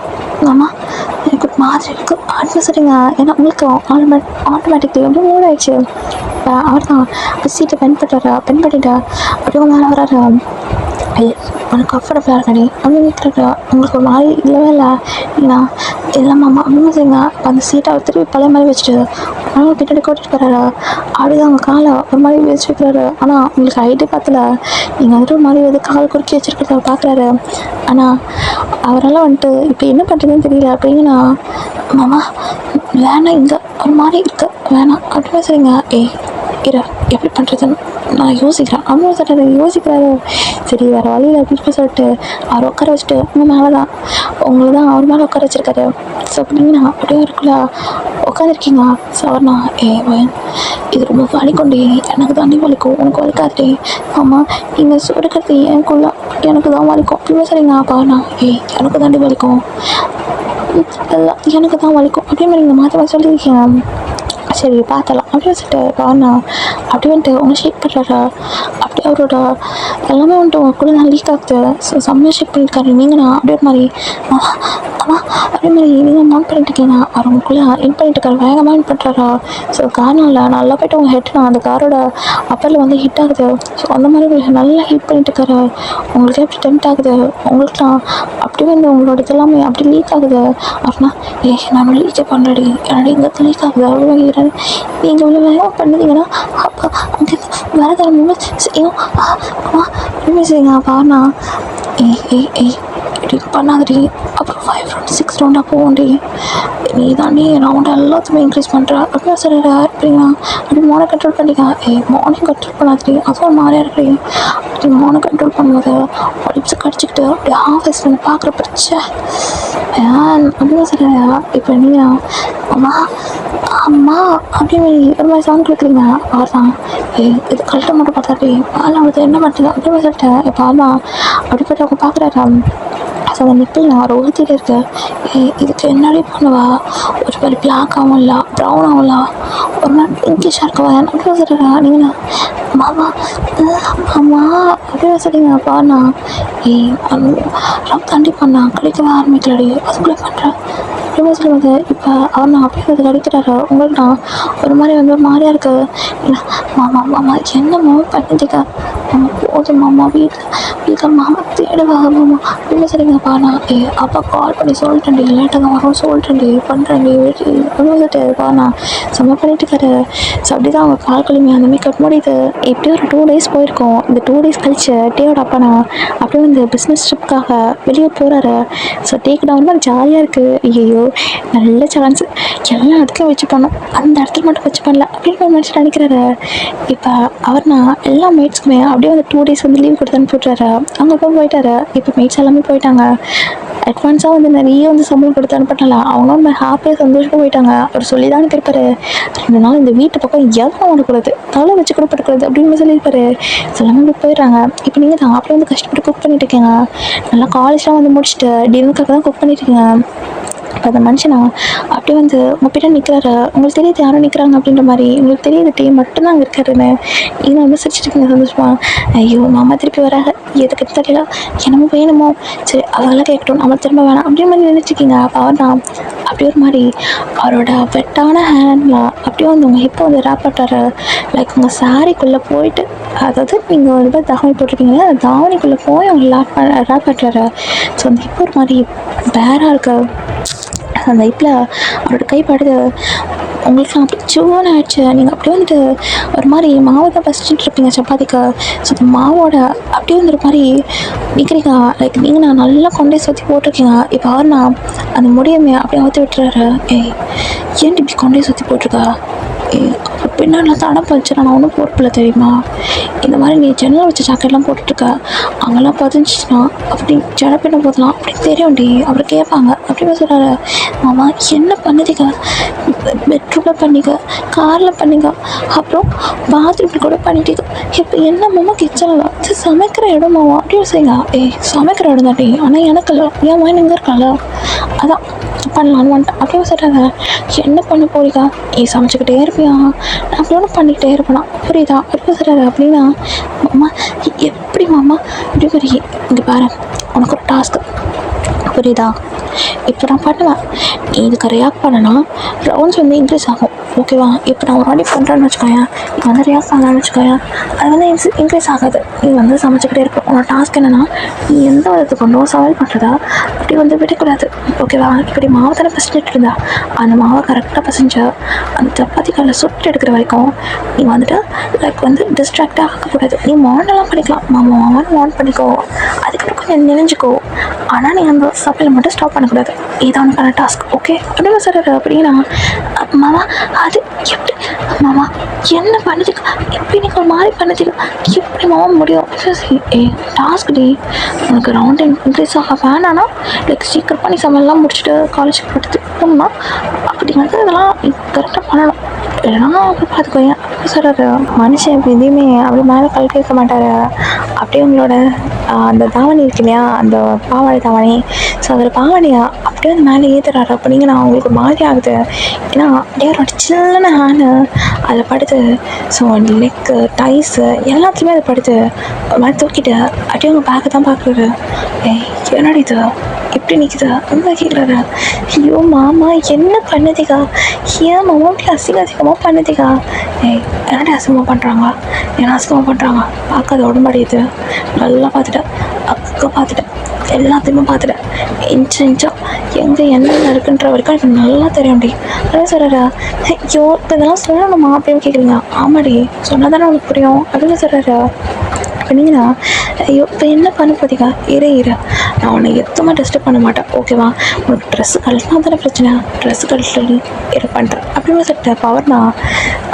ஆமா எனக்கு மாதிரி இருக்குது அப்படின்னு சொல்கிறீங்க. ஏன்னா உங்களுக்கு ஆட்டோமேட்டிக்லி அப்படியே மூட் ஆயிடுச்சு. அவர் தான் சீட்டை பென் பண்ணிட்டா அப்படியே மேலே வராரு. உனக்கு கம்ஃபர்டபுளாக இருக்காடி அப்படின்னு கேட்குறாரு. உங்களுக்கு ஒரு மாதிரி இல்லவே இல்லை இல்லைண்ணா இல்லைம்மாம்மா அப்படின்னு சொல்லுங்க. அந்த சீட்டை அவர் திருப்பி பழைய மாதிரி வச்சுட்டு பின்னாடி கூட்டிகிட்டு போகிறாரு. அப்படிதான் அவங்க காலை ஒரு மாதிரி வச்சு வைக்கிறாரு. ஆனால் உங்களுக்கு ஐடி பார்த்தல நீங்கள் வந்துட்டு ஒரு மாதிரி வந்து கால் குறுக்கி வச்சுருக்கிறத அவர் பார்க்குறாரு. ஆனால் அவரெல்லாம் வந்துட்டு இப்போ என்ன பண்ணுறதுன்னு தெரியல. அப்படிங்கன்னா மாமா வேணாம் இங்கே ஒரு மாதிரி இருக்கு வேணாம் அப்படின்னு சொல்லுங்க. இரு எப்படி பண்ணுறதுன்னு நான் யோசிக்கிறேன் அப்படின்னு சொல்லிட்டு யோசிக்கிறாரு. சரி வேறு வழியில் அப்படின்னு சொல்லிட்டு அவர் உட்கார வச்சுட்டு உங்கள் மேலே தான் உங்களை தான் அவர் மேலே உட்கார வச்சுருக்காரு. ஸோ அப்படின்னா அப்படியே இருக்குல்ல உட்காந்துருக்கீங்க. ஸோ அவர்னா இது ரொம்ப வலிக்கொண்டே எனக்கு தாண்டி வலிக்கும் உனக்கு வலிக்காதே ஆமாம் நீங்கள் சுடுக்கிறது எனக்குள்ள எனக்கு தான் வலிக்கும் அப்படின்னு சரிங்க. அப்பாண்ணா எனக்கு தாண்டி வலிக்கும் எல்லாம் எனக்கு தான் வலிக்கும் அப்படின்னு நீங்கள் மாற்றி சொல்லியிருக்கீங்க. சரி பார்த்தலாம் அப்படின்னு சொல்லிட்டு பாருண்ணா அப்படி வந்துட்டு உங்களை ஷேக் பண்ணுறாரா. அப்படி அவரோட எல்லாமே வந்துட்டு உங்க கூட நான் லீக் ஆகுது. ஸோ செம்மையாக ஷேக் பண்ணியிருக்காரு. நீங்கண்ணா அப்படியே மாதிரி அதே மாதிரி நீங்கள் மான் பண்ணிட்டு இருக்கீங்க. அவர் உங்களுக்குள்ளே இன் பண்ணிட்டு இருக்காரு. வேகமாக இன் பண்ணுறாரா. ஸோ காரணம் இல்லை நல்லா போய்ட்டு உங்கள் ஹெட்னா அந்த காரோட அப்பரில் வந்து ஹிட் ஆகுது. ஸோ அந்த மாதிரி உங்களுக்கு நல்லா ஹிட் பண்ணிட்டு இருக்காரு. உங்களுக்கு எப்படி டெம்ட் ஆகுது உங்களுக்குலாம் அப்படி வந்து உங்களோட இதெல்லாமே அப்படி லீக் ஆகுது. அப்படின்னா நான் லீக்கே பண்ணுறடி என்னடி இங்கே லீக் ஆகுது அப்படின்னு நீங்கள் இவ்வளோ வேகமாக பண்ணுறீங்கன்னா அப்போ அங்கே வேறு தரமும் செய்யும் அப்படின்னு செய்யுங்க. பாருண்ணா இப்படி பண்ணாதடி அப்புறம் 5 ரவுண்ட் 6 ரவுண்டாக போகும்டி நீ தாண்டி ரவுண்ட் எல்லாத்தையுமே இன்க்ரீஸ் பண்ணுற அப்படின்னு சொல்லிடுற. அப்படின்னா அப்படி மோனை கண்ட்ரோல் பண்ணிக்க. மார்னிங் கண்ட்ரோல் பண்ணாதடி அதுவும் மாதிரியா இருக்கிறீ. அப்படி மோனை கண்ட்ரோல் பண்ணும்போது லிப்ஸை கடிச்சிக்கிட்டு அப்படியே ஆஃபீஸ் வந்து பார்க்குற பிரச்சனை அப்படின்னு சொல்லிடுறா. இப்போ நீங்கள் அம்மா அம்மா அப்படின்னு ஒரு மாதிரி சவுண்ட் கொடுக்குறீங்க. அவர் தான் இது கழட்ட மட்டும் பார்த்தாடி மேலே வந்து என்ன பண்ணுறது அப்படின்னு சொல்லிட்டேன். இப்போ அம்மா அப்படிப்பட்ட அவங்க பார்க்குறாரு. ஸோ அந்த நிப்பிள் நான் ரோஹித்தியில் இருக்கேன். இதுக்கு என்னடி பண்ணுவா ஒரு மாதிரி பிளாக் ஆகும்ல ப்ரௌன் ஆகும்ல ஒரு மாதிரி பிங்கிஷாக இருக்கவா அப்படின்னு சொல்கிறா. நீங்களா மாமா அம்மா அப்படின்னு சொல்லிங்க. பாண்ணா கண்டிப்பாக நான் கிடைக்கவே ஆரம்பிக்கலடி அதுக்குள்ளே பண்ணுறேன் அப்படின்னு சொல்லுவது. இப்போ அவர் நான் அப்படியே வந்து கிடைக்கிறாரு. உங்களுக்கு நான் ஒரு மாதிரி வந்து ஒரு மாதிரியா இருக்குது. மாமா மாமா என்ன மாமா பண்ணிட்டீங்க மாமா போதும் மாமா வீட்டில் மாமா தேடுவாங்க மாமா அப்படின்னு சொல்லிங்கப்பா. நான் அப்பா கால் பண்ணி சொல்லிட்டேன்டி லேட்டாக வரும் சொல்லிட்டேன்டி பண்ணுறேன்டி அப்படின்னு சொல்லிட்டு நான் செம்ம பண்ணிட்டு இருக்காரு. ஸோ அப்படி தான் அவங்க கால் கழுவி அந்த மேக்கப் முடியுது. எப்படியும் ஒரு 2 days போயிருக்கோம். இந்த 2 days கழிச்சு டேயோட அப்பா நான் அப்படியே வந்து பிஸ்னஸ் ட்ரிப்காக வெளியே போகிறாரு. ஸோ டேக்கு நான் ஒரு மாதிரி ஜாலியாக இருக்குது. ஐயோ நல்ல சான்ஸ் எல்லா இடத்துலையும் வச்சு பண்ணோம், அந்த இடத்துல மட்டும் வச்சு பண்ணல அப்படின்னு ஒரு மனுஷன் நினைக்கிறாரு. இப்போ அவர் நான் எல்லா மேட்ஸ்க்குமே அப்படியே வந்து 2 days வந்து லீவ் கொடுத்து அனுப்பிவிட்றாரு. அங்கே போயிட்டாரு. இப்போ மேட்ஸ் எல்லாமே போயிட்டாங்க. அட்வான்ஸாக வந்து நிறைய வந்து சம்பளம் கொடுத்து அனுப்பிட்டால அவங்க நம்ம ஹாப்பியாக சந்தோஷமாக போயிட்டாங்க. அவர் சொல்லி தான் இருப்பாரு, 2 நாள் இந்த வீட்டு பக்கம் எதுவும் வரக்கூடாது, தலை வச்சு கூட படக்கூடாது அப்படின்னு சொல்லியிருப்பாரு. எல்லாமே போயிடுறாங்க. இப்போ நீங்கள் தான் அப்படியே வந்து கஷ்டப்பட்டு குக் பண்ணிட்டு இருக்கீங்க, நல்லா காலேஜ்லாம் வந்து முடிச்சுட்டு டின்னருக்காக தான் குக் பண்ணிட்டு இருக்கீங்க. இப்போ அந்த மனுஷனா அப்படியே வந்து உங்கள்கிட்ட நிற்கிறாரு. உங்களுக்கு தெரியுது யாரும் நிற்கிறாங்க அப்படின்ற மாதிரி, உங்களுக்கு தெரியுது டீம் மட்டும்தான் அங்கே இருக்காருன்னு. நீங்கள் வந்து சிரிச்சிட்டு இருக்கீங்க சந்தோஷமா. ஐயோ மாமா திருப்பி வராங்க, எதுக்கு தெரியல, என்னமோ வேணுமோ, சரி அதெல்லாம் கேட்கட்டும், நம்ம திரும்ப வேணாம் அப்படின்ற மாதிரி நினைச்சிருக்கீங்க. அப்போ அவர் தான் அப்படியே ஒரு மாதிரி அவரோட வெட்டான ஹேண்டில் அப்படியே வந்து உங்கள் ஹிப்பை வந்து ரேப் பண்ணுறாரு. லைக் உங்கள் சாரிக்குள்ளே போயிட்டு, அதாவது நீங்கள் ஒரு மாதிரி தாவணி போட்டிருக்கீங்க, அந்த தாவணிக்குள்ளே போய் அவங்க ரேப் பண்ணுறாரு. ஸோ அந்த ஹிப் ஒரு மாதிரி பேராக இருக்கு. அந்த ஹிப்பில் அவரோட கை படுது. உங்களுக்கு அப்படி சூன்னு ஆயிடுச்சு. நீங்கள் அப்படியே வந்துட்டு ஒரு மாதிரி மாவு தான் பசிச்சுட்டு இருப்பீங்க சப்பாத்திக்கு. ஸோ அந்த மாவோட அப்படியே வந்து ஒரு மாதிரி நிற்கிறீங்க. லைக் நீங்கள் நான் நல்லா கொண்டே சுற்றி போட்டிருக்கீங்க. இப்போ அவர் நான் அந்த முடியுமே அப்படியே ஊற்றி விட்டுறாரு. ஏன் இப்படி கொண்டே சுற்றி போட்டிருக்கா? பின்னாடிலாம் தடம் பறிச்சு நான் ஒன்றும் பொறுப்பில்லை தெரியுமா? இந்த மாதிரி நீ ஜன்னல் வச்ச ஜாக்கெட்லாம் போட்டுட்ருக்க, அங்கெல்லாம் பதிஞ்சிச்சுன்னா அப்படி ஜட பின்ன போதலாம் அப்படின்னு தெரியும்டி. அவர் கேட்பாங்க அப்படின்னு சொல்கிறாரு. மாமா என்ன பண்ணுதிக்க, பெட்ரூமில் பண்ணிக்க, காரில் பண்ணிக்க, அப்புறம் பாத்ரூமில் கூட பண்ணிட்டீங்க. இப்போ என்ன மாமா கிச்சனில் இது சமைக்கிற இடம் மாமா அப்படின்னு செய்யுங்க. சமைக்கிற இடம் தாண்டி, ஆனால் எனக்கு இல்லை, என் மைண்ட் இங்கே இருக்கால, அதான் பண்ணலான்னு வந்துட்டேன் அப்படின்னு சொல்கிறாங்க. என்ன பண்ண போறீங்க? சமைச்சிக்கிட்டே இருப்பியா? நான் அப்படி ஒன்று பண்ணிக்கிட்டே இருப்பேனா, புரியுதா அப்படின்னு சொல்கிறாரு. அப்படின்னா மாமா எப்படி மாமா இப்படி புரிய, இங்கே பாரு உனக்கு ஒரு டாஸ்க்கு, புரியுதா? இப்போ நான் பண்ணுவேன், நீ இதுக்கு ரியாக்ட் பண்ணனா ரவுண்ட்ஸ் வந்து இன்க்ரீஸ் ஆகும், ஓகேவா? இப்போ நான் ஒரு வாட்டி பண்ணுறேன்னு வச்சுக்கோங்க, நீ வந்து ரியாக்ட் பண்ணலான்னு வச்சுக்கோங்க, அது வந்து இன்க்ரீஸ் ஆகாது. நீ வந்து சமைச்சிக்கிட்டே இருப்போம். உன்னோட டாஸ்க் என்னென்னா, நீ எந்த விதத்துக்கு கொண்டும் சவால் பண்ணுறதா அப்படி வந்து விடக்கூடாது, ஓகேவா? இப்படி மாவு தானே பசிச்சுட்டு இருந்தா, அந்த மாவை கரெக்டாக பசைஞ்சு அந்த சப்பாத்தி காலில் சுட்டு எடுக்கிற வரைக்கும் நீ வந்துட்டு லைக் வந்து டிஸ்ட்ராக்டாக ஆகக்கூடாது. நீ மாடெல்லாம் பண்ணிக்கலாம், மாமான்னு ஆன் பண்ணிக்கோ, அதுக்கப்புறம் கொஞ்சம் நினைஞ்சிக்கோ, ஆனால் நீ அந்த சமையல் மட்டும் ஸ்டாப் பண்ணக்கூடாது. இதான் உனக்கான டாஸ்க், ஓகே அப்படின்னு சொல்கிறாரு. அப்படின்னா மாமா அது எப்படி மாமா என்ன பண்ணுதுக்கா, எப்படி நீங்கள் ஒரு மாதிரி பண்ணுதுக்கா, எப்படி மாமா முடியும்? டாஸ்க் டி, உனக்கு ரவுண்ட் இன்க்ரீஸ் ஆக வேணான்னா லைக் சீக்கிரமாக நீ சமையல்லாம் முடிச்சுட்டு காலேஜுக்கு படுத்து போகணும்னா அப்படி வந்து இதெல்லாம் கரெக்டாக பண்ணணும், இல்லைன்னா அப்படி பார்த்துக்கோங்க அப்படி சொல்கிறாரு. மனுஷன் இப்போ எதையுமே அப்படி மேலே கழட்டி வைக்க மாட்டார். அப்படியே உங்களோட அந்த தாவணி இருக்கு இல்லையா, அந்த பாவாடை தாவணி, ஸோ அதில் பாவாடையா அப்படியே வந்து மேலே ஏற்றுறாரு. அப்போ நீங்கள் நான் உங்களுக்கு மாதிரி ஆகுது, ஏன்னா அப்படியே ஒரு சின்ன ஹேண்டு அதில் படுது. ஸோ நெக்கு டைஸு எல்லாத்துலேயுமே அதை படுது. ஒரு மாதிரி தூக்கிட்டு அப்படியே உங்கள் பேக்கை தான் பார்க்குறாரு. என்னடி இது எப்படி நிற்குது ரொம்ப கேட்குறாரு. ஐயோ மாமா என்ன பண்ணுதிக்கா, ஏன் மாமா அப்படி அசிங்கமாக பண்ணுதிக்கா? என்னடி அசிங்கமாக பண்ணுறாங்க, என்ன அசிங்கமாக பண்ணுறாங்க? பார்க்காத உடம்படியுது, நல்லா பார்த்துட்டேன், அக்கா பார்த்துட்டேன், எல்லாத்தையுமே பார்த்துட்டேன், இன்ச்சா எங்கே என்னென்ன இருக்குன்ற வரைக்கும் எனக்கு நல்லா தெரியும் டி. அதான் சொல்கிறா. ஐயோ இப்போ இதெல்லாம் சொல்லணுமா அப்படின்னு கேட்குறீங்க. ஆமாடி சொன்னால் தானே உனக்கு புரியும் அப்படின்னு சொல்கிறாரு. அப்படிங்களா? ஐயோ இப்போ என்ன பண்ண போதீங்க? இரு நான் உன்னை எதுவுமே டிஸ்டர்ப் பண்ண மாட்டேன், ஓகேவா? உனக்கு ட்ரெஸ்ஸு கழட்டினா தானே பிரச்சனை, ட்ரெஸ்ஸு கழட்டி இரு பண்ணுறேன் அப்படின்னு சொல்லிட்டு பவர்னா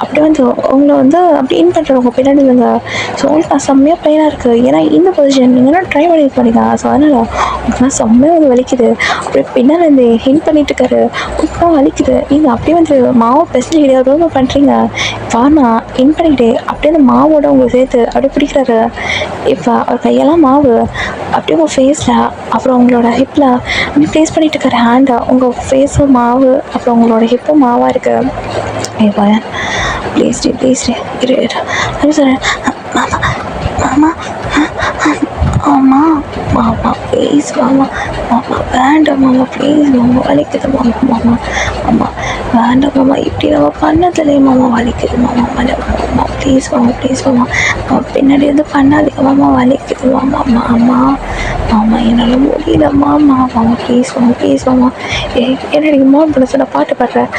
அப்படியே வந்து உங்களை வந்து அப்படி இன் பண்ணுறேன் உங்கள் பின்னாடி இல்லைங்க. ஸோ உங்களுக்கு நான் செம்மையாக பெயினாக இருக்குது, ஏன்னா இந்த பொசிஷன் நீங்கள்லாம் ட்ரை பண்ணிட்டு போனீங்க. ஸோ அதனால் உங்களுக்குலாம் செம்மையாக வந்து வலிக்குது. அப்படியே பின்னால் வந்து ஹின் பண்ணிட்டு இருக்காரு, உங்களுக்குலாம் வலிக்குது. நீங்கள் அப்படியே வந்து மாவு பெசஞ்சு கிடையாது பண்ணுறீங்க. பாருனா இன் பண்ணிக்கிட்டே அப்படியே அந்த மாவோட உங்களுக்கு சேர்த்து அப்படியே பிடிக்கிறாரு. இப்போ அவர் கையெல்லாம் மாவு அப்படியே உங்கள் ஃபேஸில் அப்புறம் உங்களோட ஹிப்பில் அப்படி ப்ளேஸ் பண்ணிட்டு இருக்காரு ஹேண்டை. உங்கள் ஃபேஸும் மாவு அப்புறம் உங்களோட ஹிப்பும் மாவாக இருக்குது. பையன் ப்ளீஸ் இரு அப்படி சொல்கிறேன். மாமா மாமா மாமா மாமா ப்ளீஸ் மாமா வேண்டாம் மாமா ப்ளீஸ் மாமா வலிக்குது மாமா மாமா வேண்டாம் மாமா இப்படி நம்ம பண்ணதில்லையே மாமா வலிக்குது மாமா ப்ளீஸ் மாமா பின்னாடி வந்து பண்ணாதீங்க மாமா வலிக்குது மாமா என்னால் முடியல மாமா ப்ளீஸ் மாமா என்னடி மோன் பண்ண சொன்ன பாட்டு பாடுறேன்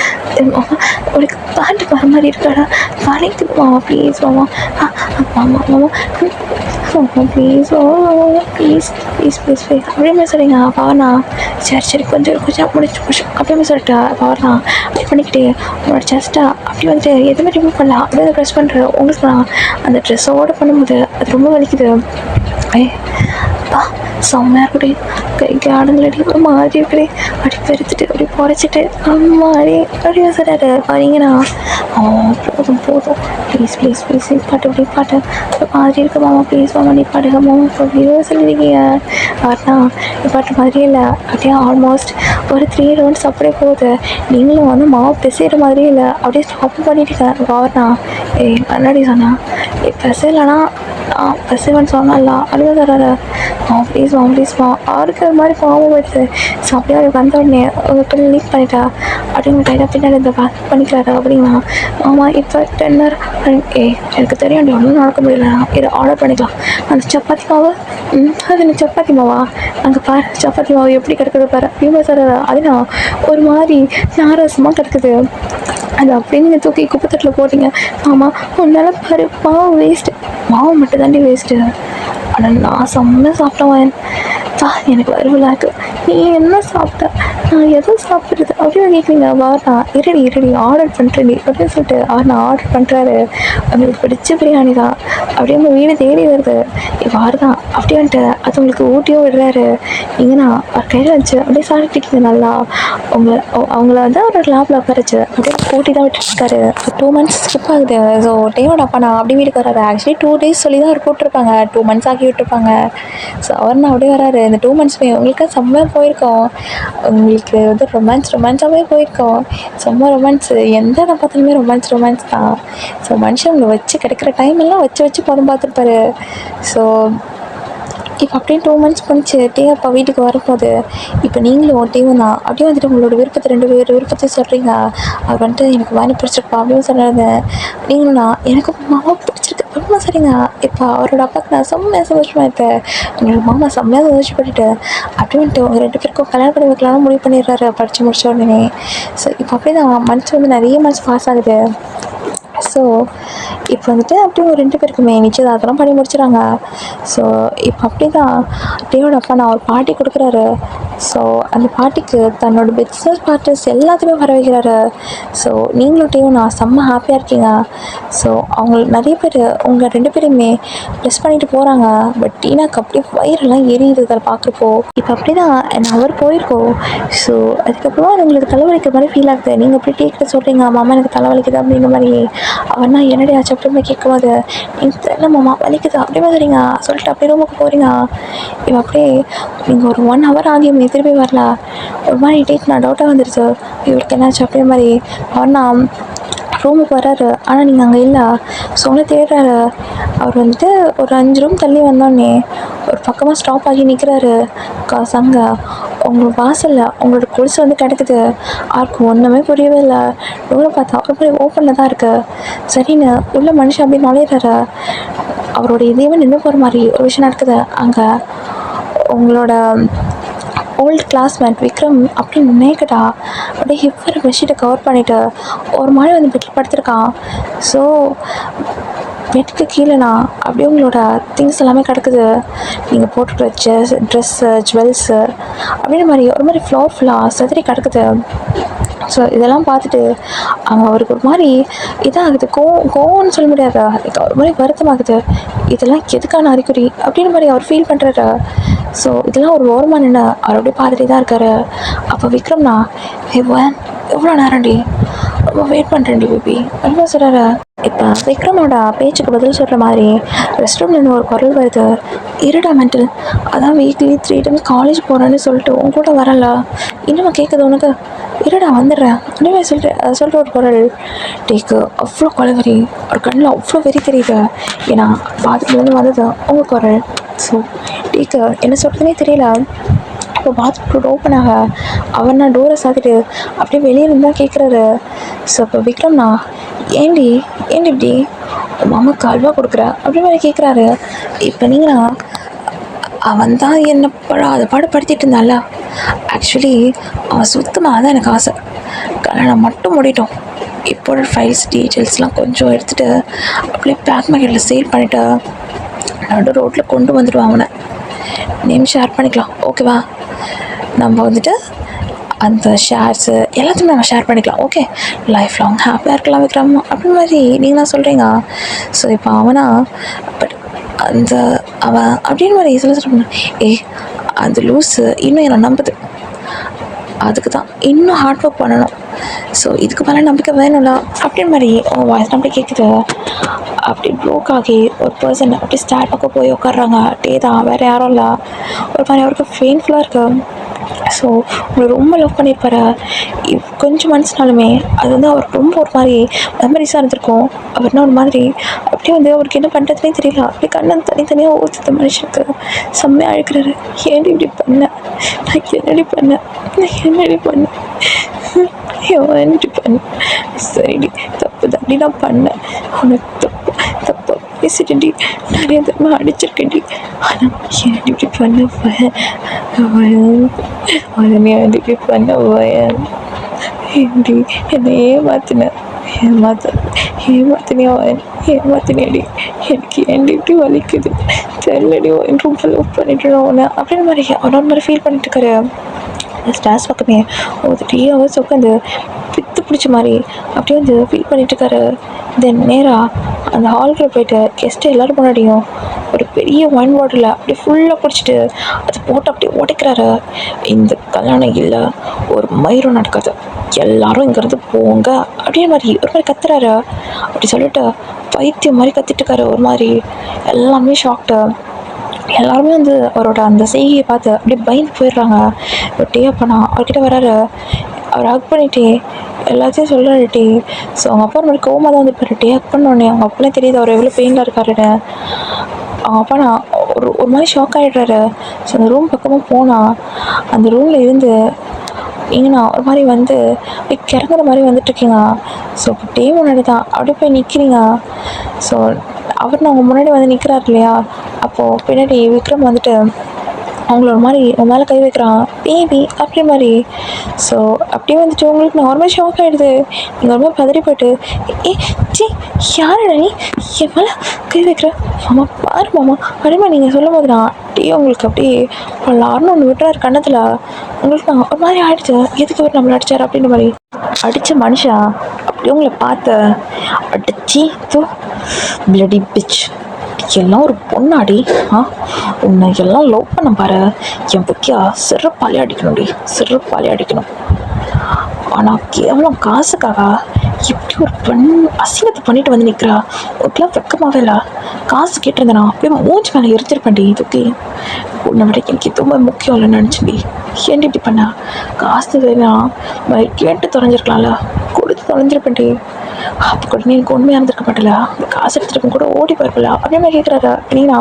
மாமா, உனக்கு பாட்டு பாடுற மாதிரி இருக்காடா, வலிக்குது மாமா ப்ளீஸ் மாமா please O please please please please அப்படியே சொல்லிங்க பவர்ண்ணா. சரி சரி கொஞ்சம் கொஞ்சம் முடிச்சு அப்படியே சொல்லிட்டா பவர்ண்ணா. அப்படி பண்ணிக்கிட்டே உங்களோட செஸ்ட்டா அப்படி வந்துட்டு எதுவுமே ரிமூவ் பண்ணலாம் அப்படியே அதை ப்ரெஸ் பண்ணுற உங்களுக்கு நான் அந்த ட்ரெஸ்ஸோடு பண்ணும்போது அது ரொம்ப வலிக்குது. பா செம்மையாக இருக்குடி, கைக்கு ஆடுங்களடி ஒரு மாதிரி இருக்குடி, அப்படி பெருத்துட்டு அப்படி குறைச்சிட்டு அம்மா அடி அப்படியே சொல்கிறாரு வரீங்கண்ணா. போதும் போதும் ப்ளீஸ் ப்ளீஸ் ப்ளீஸ் பாட்டு அப்படி பாட்டு ஒரு மாதிரி இருக்கு மாமா ப்ளீஸ் மாமா நீ பாடுங்க மாமா அப்படியே சொல்லியிருக்கீங்க. பாட்டா பாட்டு மாதிரியே இல்லை, அப்படியே ஆல்மோஸ்ட் ஒரு 3 ரவுண்ட்ஸ் அப்படியே போகுது. நீங்களும் வந்து மாவு பிசைகிற மாதிரியே இல்லை, அப்படியே ஸ்டாப் பண்ணிட்டுருக்கேன் கவர்னா. கண்ணாடி சொன்னா பிசைலனா பிசைவன் சொன்னால அப்படியே தர்றாரு. ப்ளீஸ்மா அவருக்கு அது மாதிரி பாவம் வருது. ஸோ அப்படியே அவருக்கு வந்த உடனே உங்கள் லீக் பண்ணிட்டா அப்படிங்க கையில் பின்னாடி இந்த பண்ணிக்கிறாரு அப்படிங்களா. ஆமாம் இப்போ 10 hour எனக்கு தெரியும் ஒன்றும் நடக்க முடியல, இதை ஆர்டர் பண்ணிக்கலாம். அந்த சப்பாத்தி மாவு அது என்ன சப்பாத்தி மாவா அங்கே பாரு சப்பாத்தி மாவு எப்படி கிடக்குது பாரு அப்படின்னு சார். அதுனா ஒரு மாதிரி நாரசமாக கிடக்குது, அது அப்படின்னு நீங்கள் தூக்கி குப்பத்தட்டில் போட்டீங்க. ஆமாம் உன்னால பாரு மாவு வேஸ்ட்டு, மாவு மட்டும் தாண்டி வேஸ்ட்டு. ஆனால் நான் செம்ம சாப்பிட்டவன் எனக்கு வருவலா இருக்குது. நீ என்ன சாப்பிட்ட, நான் எதுவும் சாப்பிட்றது அப்படின்னு கேட்குறீங்க. வார்னா இருடி ஆர்டர் பண்ணுறேன் அப்படின்னு சொல்லிட்டு நான் ஆர்டர் பண்ணுறாரு. உங்களுக்கு பிடிச்ச பிரியாணி தான் அப்படியே உங்கள் வீடு தேடி வருது. வார் தான் அப்படியே வந்துட்டு அது உங்களுக்கு ஊட்டியும் விடுறாரு. நீங்கன்னா அவர் கையில் வச்சு அப்படியே சாப்பிட்டுருக்கீங்க நல்லா. அவங்கள வந்து அவர் லேபில் உட்காரச்சு அப்படியே ஊட்டி தான் விட்டுருக்காரு. 2 months ஸ்கிப் ஆகுது. ஸோ டேயோட அப்பா நான் அப்படி வீட்டுக்கு வராரு. ஆக்சுவலி 2 days சொல்லி தான் அவர் போட்டிருப்பாங்க, 2 months ஆக்கி விட்டுருப்பாங்க. ஸோ அவர் நான் அப்படியே வராரு. இந்த 2 monthsமே உங்களுக்கு செம்மையாக போயிருக்கோம், உங்களுக்கு வந்து ரொமான்ஸாகவே போயிருக்கோம். செம்ம ரொமான்ஸ், எந்த இடம் பார்த்தாலுமே ரொமான்ஸ் தான். ஸோ மனுஷன் உங்களை வச்சு கிடைக்கிற டைம் எல்லாம் வச்சு படம் பார்த்துருப்பாரு. ஸோ இப்போ அப்படியே 2 months பண்ணிச்சு. அப்பா வீட்டுக்கு வரும்போது இப்போ நீங்களும் டீவும் தான் அப்படியே வந்துட்டு உங்களோட விருப்பத்தை 2 பேர் விருப்பத்தையும் சொல்கிறீங்க. அது வந்துட்டு எனக்கு வாங்கி பிடிச்சிருப்பா அப்படின்னு சொன்னாங்க. நீங்களும் நான் எனக்கு மாமா பிடிச்சிருக்கு ரொம்ப சரிங்க. இப்போ அவரோட அப்பாவுக்கு நான் செம்மையாக சந்தோஷமாக இருப்பேன். என்னோட மாமா செம்மையாக சந்தோஷப்பட்டுட்டு அப்படியே வந்துட்டு உங்கள் 2 பேருக்கும் கல்யாணம் பண்ணி வைக்கலாம்னு முடிவு பண்ணிடுறாரு படித்து முடிச்ச உடனே. ஸோ இப்போ அப்படியே தான் மனசு வந்து நிறைய மனசு பாஸ் ஆகுது. ஸோ இப்போ வந்துட்டு அப்படியே ஒரு 2 பேருக்குமே நிச்சயதார்த்தம் பண்ணி முடிச்சுறாங்க. ஸோ இப்போ அப்படி தான் டேயோட அப்பா நான் ஒரு பார்ட்டி கொடுக்குறாரு. ஸோ அந்த பார்ட்டிக்கு தன்னோட பிஸ்னஸ் பார்ட்னர்ஸ் எல்லாத்தையுமே வர வைக்கிறாரு. ஸோ நீங்களும் டேயும் நான் செம்ம ஹாப்பியாக இருக்கீங்க. ஸோ அவங்க நிறைய பேர் உங்கள் 2 பேரையுமே ப்ளஸ் பண்ணிட்டு போகிறாங்க. பட் டீனாக்கு அப்படியே வயிறெல்லாம் எரியுது அதை பார்க்குறப்போ. இப்போ அப்படி தான் அவர் போயிருக்கோம். ஸோ அதுக்கப்புறமா அது உங்களுக்கு தலைவலிக்கிற மாதிரி ஃபீல் ஆகுது. நீங்கள் அப்படி டீ கிட்ட சொல்கிறீங்க மாமா எனக்கு தலைவலிக்குது அப்படின்ற மாதிரி. அவர்னா என்னடி ஆச்சு அப்படின்னு கேட்கும்போது எனக்கு தெரியல மாமா வலிக்குது அப்படியே சரிங்க சொல்லிட்டு அப்படியே ரூமுக்கு போகிறீங்க. இப்போ அப்படியே நீங்கள் ஒரு 1 hour ஆகியுமே திரும்பி வரல. ஒரு மாதிரி டேட் நான் டவுட்டாக வந்துடுச்சு இவருக்கு என்னாச்சு அப்படியே மாதிரி. அவர்னா ரூமுக்கு வர்றாரு, ஆனால் நீங்கள் அங்கே இல்லை. ஸோ உங்களை தேடுறாரு. அவர் வந்துட்டு ஒரு 5 room தள்ளி வந்தோடனே ஒரு பக்கமாக ஸ்டாப் ஆகி நிற்கிறாரு. சங்க உங்களோட வாசலில் உங்களோட கொலுசு வந்து கிடக்குது. யாருக்கும் ஒன்றுமே புரியவே இல்லை. எவ்வளோ பார்த்தா ஒரு மாதிரி ஓப்பனில் தான் இருக்குது. சரின்னு உள்ள மனுஷன் அப்படி நுழையிறாரு. அவரோட இதயமே நின்று போகிற மாதிரி ஒரு விஷயம் நடக்குது. அங்கே உங்களோட ஓல்டு கிளாஸ்மேட் விக்ரம் அப்படி நேக்கடா அப்படியே ஹிப்பர் பெட்ஷீட்டை கவர் பண்ணிவிட்டு ஒரு மாதிரி வந்து பெட்டில் படுத்திருக்கான். ஸோ பெட்டுக்கு கீழேனா அப்படியே உங்களோட திங்ஸ் எல்லாமே கிடக்குது. நீங்கள் போட்டுக்கிற ட்ரெஸ்ஸு ஜுவல்ஸு அப்படின்ற மாதிரி ஒரு மாதிரி ஃப்ளோர் ஃபுல்லாக செதறி கிடக்குது. ஸோ இதெல்லாம் பார்த்துட்டு அவருக்கு ஒரு மாதிரி இதாகுது. கோவம்னு சொல்ல முடியாது, ஒரு மாதிரி வருத்தமாகுது. இதெல்லாம் எதுக்கான அறிகுறி அப்படின்ற மாதிரி அவர் ஃபீல் பண்ணுறாரு. ஸோ இதெல்லாம் ஒரு ஓரமாக நின்று அவர் அப்படியே பார்த்துட்டே தான் இருக்காரு. அப்போ விக்ரம்னா எவ்வளோ நேரம்டி ரொம்ப வெயிட் பண்ணுறேன்டி பேபி அப்படின்னு சொல்கிறாரு. இப்போ விக்ரமோட பேச்சுக்கு பதில் சொல்கிற மாதிரி ரெஸ்ட் ரூம்லேருந்து ஒரு குரல் வருது. இருடா மென்டல், அதான் வீக்லி 3 times காலேஜ் போகிறேன்னு சொல்லிட்டு உன் கூட வரல இன்னும் கேட்குது உனக்கு, இருடா வந்துடுறேன் அப்படின்னு சொல்கிற ஒரு குரல். டேக்கு அவ்வளோ கொலவரி ஒரு கண்ணில் அவ்வளோ வெறி தெரியுது. ஏன்னா பாத்ரூம்லேருந்து வந்தது உங்கள் குரல். ஸோ டேக்கு என்ன சொல்கிறதுனே தெரியல. இப்போ பாத்ரூம் ஓப்பன் ஆக அவர்னா டோரை சாத்திட்டு அப்படியே வெளியே இருந்தால் கேட்குறாரு. ஸோ இப்போ விக்ரம்னா ஏண்டி இப்படி மாமாக்கு அல்வா கொடுக்குற அப்படி மாதிரி கேட்குறாரு. இப்போ நீங்களா அவன் தான் என்னை அதை பாடுபடுத்திட்டு இருந்தால. ஆக்சுவலி அவன் சுத்தமாக தான் எனக்கு ஆசை, கல்யாணம் மட்டும் முடிட்டோம். இப்போ ஃபைல்ஸ் டீட்டெயில்ஸ்லாம் கொஞ்சம் எடுத்துகிட்டு அப்படியே பிளாக் மார்க்கெட்டில் சேல் பண்ணிவிட்டு
நடு ரோட்டில் கொண்டு வந்துடுவான் அவனை. நேம் ஷேர் பண்ணிக்கலாம், ஓகேவா? நம்ம வந்துட்டு அந்த ஷேர்ஸு எல்லாத்தையுமே நம்ம ஷேர் பண்ணிக்கலாம், ஓகே? லைஃப் லாங் ஹாப்பியாக இருக்கலாம் விக்ரம் அப்படின்னு மாதிரி நீங்களாம் சொல்கிறீங்க. ஸோ இப்போ அவனா பட் அந்த அவன் அப்படின்னு மாதிரி சொல்ல அந்த லூஸு இன்னும் என்னை நம்புது. அதுக்கு தான் இன்னும் ஹார்ட் ஒர்க் பண்ணணும். ஸோ இதுக்கு மேலே நம்பிக்கை வேணும்ல அப்படின்னு மாதிரி உங்கள் வாய்ஸ் நம்பி கேட்குது. அப்படி ப்ளோக் ஆகி ஒரு பர்சன் அப்படி ஸ்டார்ட் பக்கம் போய் உட்காடுறாங்க. டே தான், வேறு யாரும் இல்லை. ஒரு மாதிரி அவருக்கு பெயின்ஃபுல்லாக இருக்குது. ஸோ உங்களை ரொம்ப லவ் பண்ணியிருப்பாரு. கொஞ்சம் மனசுனாலுமே அது வந்து அவருக்கு ரொம்ப ஒரு மாதிரி மெமரிஸாக இருந்திருக்கும். அவர்னா ஒரு மாதிரி அப்படியே வந்து அவருக்கு என்ன பண்ணுறதுனே தெரியல. அப்படி கண்ணன் தனித்தனியாக ஓடுத்த மனுஷனுக்கு செம்மையாக அழுக்கிறாரு. ஏன்டி இப்படி பண்ணேன், நான் என்னடி பண்ணேன், நான் என்னடி பண்ணேன், ஏன்டி பண்ணேன், சரிடி தப்பு தாண்டி நான் பண்ணேன், உனக்கு தப்பு பேசிட்டேன்டி, நிறைய தடவை அடிச்சிருக்கேன்டி, ஆனால் ஏன் இப்படி பண்ண ஏன் இப்படி பண்ண ஏன்டி என்னை ஏமாத்தினேடி, எனக்கு ஏன்டி இப்படி வலிக்குது தெரியலடி, ரொம்ப லவ் பண்ணிட்டு உன்னை அப்படின்னு மாதிரி அவனோட மாதிரி ஃபீல் பண்ணிட்டு இருக்காரு. ஸ்டார்ஸ் பக்கமே ஒரு 3 hours உட்காந்து பித்து பிடிச்ச மாதிரி அப்படியே வந்து ஃபீல் பண்ணிட்டு இருக்காரு. தென் நேராக அந்த ஹாலுக்குள்ளே போயிட்டு கெஸ்ட்டு எல்லோரும் முன்னாடியும் ஒரு பெரிய ஒயின் பாட்டில் அப்படியே ஃபுல்லாக குடிச்சிட்டு அதை போட்டு அப்படியே உடைக்கிறாரு. இந்த கல்யாணம் இல்லை, ஒரு மயிரும் நடக்காது, எல்லாரும் இங்கேருந்து போங்க அப்படியே மாதிரி ஒரு மாதிரி கத்துறாரு. அப்படி சொல்லிட்டு பைத்தியம் மாதிரி கத்திட்டுருக்காரு. ஒரு மாதிரி எல்லாமே ஷாக்டு. எல்லாருமே வந்து அவரோட அந்த செய்கையை பார்த்து அப்படியே பயந்து போயிடுறாங்க. டே அப்பனா அவர்கிட்ட வராரு. அவர் ஹக் பண்ணிட்டே எல்லாத்தையும் சொல்கிறாருட்டே. ஸோ அவங்க அப்பா மாதிரி கோமா தான் வந்து போயிட்டு ஹக் பண்ணோடனே அவங்க அப்பெல்லாம் தெரியுது அவர் எவ்வளோ பெயினில் இருக்காருன்னு. அவங்க அப்பா நான் ஒரு மாதிரி ஷாக் ஆகிடுறாரு. ஸோ அந்த ரூம் பக்கமாக போனால் அந்த ரூமில் இருந்து ஏங்கண்ணா ஒரு மாதிரி வந்து கிறங்குற மாதிரி வந்துட்டுருக்கீங்க. ஸோ இப்போ டே முன்னாடி தான் அப்படியே போய் நிற்கிறீங்க. ஸோ அவர் அவங்க முன்னாடி வந்து நிற்கிறாரு இல்லையா, அப்போது பின்னாடி விக்ரம் வந்துட்டு அவங்கள ஒரு மாதிரி உன் மேலே கை வைக்கிறான், பேபி அப்படி மாதிரி. ஸோ அப்படியே வந்துட்டு உங்களுக்கு நார்மல் ஷாக் ஆகிடுது. நீங்கள் ரொம்ப பதறி போய்ட்டு சி யாரடா நீ என் மேலே கை வைக்கிற, மாமா பாரு மாமா அப்படிமா நீங்கள் சொல்லும் போது நான் டீ உங்களுக்கு அப்படியே பல்லாருன்னு ஒன்று விட்டுறாரு கண்ணத்தில். உங்களுக்கு நான் ஒரு மாதிரி ஆகிடுச்சு, எதுக்கு அவர் நம்மளை அடித்தார் அப்படின்ற மாதிரி. அடித்த மனுஷா அப்படியே உங்களை பார்த்த அடிச்சு தூ பிளடி பிச் எல்லாம் ஒரு பொண்ணாடி, உன்னை எல்லாம் லவ் பண்ண பாரு, என் புக்கியா சிறப்பாலே அடிக்கணும்டி, சிறப்பாலே அடிக்கணும். ஆனால் கேவலம் காசுக்காக இப்படி ஒரு அசிங்கத்தை பண்ணிட்டு வந்து நிற்கிறா. உனக்குலாம் வெக்கமாகவே இல்லை. காசு கேட்டிருந்தேனா அப்படியே மூஞ்சி மேலே எரிச்சிருப்பேன்டி. இதுக்கு உன்னை விட எனக்கு எதுவுமே முக்கியம் இல்லைன்னு நினச்சிண்டி. ஏன்டி இப்படி பண்ண? காசு வேணா கேட்டு தொலைஞ்சிருக்கலாம்ல, கொடுத்து தொலைஞ்சிருப்பேன்டி. அப்போ கூட நீ எனக்கு உண்மையாக இருந்திருக்க மாட்டல, காசு எடுத்துருக்கும் கூட ஓடி போயிருக்கல அப்படின்னு கேட்குறாரு. நீனா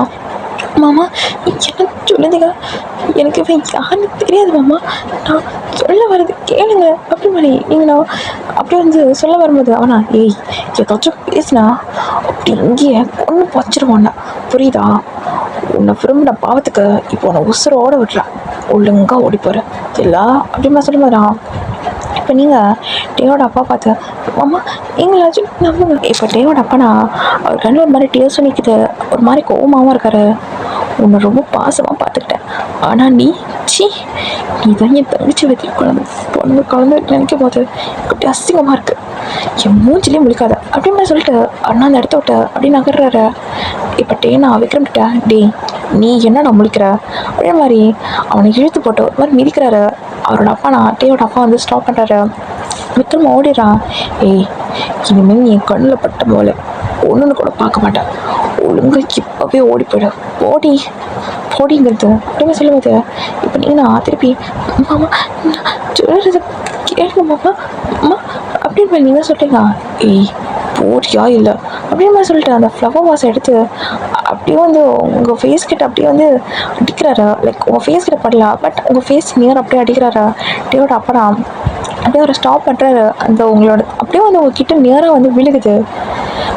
மாமா என்ன சொல்லுதுங்க, எனக்கு இவன் யாருன்னு தெரியாது மாமா, நான் சொல்ல வர்றது கேளுங்க அப்படி மாதிரி நீங்கண்ணா அப்படியே வந்து சொல்ல வரும்போது அவனா ஏதாச்சும் பேசினா அப்படி இங்கேயே ஒன்று பச்சிருவான்னா புரியுதா? உன்னை விரும்பின பாவத்துக்கு இப்போ உன்னை உசுரோட விட்டுறேன், ஒழுங்கா ஓடி போகிறேன் இல்லை அப்படிமா சொல்லுமாடா. இப்போ நீங்கள் டேயோட அப்பா பார்த்து மாமா எங்களாச்சும் நம்புங்க. இப்போ டேயோட அப்பனா அவர் கண்ணில் ஒரு மாதிரி டேஸ்ட் நிற்குது, ஒரு மாதிரி கோவமாகவும் இருக்காரு. உன்னை ரொம்ப பாசமாக பார்த்துக்கிட்டேன், ஆனால் நீ தான் என் தங்கச்சி வைத்திய குழந்தை நினைக்கும் போது அப்படி அசிங்கமாக இருக்குது, என் மூஞ்சிலே முழிக்காத அப்படின்னு சொல்லிட்டு அண்ணா அந்த இடத்த விட்ட அப்படின்னு நகர்றாரு. இப்போ டேனா விக்ரம் கிட்ட டே நீ என்ன நான் முழிக்கிற அதே மாதிரி அவனை இழுத்து போட்டு ஒரு மாதிரி மிதிக்கிறாரு. அவரோட அப்பா டேயோட அப்பா வந்து ஸ்டாப் பண்ணுறாரு. விக்ரம் ஓடிடுறான். இனிமேல் நீ என் கண்ணில் பட்ட போல ஒன்றுன்னு கூட பார்க்க மாட்டேன், ஒழுங்கு இப்போவே ஓடி போயிடும், போடிங்கிறது அப்படின்னு சொல்லும்போது இப்போ நீங்கள் திருப்பி மாமா சொல்கிறது கேளுங்க மாமா அம்மா அப்படின்னு நீங்கள் சொல்கிறீங்க. போடியா இல்லை அப்படின்னு மாதிரி சொல்லிட்டு அந்த ஃப்ளவர் வாஷை எடுத்து அப்படியே வந்து உங்கள் ஃபேஸ் கிட்ட அப்படியே வந்து அடிக்கிறாரா. லைக் உங்கள் ஃபேஸ் கிட்ட படல, பட் உங்கள் ஃபேஸ் நியர் அப்படியே அடிக்கிறாரா. டேயோட அப்புறம் அப்படியே ஒரு ஸ்டாப் பண்ணுறாரு. அந்த உங்களோட அப்படியே வந்து உங்ககிட்ட நியராக வந்து விழுகுது.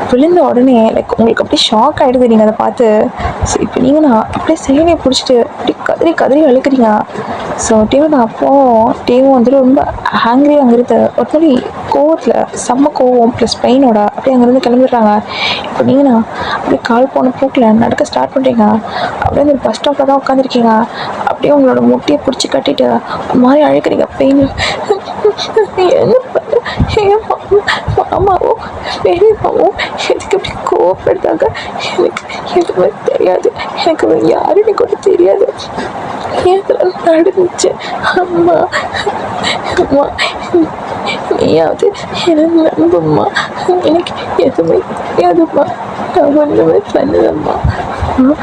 விழுந்த உடனே லைக் உங்களுக்கு அப்படியே ஷாக் ஆகிடுது நீங்கள் அதை பார்த்து. ஸோ இப்போ நீங்கள் அப்படியே செயலியை பிடிச்சிட்டு அப்படியே கதறி அழுக்கிறீங்க. ஸோ டேவோட அப்போ டேவும் வந்துட்டு ரொம்ப ஹேங்க்ரியாக அங்கிருந்த ஒரு மாதிரி கோவத்தில் செம்ம கோவம் ப்ளஸ் பெயினோட அப்படியே அங்கேருந்து கிளம்பிடுறாங்க. இப்போ நீங்கண்ணா அப்படியே கால் போன போக்கில் நடக்க ஸ்டார்ட் பண்ணுறீங்க. அப்படியே அந்த பஸ் ஸ்டாப்பில் தான் உட்காந்துருக்கீங்க. அப்படியே உங்களோட முட்டியை பிடிச்சி கட்டிட்டு ஒரு மாதிரி அழைக்கிறீங்க பெயின். என் மாமாவும் பெரியம்மாவும் எதுக்கு இப்படி கோவப்படுறாங்க? எனக்கு எதுவுமே தெரியாது. எனக்கு அவங்க யாருன்னு கூட தெரியாது. எதெல்லாம் நடந்துச்சு? அம்மா அம்மா நீயாவது எனக்கு நம்பும்மா. எனக்கு எதுவுமே தெரியாதும்மா. நான் ஒன்றுமே பண்ணதம்மா. அம்மா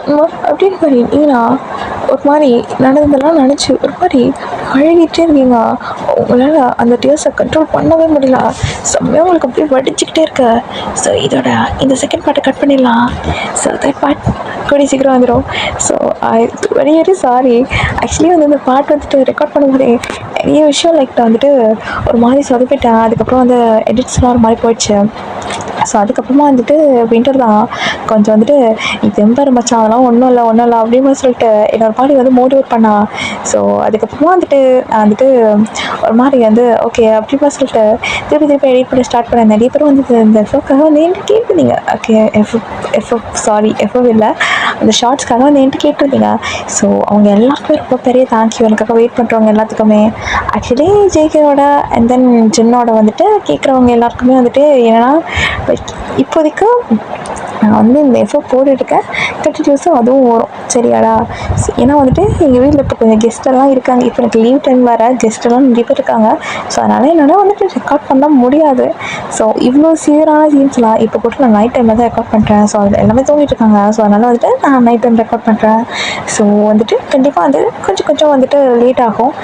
அம்மா அப்படின்னு பண்ணிட்டீங்கன்னா ஒரு மாதிரி நடந்ததெல்லாம் நினச்சி ஒரு மாதிரி அழுகிட்டே இருக்கீங்க. உங்களால் அந்த டீயர்ஸை கண்ட்ரோல் பண்ணவே முடியல. செம்மையாக உங்களுக்கு அப்படியே வடிச்சுக்கிட்டே இருக்க. ஸோ இதோட இந்த செகண்ட் பார்ட்டை கட் பண்ணிடலாம். ஸோ தேர்ட் பார்ட் கூடிய சீக்கிரம் வந்துடும். So I very very sorry. Actually வந்து இந்த பார்ட் வந்துட்டு ரெக்கார்ட் பண்ணும்போதே நிறைய விஷயம் லைக் வந்துட்டு ஒரு மாதிரி சொதப்பிட்டேன். அதுக்கப்புறம் வந்து எடிட்ஸ்லாம் ஒரு மாதிரி போயிடுச்சு. ஸோ அதுக்கப்புறமா வந்துட்டு வின்டர் தான் கொஞ்சம் வந்துட்டு நீ தெம்பர் மச்சான் அதெல்லாம் ஒன்றும் இல்லை அப்படின்னு சொல்லிட்டு என்னோட பாடி வந்து மோட்டிவேட் பண்ணா. ஸோ அதுக்கப்புறமா வந்துட்டு நான் வந்துட்டு ஒரு மாதிரி வந்து ஓகே அப்படிமா சொல்லிட்டு திருப்பி எடிட் பண்ண ஸ்டார்ட் பண்ணேன். நிறைய பேர் வந்து இந்த எஃப்எஃப்காக வந்து என்கிட்ட கேட்டிருந்தீங்க. ஓகே எஃப்எஃப் இல்லை அந்த ஷார்ட்ஸ்க்காக வந்து என்கிட்ட கேட்டிருந்தீங்க. ஸோ அவங்க எல்லாருக்குமே ரொம்ப பெரிய தேங்க்யூ. எனக்காக வெயிட் பண்ணுறவங்க எல்லாத்துக்குமே. ஆக்சுவலி ஜேகேயோட அண்ட் தென் ஜென்னோட வந்துட்டு கேட்குறவங்க எல்லாருக்குமே வந்துட்டு என்னென்னா இப்போதைக்கு நான் வந்து இந்த எஃப்எஃப் போட்டுட்ருக்கேன். கண்டினியூஸாக அதுவும் வரும் சரியாடா. ஏன்னா வந்துட்டு எங்கள் வீட்டில் இப்போ கொஞ்சம் கெஸ்ட்டெல்லாம் இருக்காங்க. இப்போ எனக்கு லீவ் டைம் வேறு கெஸ்ட்டெல்லாம் நிறைய பேர் இருக்காங்க. ஸோ அதனால் என்னால் வந்துட்டு ரெக்கார்ட் பண்ண முடியாது. ஸோ இவ்வளோ சீரான சீன்ஸ்லாம் இப்போ போட்டு நான் நைட் டைமில் தான் ரெக்கார்ட் பண்ணுறேன். ஸோ அதில் எல்லாமே தூங்கிட்டு இருக்காங்க. ஸோ அதனால் வந்துட்டு நான் நைட் டைம் ரெக்கார்ட் பண்ணுறேன். ஸோ வந்துட்டு கண்டிப்பாக வந்து கொஞ்சம் வந்துட்டு லேட் ஆகும்.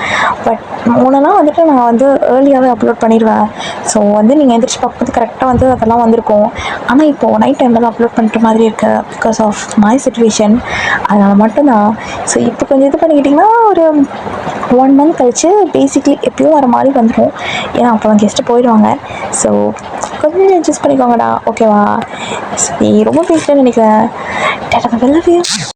பட் முன்னெல்லாம் வந்துட்டு நான் வந்து ஏர்லியாகவே அப்லோட் பண்ணிடுவேன். ஸோ வந்து நீங்கள் எந்திரிச்சு பார்க்கும்போது கரெக்டாக வந்து அதெல்லாம் வந்திருக்கும். ஆனால் இப்போது நைட் டைமில் தான் அப்லோட் பண்ணுற மாதிரி இருக்கு பிகாஸ் ஆஃப் மை சிச்சுவேஷன். அதனால் மட்டும்தான். ஸோ இப்போ கொஞ்சம் இது பண்ணிக்கிட்டிங்கன்னா ஒரு 1 மந்த் கழிச்சு பேசிக்லி எப்பயும் வர மாதிரி வந்துடும். ஏன்னா அப்போ கெஸ்ட்டு போயிடுவாங்க. ஸோ கொஞ்சம் அட்ஜஸ்ட் பண்ணிக்கோங்கடா ஓகேவா. சரி ரொம்ப பேசிட்டேன்னு நினைக்கிறேன்.